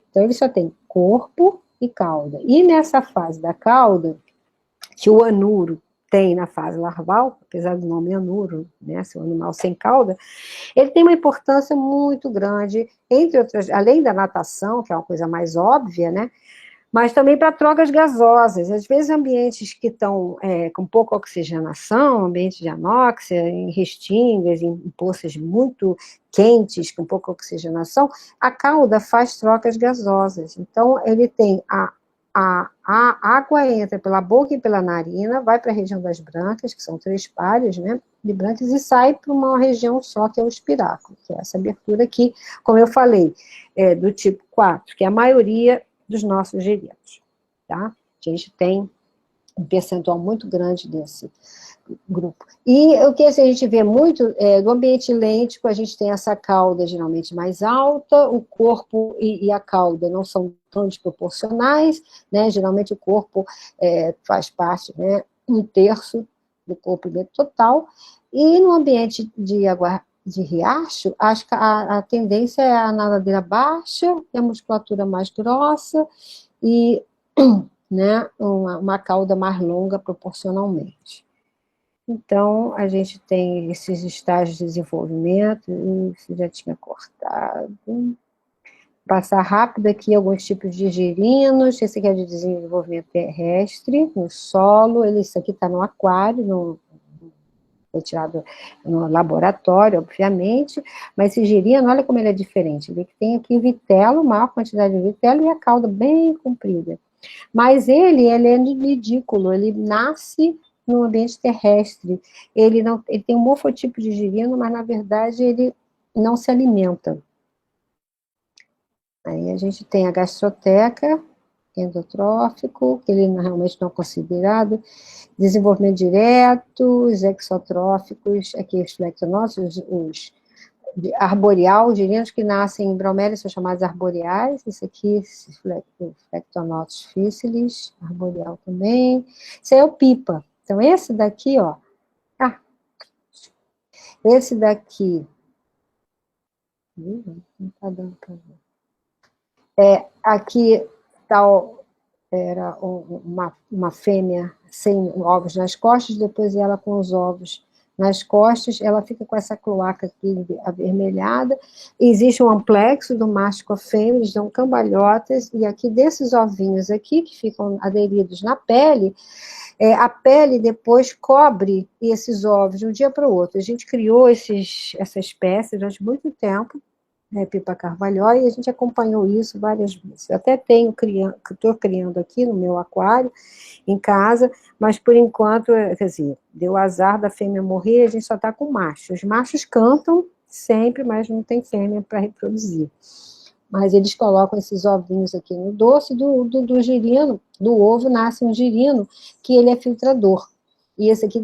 Speaker 1: Então, ele só tem corpo e cauda. E nessa fase da cauda, que o anuro tem na fase larval, apesar do nome anuro, né, ser um animal sem cauda, ele tem uma importância muito grande, entre outras, além da natação, que é uma coisa mais óbvia, né, mas também para trocas gasosas. Às vezes, ambientes que estão com pouca oxigenação, ambientes de anóxia, em restingas, em poças muito quentes, com pouca oxigenação, a cauda faz trocas gasosas. Então, ele tem a água entra pela boca e pela narina, vai para a região das brânquias, que são 3 pares, né, de brânquias, e sai para uma região só, que é o espiráculo, que é essa abertura aqui, como eu falei, do tipo 4, que é a maioria dos nossos girinos, tá? A gente tem um percentual muito grande desse grupo. E o que a gente vê muito, do ambiente lêntico, a gente tem essa cauda geralmente mais alta, o corpo e a cauda não são tão desproporcionais, né? Geralmente o corpo faz parte, né, 1/3 do corpo total, e no ambiente de riacho, acho que a tendência é a nadadeira baixa, e a musculatura mais grossa, e, né, uma cauda mais longa proporcionalmente. Então, a gente tem esses estágios de desenvolvimento, isso já tinha cortado. Passar rápido aqui alguns tipos de girinos. Esse aqui é de desenvolvimento terrestre, no solo. Isso aqui está no aquário, foi tirado no laboratório, obviamente, mas esse girino, olha como ele é diferente. Ele tem aqui vitelo, maior quantidade de vitelo, e a cauda bem comprida. Mas ele é nidícola, ele nasce no ambiente terrestre. Ele tem um morfotipo de girino, mas na verdade ele não se alimenta. Aí a gente tem a gastroteca, endotrófico, que ele realmente não é considerado, desenvolvimento direto, os exotróficos, aqui os flectonócitos, os arboreal, girinos que nascem em bromélias são chamados arboreais. Isso aqui, Flectonotus fícilis, arboreal também. Isso aí é o pipa. Então, esse daqui, ó, esse daqui Não está dando para ver. Aqui era uma fêmea sem ovos nas costas, depois ela com os ovos nas costas, ela fica com essa cloaca aqui avermelhada, existe um amplexo do macho com a fêmea, eles dão cambalhotas, e aqui desses ovinhos aqui, que ficam aderidos na pele, a pele depois cobre esses ovos de um dia para o outro. A gente criou essa espécie durante muito tempo, Pipa carvalhó, e a gente acompanhou isso várias vezes. Eu até estou criando aqui no meu aquário, em casa, mas por enquanto, quer dizer, deu azar da fêmea morrer, a gente só está com macho. Os machos cantam sempre, mas não tem fêmea para reproduzir. Mas eles colocam esses ovinhos aqui no dorso do girino, do ovo nasce um girino, que ele é filtrador. E esse aqui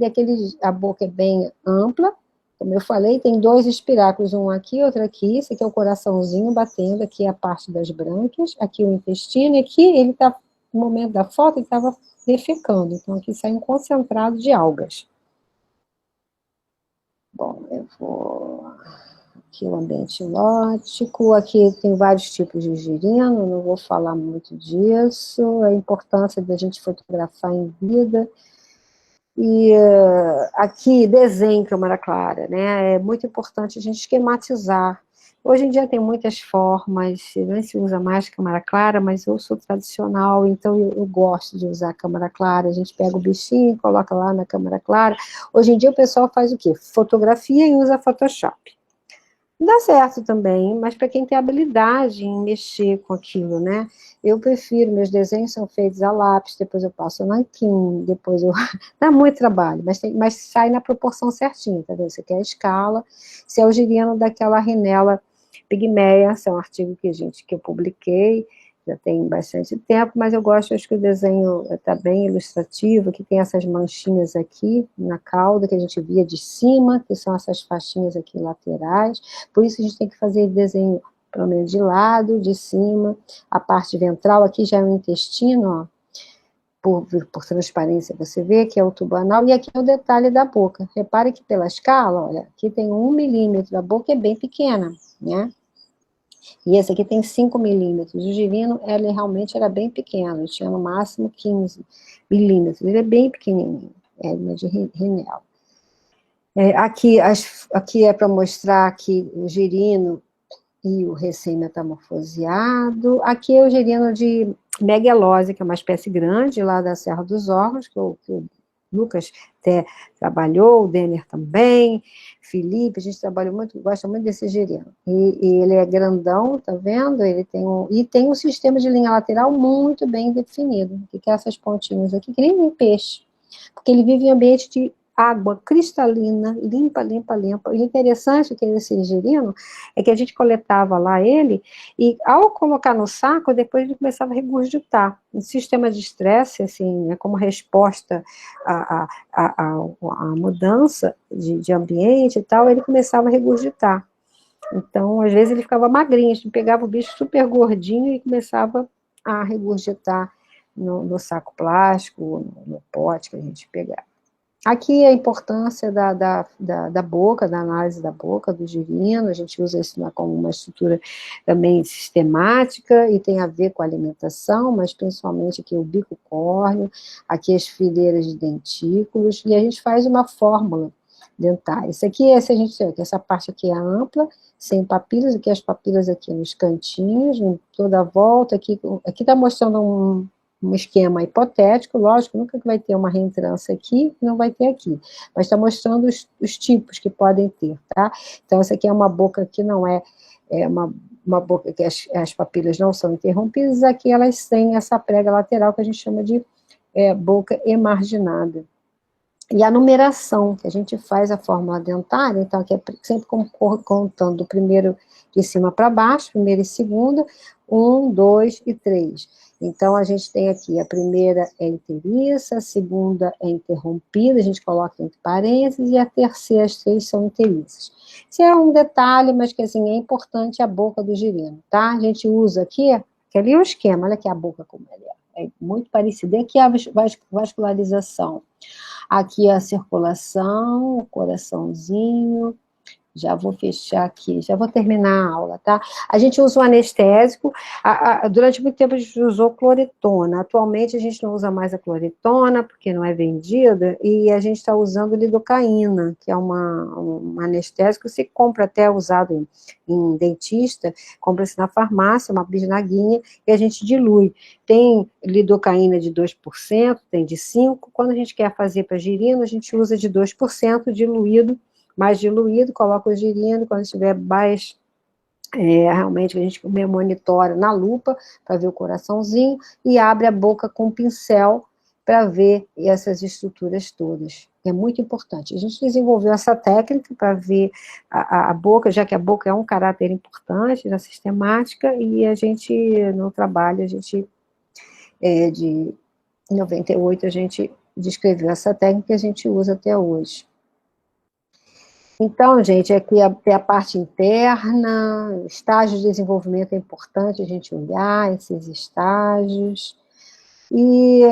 Speaker 1: a boca é bem ampla, como eu falei, tem 2 espiráculos, um aqui, outro aqui, esse aqui é o coraçãozinho batendo, aqui é a parte das brânquias, aqui o intestino, e aqui ele está, no momento da foto, ele estava defecando, então aqui sai um concentrado de algas. Bom, eu vou... Aqui o ambiente lótico, aqui tem vários tipos de girino, não vou falar muito disso, a importância da gente fotografar em vida. E aqui, desenho em câmara clara, né? É muito importante a gente esquematizar. Hoje em dia tem muitas formas, não se usa mais câmara clara, mas eu sou tradicional, então eu gosto de usar câmara clara. A gente pega o bichinho, coloca lá na câmara clara. Hoje em dia o pessoal faz o quê? Fotografia e usa Photoshop. Dá certo também, mas para quem tem habilidade em mexer com aquilo, né? Eu prefiro, meus desenhos são feitos a lápis, depois eu passo nanquim, depois eu... Dá muito trabalho, mas sai na proporção certinha, tá vendo? Você quer a escala, se é o girino daquela Rhinella pigmeia, esse é um artigo que eu publiquei, já tem bastante tempo, mas eu gosto, acho que o desenho está bem ilustrativo, que tem essas manchinhas aqui na cauda, que a gente via de cima, que são essas faixinhas aqui laterais, por isso a gente tem que fazer desenho, pelo menos de lado, de cima, a parte ventral, aqui já é o intestino, ó, por transparência você vê que é o tubo anal, e aqui é o detalhe da boca, repare que pela escala, olha, aqui tem 1 milímetro, a boca é bem pequena, né? E esse aqui tem 5 milímetros. O girino, ele realmente era bem pequeno, ele tinha no máximo 15 milímetros. Ele é bem pequenininho, é de Rhinella. Aqui é para mostrar que o girino e o recém-metamorfoseado. Aqui é o girino de Megalose, que é uma espécie grande lá da Serra dos Órgãos, que o Lucas até trabalhou, o Denner também, Felipe, a gente trabalhou muito, gosta muito desse girino. E ele é grandão, tá vendo? Ele tem um sistema de linha lateral muito bem definido, que é essas pontinhas aqui, que nem um peixe, porque ele vive em ambiente de água cristalina, limpa, limpa, limpa. E o interessante que esse girino é que a gente coletava lá ele, e ao colocar no saco, depois ele começava a regurgitar. Um sistema de estresse, assim, como resposta à mudança de ambiente e tal, ele começava a regurgitar. Então, às vezes ele ficava magrinho, a gente pegava o bicho super gordinho e começava a regurgitar no saco plástico, no pote que a gente pegava. Aqui a importância da boca, da análise da boca, do girino, a gente usa isso como uma estrutura também sistemática, e tem a ver com a alimentação, mas principalmente aqui o bico córneo, aqui as fileiras de dentículos, e a gente faz uma fórmula dentária. Isso aqui, essa parte aqui é ampla, sem papilas, aqui as papilas aqui nos cantinhos, em toda a volta, aqui está mostrando um esquema hipotético, lógico, nunca vai ter uma reentrância aqui, não vai ter aqui, mas está mostrando os tipos que podem ter, tá? Então, essa aqui é uma boca que não é uma boca que as papilas não são interrompidas, aqui elas têm essa prega lateral que a gente chama de boca emarginada. E a numeração, que a gente faz a fórmula dentária, então aqui é sempre contando do primeiro de cima para baixo, primeiro e segundo, 1, 2 e 3. Então, a gente tem aqui, a primeira é inteiriça, a segunda é interrompida, a gente coloca entre parênteses, e a terceira, as 3 são inteiriças. Isso é um detalhe, mas que, assim, é importante a boca do girino, tá? A gente usa aqui, que ali é o esquema, olha aqui a boca como ela é muito parecida. Aqui é a vascularização. Aqui é a circulação, o coraçãozinho, Já vou fechar aqui, já vou terminar a aula, tá? A gente usa o anestésico, durante muito tempo a gente usou cloretona, atualmente a gente não usa mais a cloretona, porque não é vendida, e a gente está usando lidocaína, que é um anestésico, você compra até usado em dentista, compra-se na farmácia, uma bisnaguinha, e a gente dilui. Tem lidocaína de 2%, tem de 5%, quando a gente quer fazer para girino, a gente usa de 2% diluído, mais diluído, coloca o girino, quando estiver baixo, realmente a gente monitora na lupa, para ver o coraçãozinho, e abre a boca com o pincel, para ver essas estruturas todas. É muito importante. A gente desenvolveu essa técnica para ver a boca, já que a boca é um caráter importante na sistemática, e a gente, no trabalho, de 98, a gente descreveu essa técnica que a gente usa até hoje. Então, gente, aqui tem a parte interna, estágios de desenvolvimento é importante a gente olhar esses estágios, e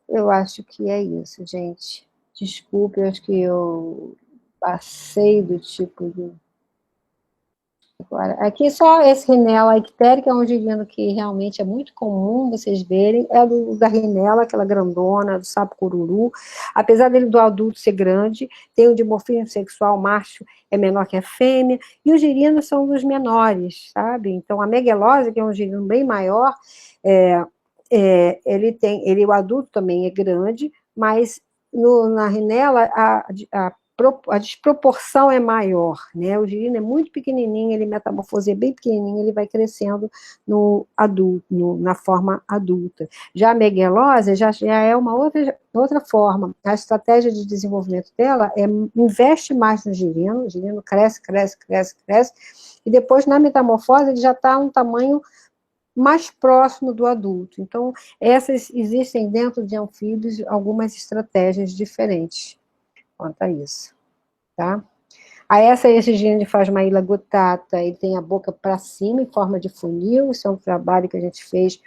Speaker 1: eu acho que é isso, gente. Desculpe, eu acho que eu passei do tipo de... Agora, aqui só esse Rhinella icterica, é um girino que realmente é muito comum vocês verem, é da Rhinella, aquela grandona, do sapo cururu, apesar dele do adulto ser grande, tem o dimorfismo sexual, macho é menor que a fêmea, e os girinos são dos menores, sabe? Então, a megalose, que é um girino bem maior, o adulto também é grande, mas na Rhinella, a desproporção é maior, né? O girino é muito pequenininho, ele metamorfoseia bem pequenininho, ele vai crescendo no adulto, na forma adulta. Já a megalose já é uma outra forma. A estratégia de desenvolvimento dela investe mais no girino, o girino cresce, cresce, cresce, cresce, e depois na metamorfose ele já está um tamanho mais próximo do adulto. Então, existem dentro de anfíbios algumas estratégias diferentes quanto a isso, tá? Esse girino faz uma ilha gutata, ele tem a boca para cima, em forma de funil, isso é um trabalho que a gente fez,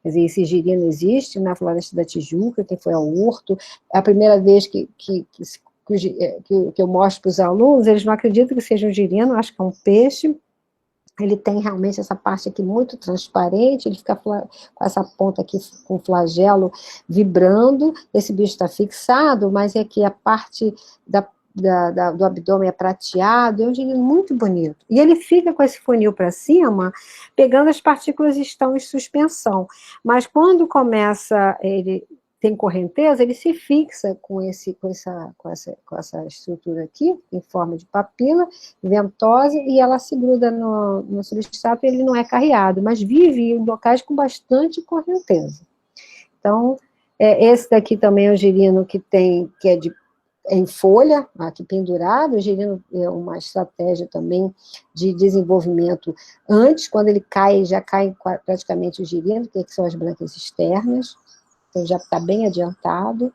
Speaker 1: quer dizer, esse girino existe na Floresta da Tijuca, que foi ao Horto, é a primeira vez que eu mostro para os alunos, eles não acreditam que seja um girino, acho que é um peixe, ele tem realmente essa parte aqui muito transparente, ele fica com essa ponta aqui com o flagelo vibrando, esse bicho está fixado, mas aqui a parte do abdômen é prateado, é um girino muito bonito. E ele fica com esse funil para cima, pegando as partículas que estão em suspensão. Mas quando começa, ele tem correnteza, ele se fixa com essa estrutura aqui, em forma de papila ventosa, e ela se gruda no substrato, e ele não é carreado, mas vive em locais com bastante correnteza. Então, esse daqui também é um girino que é em folha, aqui pendurado, o girino é uma estratégia também de desenvolvimento antes, quando ele cai, já cai praticamente o girino, que são as brancas externas, então já está bem adiantado.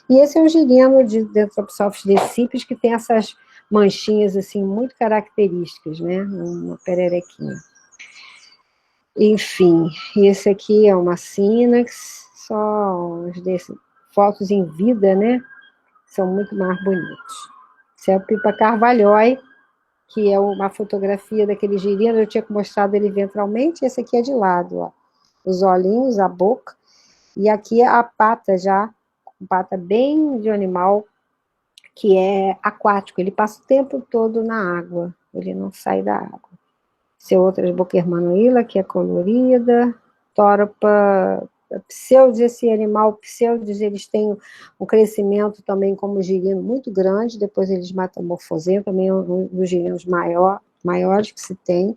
Speaker 1: E esse é um girino de Dendropisopsis decipes, que tem essas manchinhas, assim, muito características, né, uma pererequinha. Enfim, esse aqui é uma sínax, só uns desses, fotos em vida, né, são muito mais bonitos. Esse é o Pipa carvalhoi, que é uma fotografia daquele girino, eu tinha mostrado ele ventralmente, esse aqui é de lado, ó, os olhinhos, a boca, e aqui a pata já, pata bem de animal, que é aquático, ele passa o tempo todo na água, ele não sai da água. Esse é outra Boquermanuíla, que é colorida, Toropa pseudis, esse animal pseudis, eles têm um crescimento também como girino muito grande, depois eles metamorfoseiam, também um dos girinos maiores que se tem,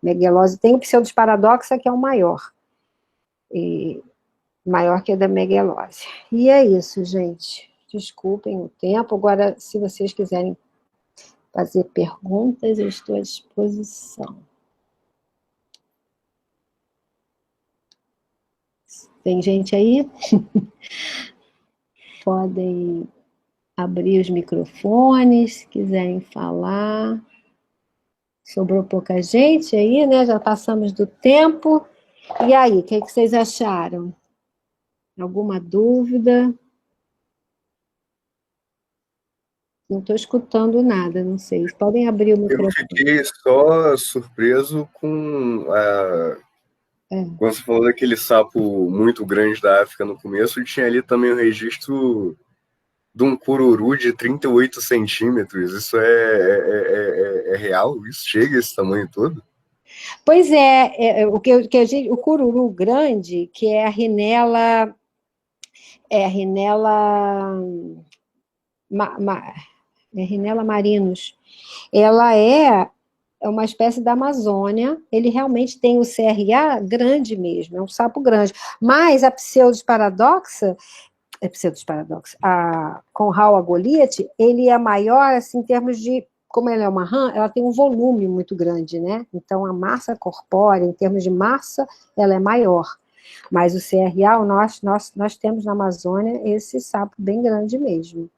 Speaker 1: megalose, tem o pseudis paradoxa, que é o maior, maior que a da megalose. E é isso, gente. Desculpem o tempo. Agora, se vocês quiserem fazer perguntas, eu estou à disposição. Tem gente aí? Podem abrir os microfones, se quiserem falar. Sobrou pouca gente aí, né? Já passamos do tempo. E aí, o que vocês acharam? Alguma dúvida? Não estou escutando nada, não sei. Podem abrir o
Speaker 3: Eu
Speaker 1: microfone.
Speaker 3: fiquei só surpreso com quando você falou daquele sapo muito grande da África no começo, tinha ali também o registro de um cururu de 38 centímetros. Isso é real? Isso chega a esse tamanho todo?
Speaker 1: Pois o cururu grande, que é a Rhinella, ma, ma, Rhinella marinus, ela é uma espécie da Amazônia, ele realmente tem o CRA grande mesmo, é um sapo grande, mas a a Conrail Goliath, ele é maior, assim, em termos de, como ela é uma rã, ela tem um volume muito grande, né? Então, a massa corpórea, em termos de massa, ela é maior. Mas o CRA, nós temos na Amazônia esse sapo bem grande mesmo.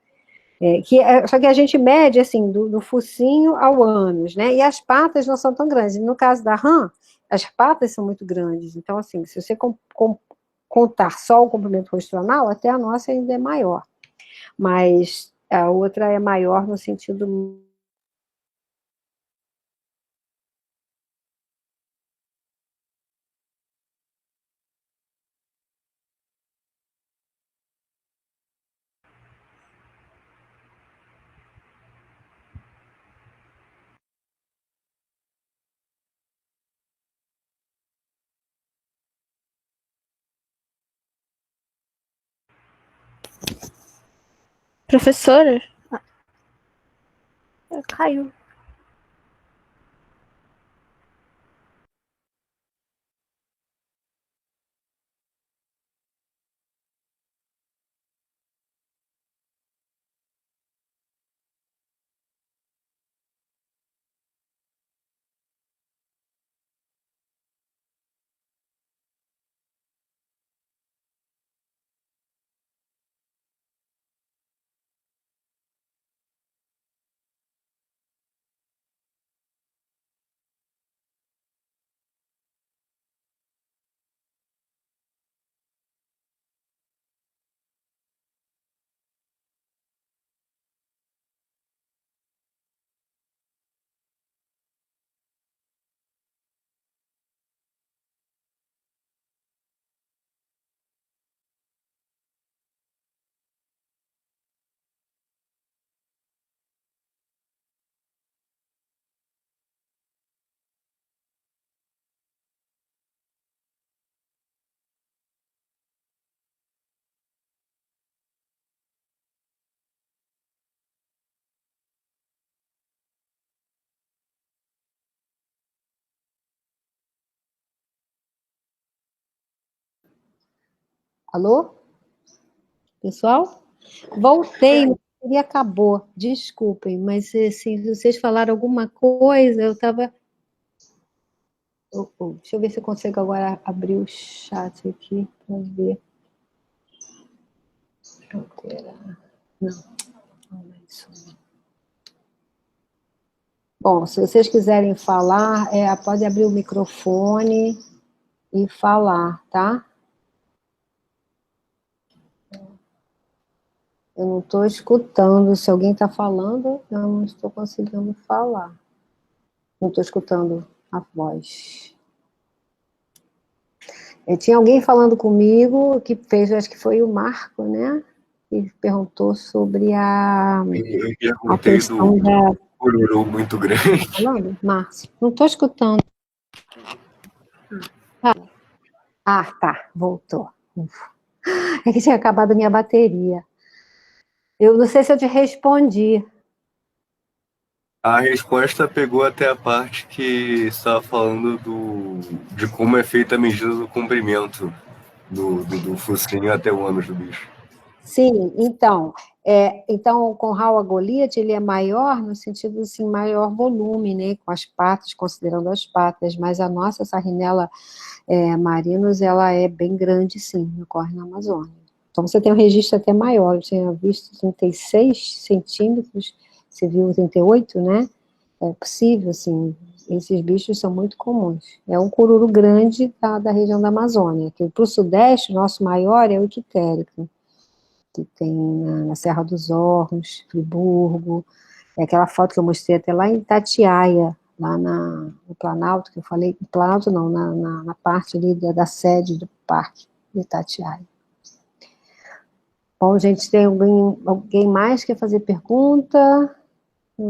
Speaker 1: Só que a gente mede, assim, do focinho ao ânus, né? E as patas não são tão grandes. No caso da rã, as patas são muito grandes. Então, assim, se você contar só o comprimento rostronal, até a nossa ainda é maior. Mas a outra é maior no sentido...
Speaker 4: Professora? Caiu. Alô? Pessoal? Voltei, e acabou. Desculpem, mas assim, se vocês falaram alguma coisa, eu estava... Deixa eu ver se eu consigo agora abrir o chat aqui para ver. Alterar. Não, não é isso. Bom, se vocês quiserem falar, pode abrir o microfone e falar, tá? Eu não estou escutando. Se alguém está falando, eu não estou conseguindo falar. Não estou escutando a voz. Tinha alguém falando comigo, que fez, acho que foi o Marco, né? Que perguntou sobre a questão da...
Speaker 3: Cururu muito grande.
Speaker 1: Falando? Márcio, não estou escutando. Tá, voltou. É que tinha acabado a minha bateria. Eu não sei se eu te respondi.
Speaker 3: A resposta pegou até a parte que estava falando de como é feita a medida do comprimento do focinho até o ânus do bicho.
Speaker 1: Sim, então o Conrail Goliath, ele é maior no sentido, assim, maior volume, né, com as patas, considerando as patas, mas a nossa, essa Rhinella marinus, ela é bem grande, sim, ocorre na Amazônia. Então, você tem um registro até maior, eu tinha visto 36 centímetros, você viu 38, né? É possível, assim, esses bichos são muito comuns. É um cururu grande da região da Amazônia, que para o sudeste, o nosso maior é o equitérico.
Speaker 4: que tem na Serra dos Hornos, Friburgo, é aquela foto que eu mostrei até lá em Itatiaia, lá no Planalto, que eu falei, Planalto não, na parte ali da sede do parque de Itatiaia. Bom, gente, tem alguém mais que quer fazer pergunta?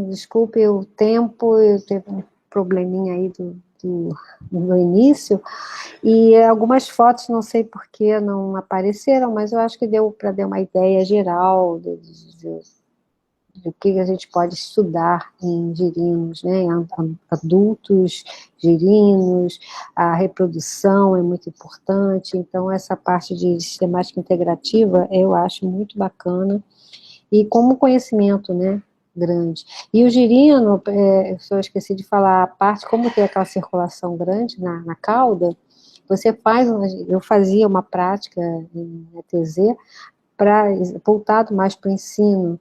Speaker 4: Desculpe o tempo, eu teve um probleminha aí no início, e algumas fotos, não sei por que não apareceram, mas eu acho que deu para dar uma ideia geral do que a gente pode estudar em girinos, né, em adultos girinos, a reprodução é muito importante, então essa parte de sistemática integrativa eu acho muito bacana, e como conhecimento, né, grande. E o girino, eu esqueci de falar, a parte, como tem aquela circulação grande na cauda, eu fazia uma prática em ETZ, voltado mais para o ensino,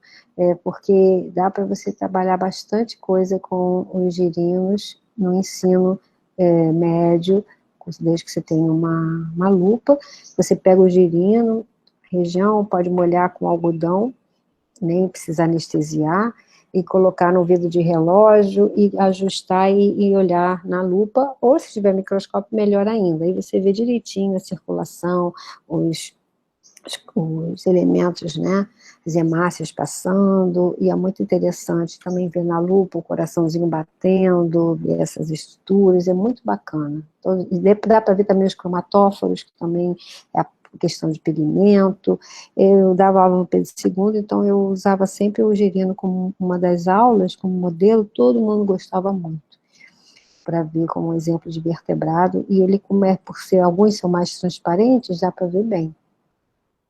Speaker 4: porque dá para você trabalhar bastante coisa com os girinos no ensino médio, desde que você tenha uma lupa, você pega o girino, região, pode molhar com algodão, nem precisa anestesiar, e colocar no ouvido de relógio, e ajustar e olhar na lupa, ou se tiver microscópio, melhor ainda, aí você vê direitinho a circulação, os elementos, né, as hemácias passando, e é muito interessante também ver na lupa o coraçãozinho batendo, ver essas estruturas, é muito bacana. Então, dá para ver também os cromatóforos, que também é a questão de pigmento. Eu dava aula no Pedro II, então eu usava sempre o girino como uma das aulas, como modelo, todo mundo gostava muito, para ver como exemplo de vertebrado, e ele, como é por ser, alguns são mais transparentes, dá para ver bem.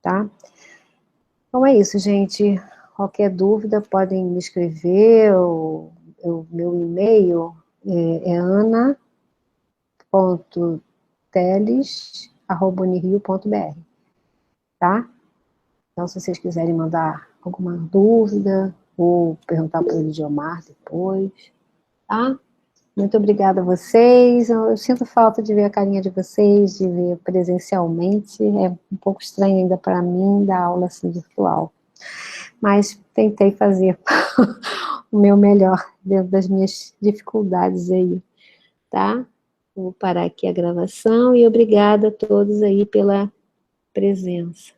Speaker 4: Tá? Então é isso, gente. Qualquer dúvida podem me escrever, meu e-mail é ana.teles@unirio.br, tá? Então, se vocês quiserem mandar alguma dúvida, ou perguntar para o Elidiomar depois, tá? Muito obrigada a vocês. Eu sinto falta de ver a carinha de vocês, de ver presencialmente. É um pouco estranho ainda para mim dar aula assim virtual. Mas tentei fazer o meu melhor dentro das minhas dificuldades aí, tá? Vou parar aqui a gravação e obrigada a todos aí pela presença.